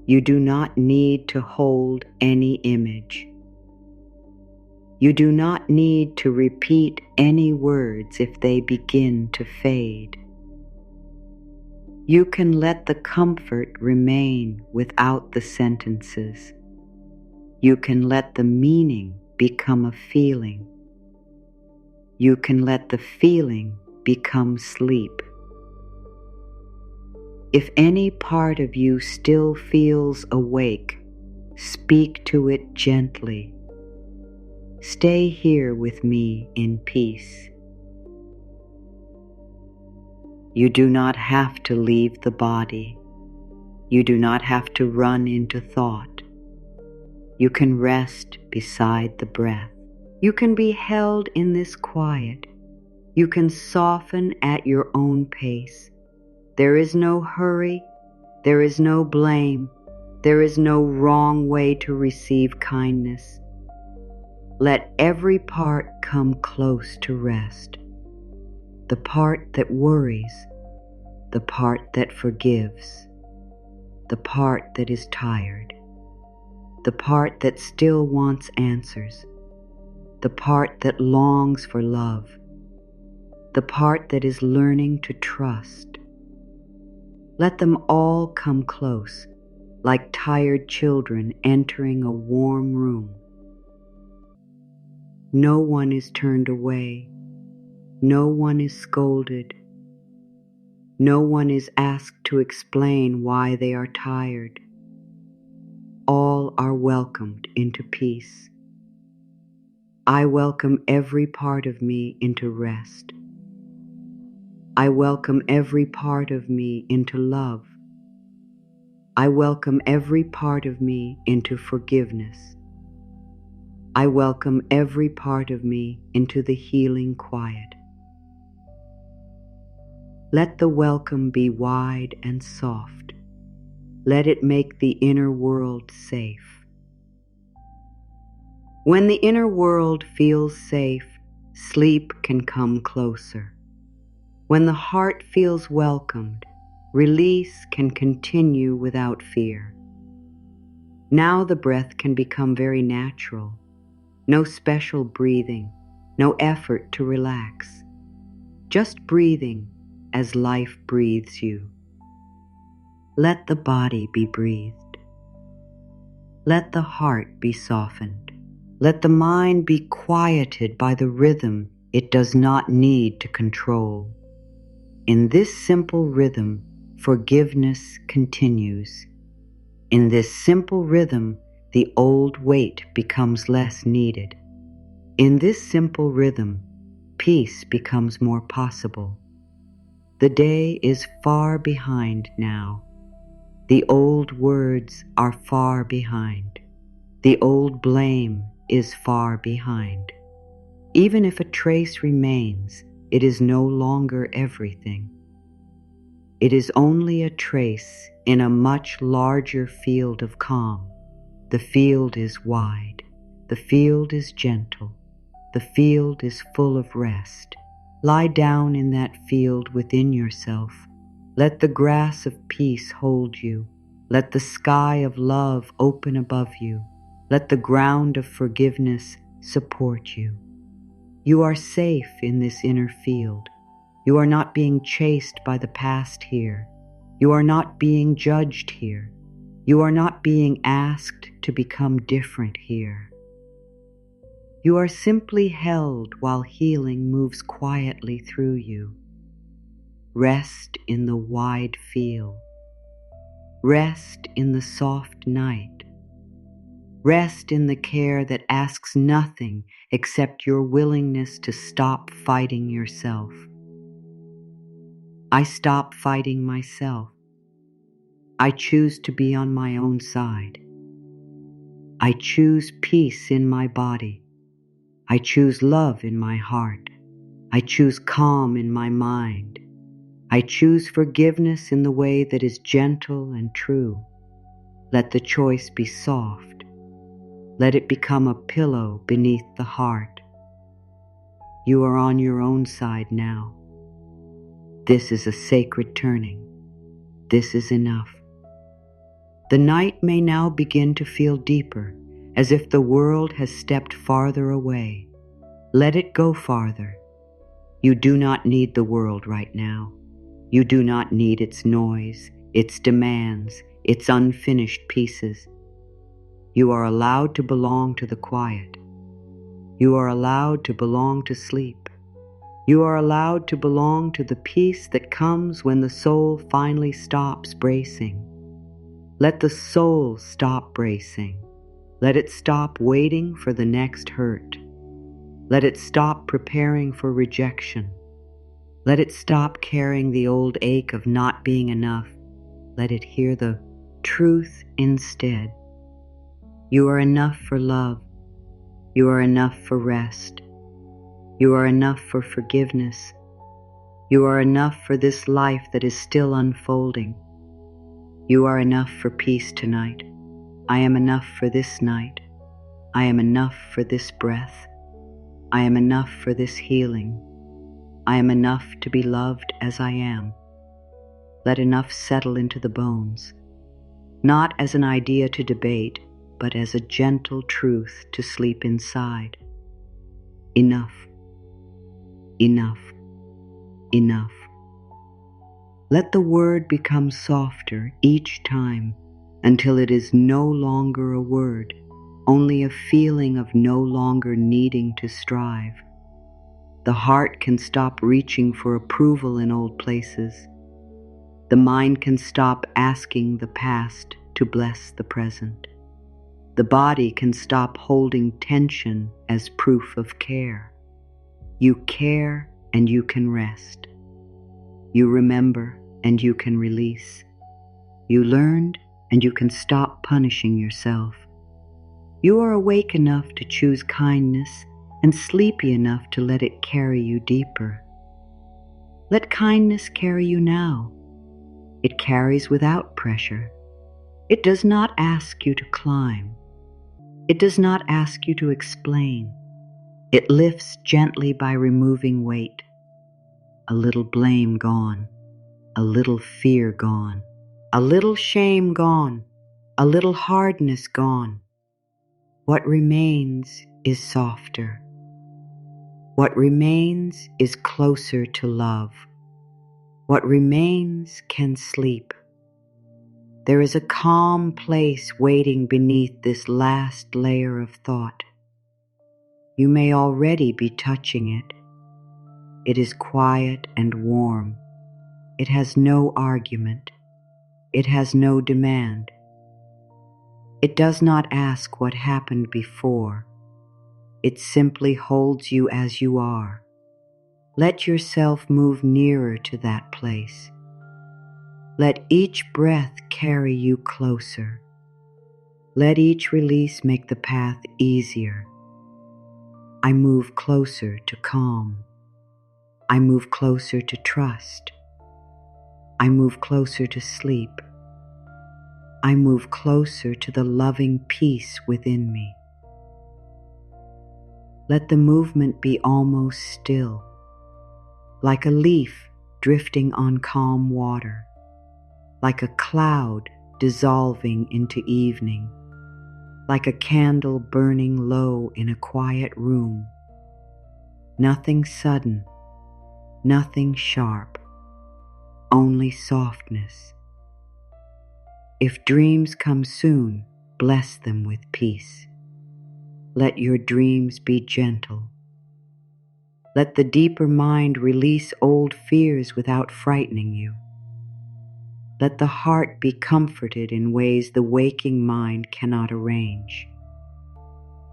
You do not need to hold any image. You do not need to repeat any words if they begin to fade. You can let the comfort remain without the sentences. You can let the meaning become a feeling. You can let the feeling become sleep. If any part of you still feels awake, speak to it gently. Stay here with me in peace. You do not have to leave the body. You do not have to run into thought. You can rest beside the breath. You can be held in this quiet. You can soften at your own pace. There is no hurry. There is no blame. There is no wrong way to receive kindness. Let every part come close to rest. The part that worries, the part that forgives, the part that is tired, the part that still wants answers, the part that longs for love, the part that is learning to trust. Let them all come close, like tired children entering a warm room. No one is turned away. No one is scolded. No one is asked to explain why they are tired. All are welcomed into peace. I welcome every part of me into rest. I welcome every part of me into love. I welcome every part of me into forgiveness. I welcome every part of me into the healing quiet. Let the welcome be wide and soft. Let it make the inner world safe. When the inner world feels safe, sleep can come closer. When the heart feels welcomed, release can continue without fear. Now the breath can become very natural. No special breathing, no effort to relax. Just breathing as life breathes you. Let the body be breathed. Let the heart be softened. Let the mind be quieted by the rhythm it does not need to control. In this simple rhythm, forgiveness continues. In this simple rhythm, the old weight becomes less needed. In this simple rhythm, peace becomes more possible. The day is far behind now. The old words are far behind. The old blame is far behind. Even if a trace remains, it is no longer everything. It is only a trace in a much larger field of calm. The field is wide. The field is gentle. The field is full of rest. Lie down in that field within yourself. Let the grass of peace hold you. Let the sky of love open above you. Let the ground of forgiveness support you. You are safe in this inner field. You are not being chased by the past here. You are not being judged here. You are not being asked to become different here. You are simply held while healing moves quietly through you. Rest in the wide field. Rest in the soft night. Rest in the care that asks nothing except your willingness to stop fighting yourself. I stop fighting myself. I choose to be on my own side. I choose peace in my body. I choose love in my heart. I choose calm in my mind. I choose forgiveness in the way that is gentle and true. Let the choice be soft. Let it become a pillow beneath the heart. You are on your own side now. This is a sacred turning. This is enough. The night may now begin to feel deeper, as if the world has stepped farther away. Let it go farther. You do not need the world right now. You do not need its noise, its demands, its unfinished pieces. You are allowed to belong to the quiet. You are allowed to belong to sleep. You are allowed to belong to the peace that comes when the soul finally stops bracing. Let the soul stop bracing. Let it stop waiting for the next hurt. Let it stop preparing for rejection. Let it stop carrying the old ache of not being enough. Let it hear the truth instead. You are enough for love. You are enough for rest. You are enough for forgiveness. You are enough for this life that is still unfolding. You are enough for peace tonight. I am enough for this night. I am enough for this breath. I am enough for this healing. I am enough to be loved as I am. Let enough settle into the bones, not as an idea to debate, but as a gentle truth to sleep inside. Enough. Enough. Enough. Let the word become softer each time until it is no longer a word, only a feeling of no longer needing to strive. The heart can stop reaching for approval in old places. The mind can stop asking the past to bless the present. The body can stop holding tension as proof of care. You care and you can rest. You remember and you can release. You learned and you can stop punishing yourself. You are awake enough to choose kindness and sleepy enough to let it carry you deeper. Let kindness carry you now. It carries without pressure. It does not ask you to climb. It does not ask you to explain. It lifts gently by removing weight. A little blame gone, a little fear gone, a little shame gone, a little hardness gone. What remains is softer. What remains is closer to love. What remains can sleep. There is a calm place waiting beneath this last layer of thought. You may already be touching it. It is quiet and warm. It has no argument. It has no demand. It does not ask what happened before. It simply holds you as you are. Let yourself move nearer to that place. Let each breath carry you closer. Let each release make the path easier. I move closer to calm. I move closer to trust. I move closer to sleep. I move closer to the loving peace within me. Let the movement be almost still, like a leaf drifting on calm water, like a cloud dissolving into evening, like a candle burning low in a quiet room. Nothing sudden, nothing sharp, only softness. If dreams come soon, bless them with peace. Let your dreams be gentle. Let the deeper mind release old fears without frightening you. Let the heart be comforted in ways the waking mind cannot arrange.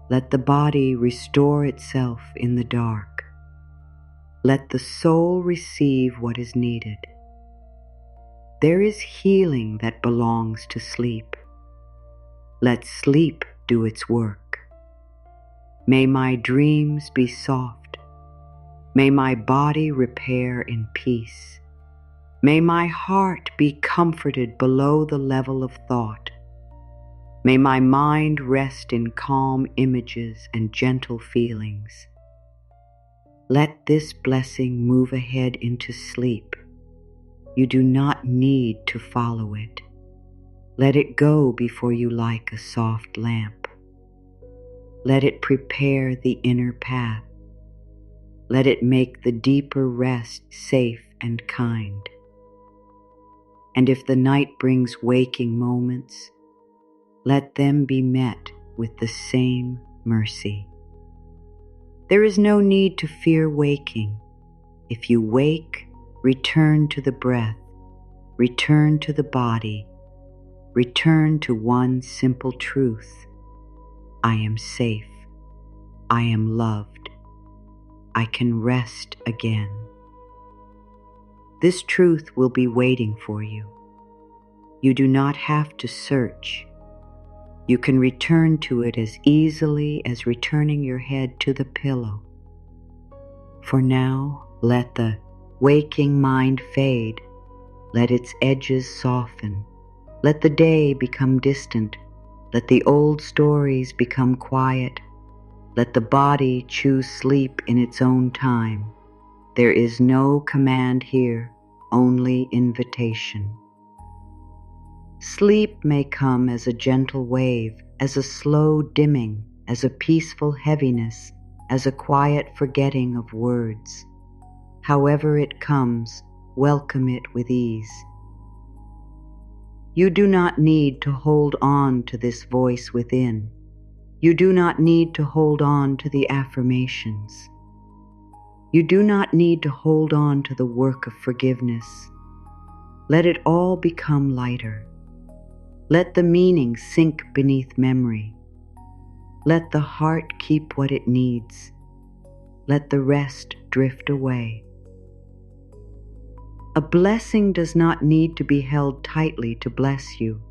Let the body restore itself in the dark. Let the soul receive what is needed. There is healing that belongs to sleep. Let sleep do its work. May my dreams be soft. May my body repair in peace. May my heart be comforted below the level of thought. May my mind rest in calm images and gentle feelings. Let this blessing move ahead into sleep. You do not need to follow it. Let it go before you like a soft lamp. Let it prepare the inner path. Let it make the deeper rest safe and kind. And if the night brings waking moments, let them be met with the same mercy. There is no need to fear waking. If you wake, return to the breath, return to the body, return to one simple truth. I am safe. I am loved. I can rest again. This truth will be waiting for you. You do not have to search. You can return to it as easily as returning your head to the pillow. For now, let the waking mind fade. Let its edges soften. Let the day become distant. Let the old stories become quiet. Let the body choose sleep in its own time. There is no command here, only invitation. Sleep may come as a gentle wave, as a slow dimming, as a peaceful heaviness, as a quiet forgetting of words. However it comes, welcome it with ease. You do not need to hold on to this voice within. You do not need to hold on to the affirmations. You do not need to hold on to the work of forgiveness. Let it all become lighter. Let the meaning sink beneath memory. Let the heart keep what it needs. Let the rest drift away. A blessing does not need to be held tightly to bless you.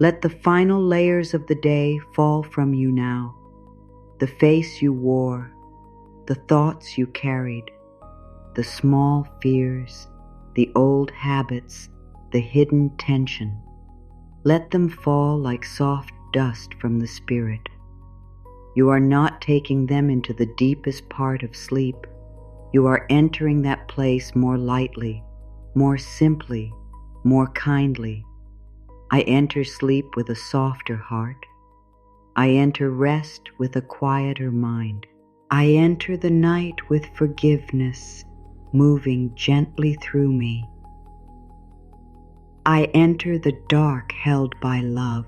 Let the final layers of the day fall from you now. The face you wore, the thoughts you carried, the small fears, the old habits, the hidden tension. Let them fall like soft dust from the spirit. You are not taking them into the deepest part of sleep. You are entering that place more lightly, more simply, more kindly. I enter sleep with a softer heart. I enter rest with a quieter mind. I enter the night with forgiveness moving gently through me. I enter the dark held by love.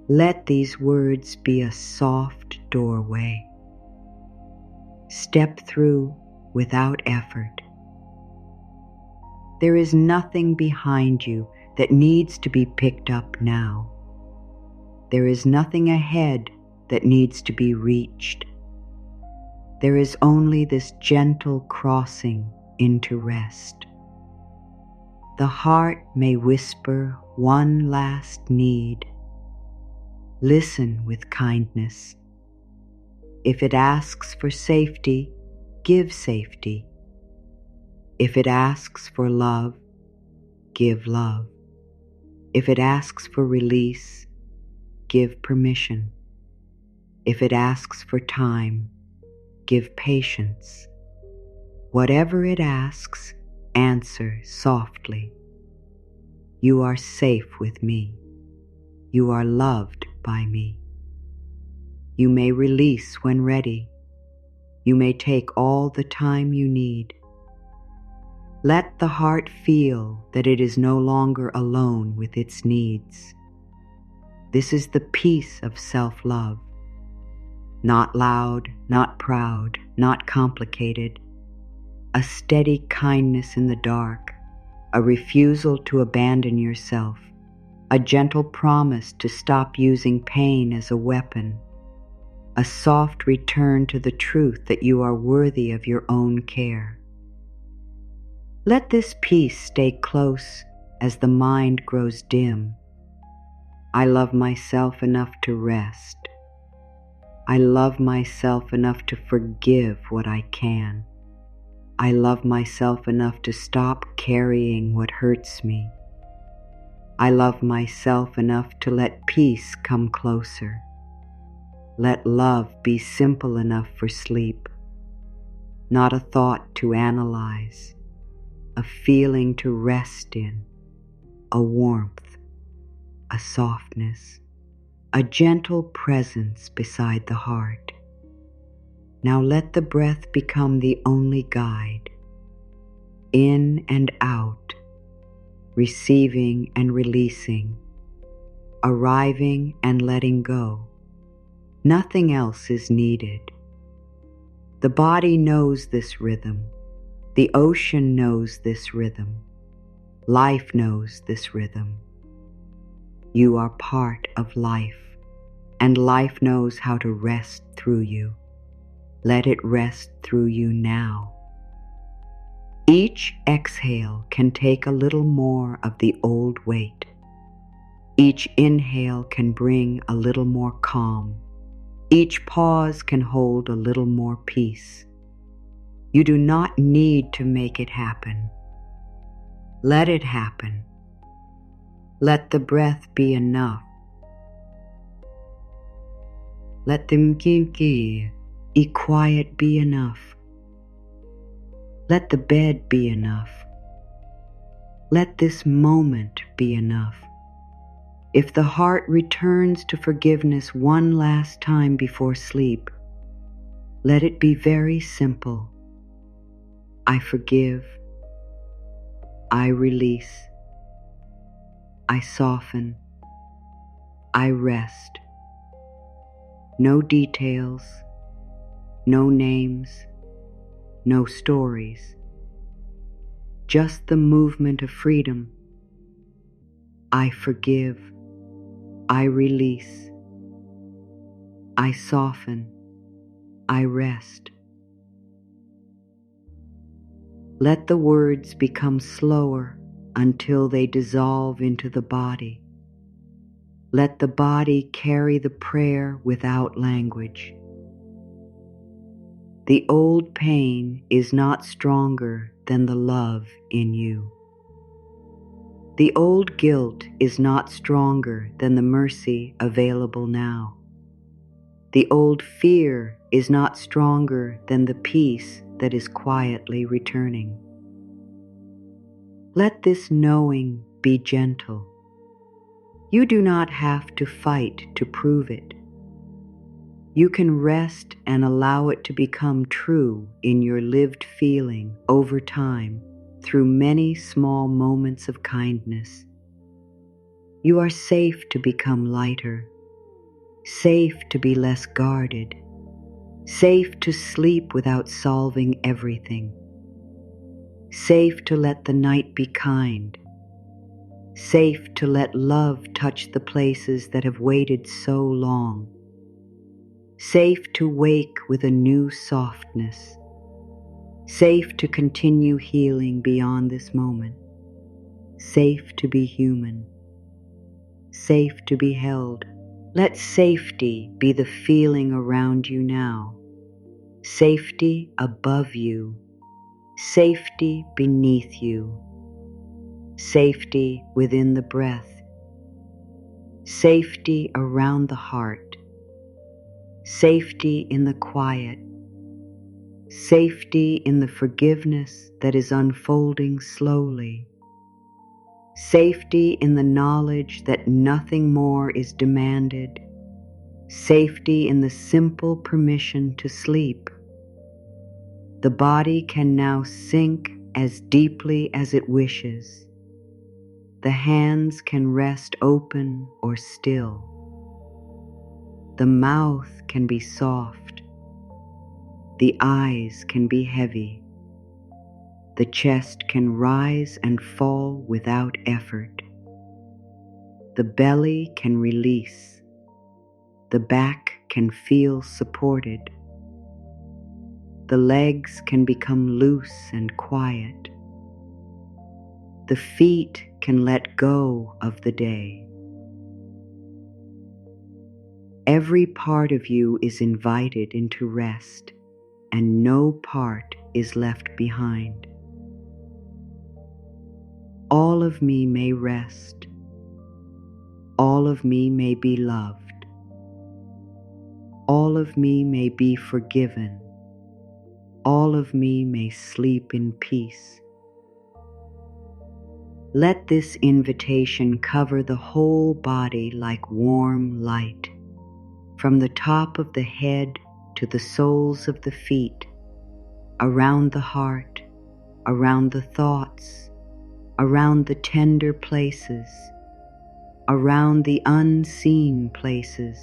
Let these words be a soft doorway. Step through without effort. There is nothing behind you that needs to be picked up now. There is nothing ahead that needs to be reached. There is only this gentle crossing into rest. The heart may whisper one last need. Listen with kindness. If it asks for safety, give safety. If it asks for love, give love. If it asks for release, give permission. If it asks for time, give patience. Whatever it asks, answer softly. You are safe with me. You are loved by me. You may release when ready. You may take all the time you need. Let the heart feel that it is no longer alone with its needs. This is the peace of self-love. Not loud, not proud, not complicated. A steady kindness in the dark, a refusal to abandon yourself, a gentle promise to stop using pain as a weapon, a soft return to the truth that you are worthy of your own care. Let this peace stay close as the mind grows dim. I love myself enough to rest. I love myself enough to forgive what I can. I love myself enough to stop carrying what hurts me. I love myself enough to let peace come closer. Let love be simple enough for sleep, not a thought to analyze, a feeling to rest in, a warmth, a softness, a gentle presence beside the heart. Now let the breath become the only guide, in and out, receiving and releasing, arriving and letting go. Nothing else is needed. The body knows this rhythm. The ocean knows this rhythm. Life knows this rhythm. You are part of life, and life knows how to rest through you. Let it rest through you now. Each exhale can take a little more of the old weight. Each inhale can bring a little more calm. Each pause can hold a little more peace. You do not need to make it happen. Let it happen. Let the breath be enough. Let the mkinki, quiet be enough. Let the bed be enough. Let this moment be enough. If the heart returns to forgiveness one last time before sleep, let it be very simple. I forgive. I release. I soften. I rest. No details, no names, no stories. Just the movement of freedom. I forgive. I release. I soften. I rest. Let the words become slower until they dissolve into the body. Let the body carry the prayer without language. The old pain is not stronger than the love in you. The old guilt is not stronger than the mercy available now. The old fear is not stronger than the peace that is quietly returning. Let this knowing be gentle. You do not have to fight to prove it. You can rest and allow it to become true in your lived feeling over time through many small moments of kindness. You are safe to become lighter, safe to be less guarded, safe to sleep without solving everything, safe to let the night be kind, safe to let love touch the places that have waited so long, safe to wake with a new softness, safe to continue healing beyond this moment, safe to be human, safe to be held. Let safety be the feeling around you now, safety above you, safety beneath you, safety within the breath, safety around the heart, safety in the quiet, safety in the forgiveness that is unfolding slowly, safety in the knowledge that nothing more is demanded, safety in the simple permission to sleep. The body can now sink as deeply as it wishes. The hands can rest open or still. The mouth can be soft. The eyes can be heavy. The chest can rise and fall without effort. The belly can release. The back can feel supported. The legs can become loose and quiet. The feet can let go of the day. Every part of you is invited into rest, and no part is left behind. All of me may rest. All of me may be loved. All of me may be forgiven. All of me may sleep in peace. Let this invitation cover the whole body like warm light, from the top of the head to the soles of the feet, around the heart, around the thoughts, around the tender places, around the unseen places,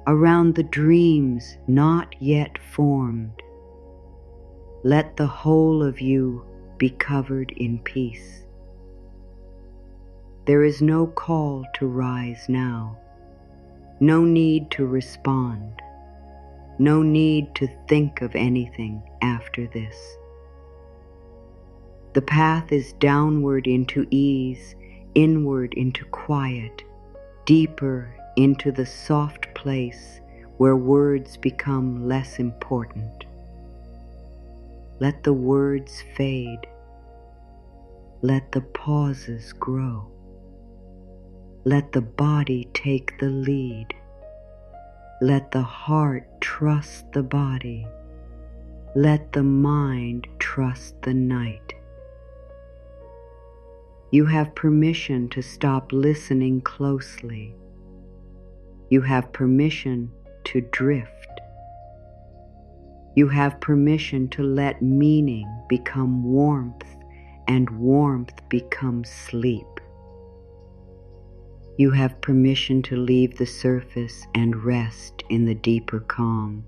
around the dreams not yet formed, Let the whole of you be covered in peace. There is no call to rise now, no need to respond, no need to think of anything after this. The path is downward into ease, inward into quiet, deeper into the soft place where words become less important. Let the words fade. Let the pauses grow. Let the body take the lead. Let the heart trust the body. Let the mind trust the night. You have permission to stop listening closely. You have permission to drift. You have permission to let meaning become warmth and warmth become sleep. You have permission to leave the surface and rest in the deeper calm.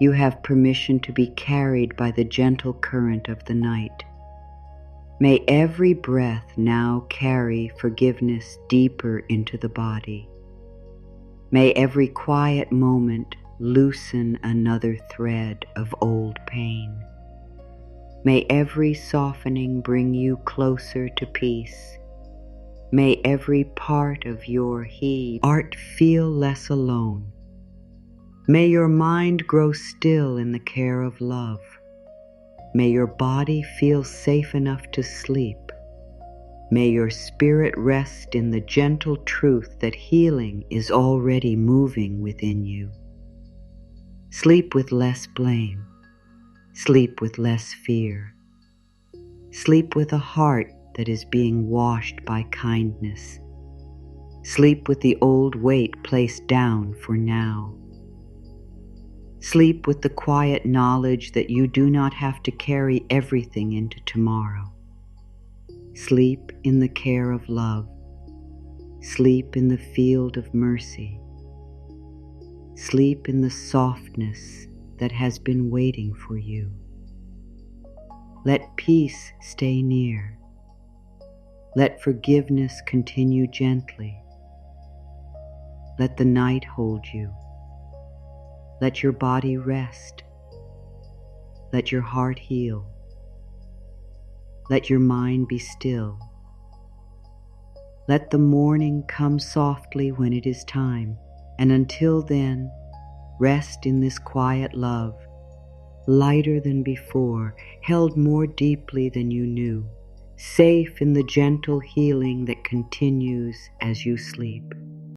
You have permission to be carried by the gentle current of the night. May every breath now carry forgiveness deeper into the body. May every quiet moment loosen another thread of old pain. May every softening bring you closer to peace. May every part of your heart feel less alone. May your mind grow still in the care of love. May your body feel safe enough to sleep. May your spirit rest in the gentle truth that healing is already moving within you. Sleep with less blame. Sleep with less fear. Sleep with a heart that is being washed by kindness. Sleep with the old weight placed down for now. Sleep with the quiet knowledge that you do not have to carry everything into tomorrow. Sleep in the care of love. Sleep in the field of mercy. Sleep in the softness that has been waiting for you. Let peace stay near. Let forgiveness continue gently. Let the night hold you. Let your body rest. Let your heart heal. Let your mind be still. Let the morning come softly when it is time, and until then, rest in this quiet love, lighter than before, held more deeply than you knew, safe in the gentle healing that continues as you sleep.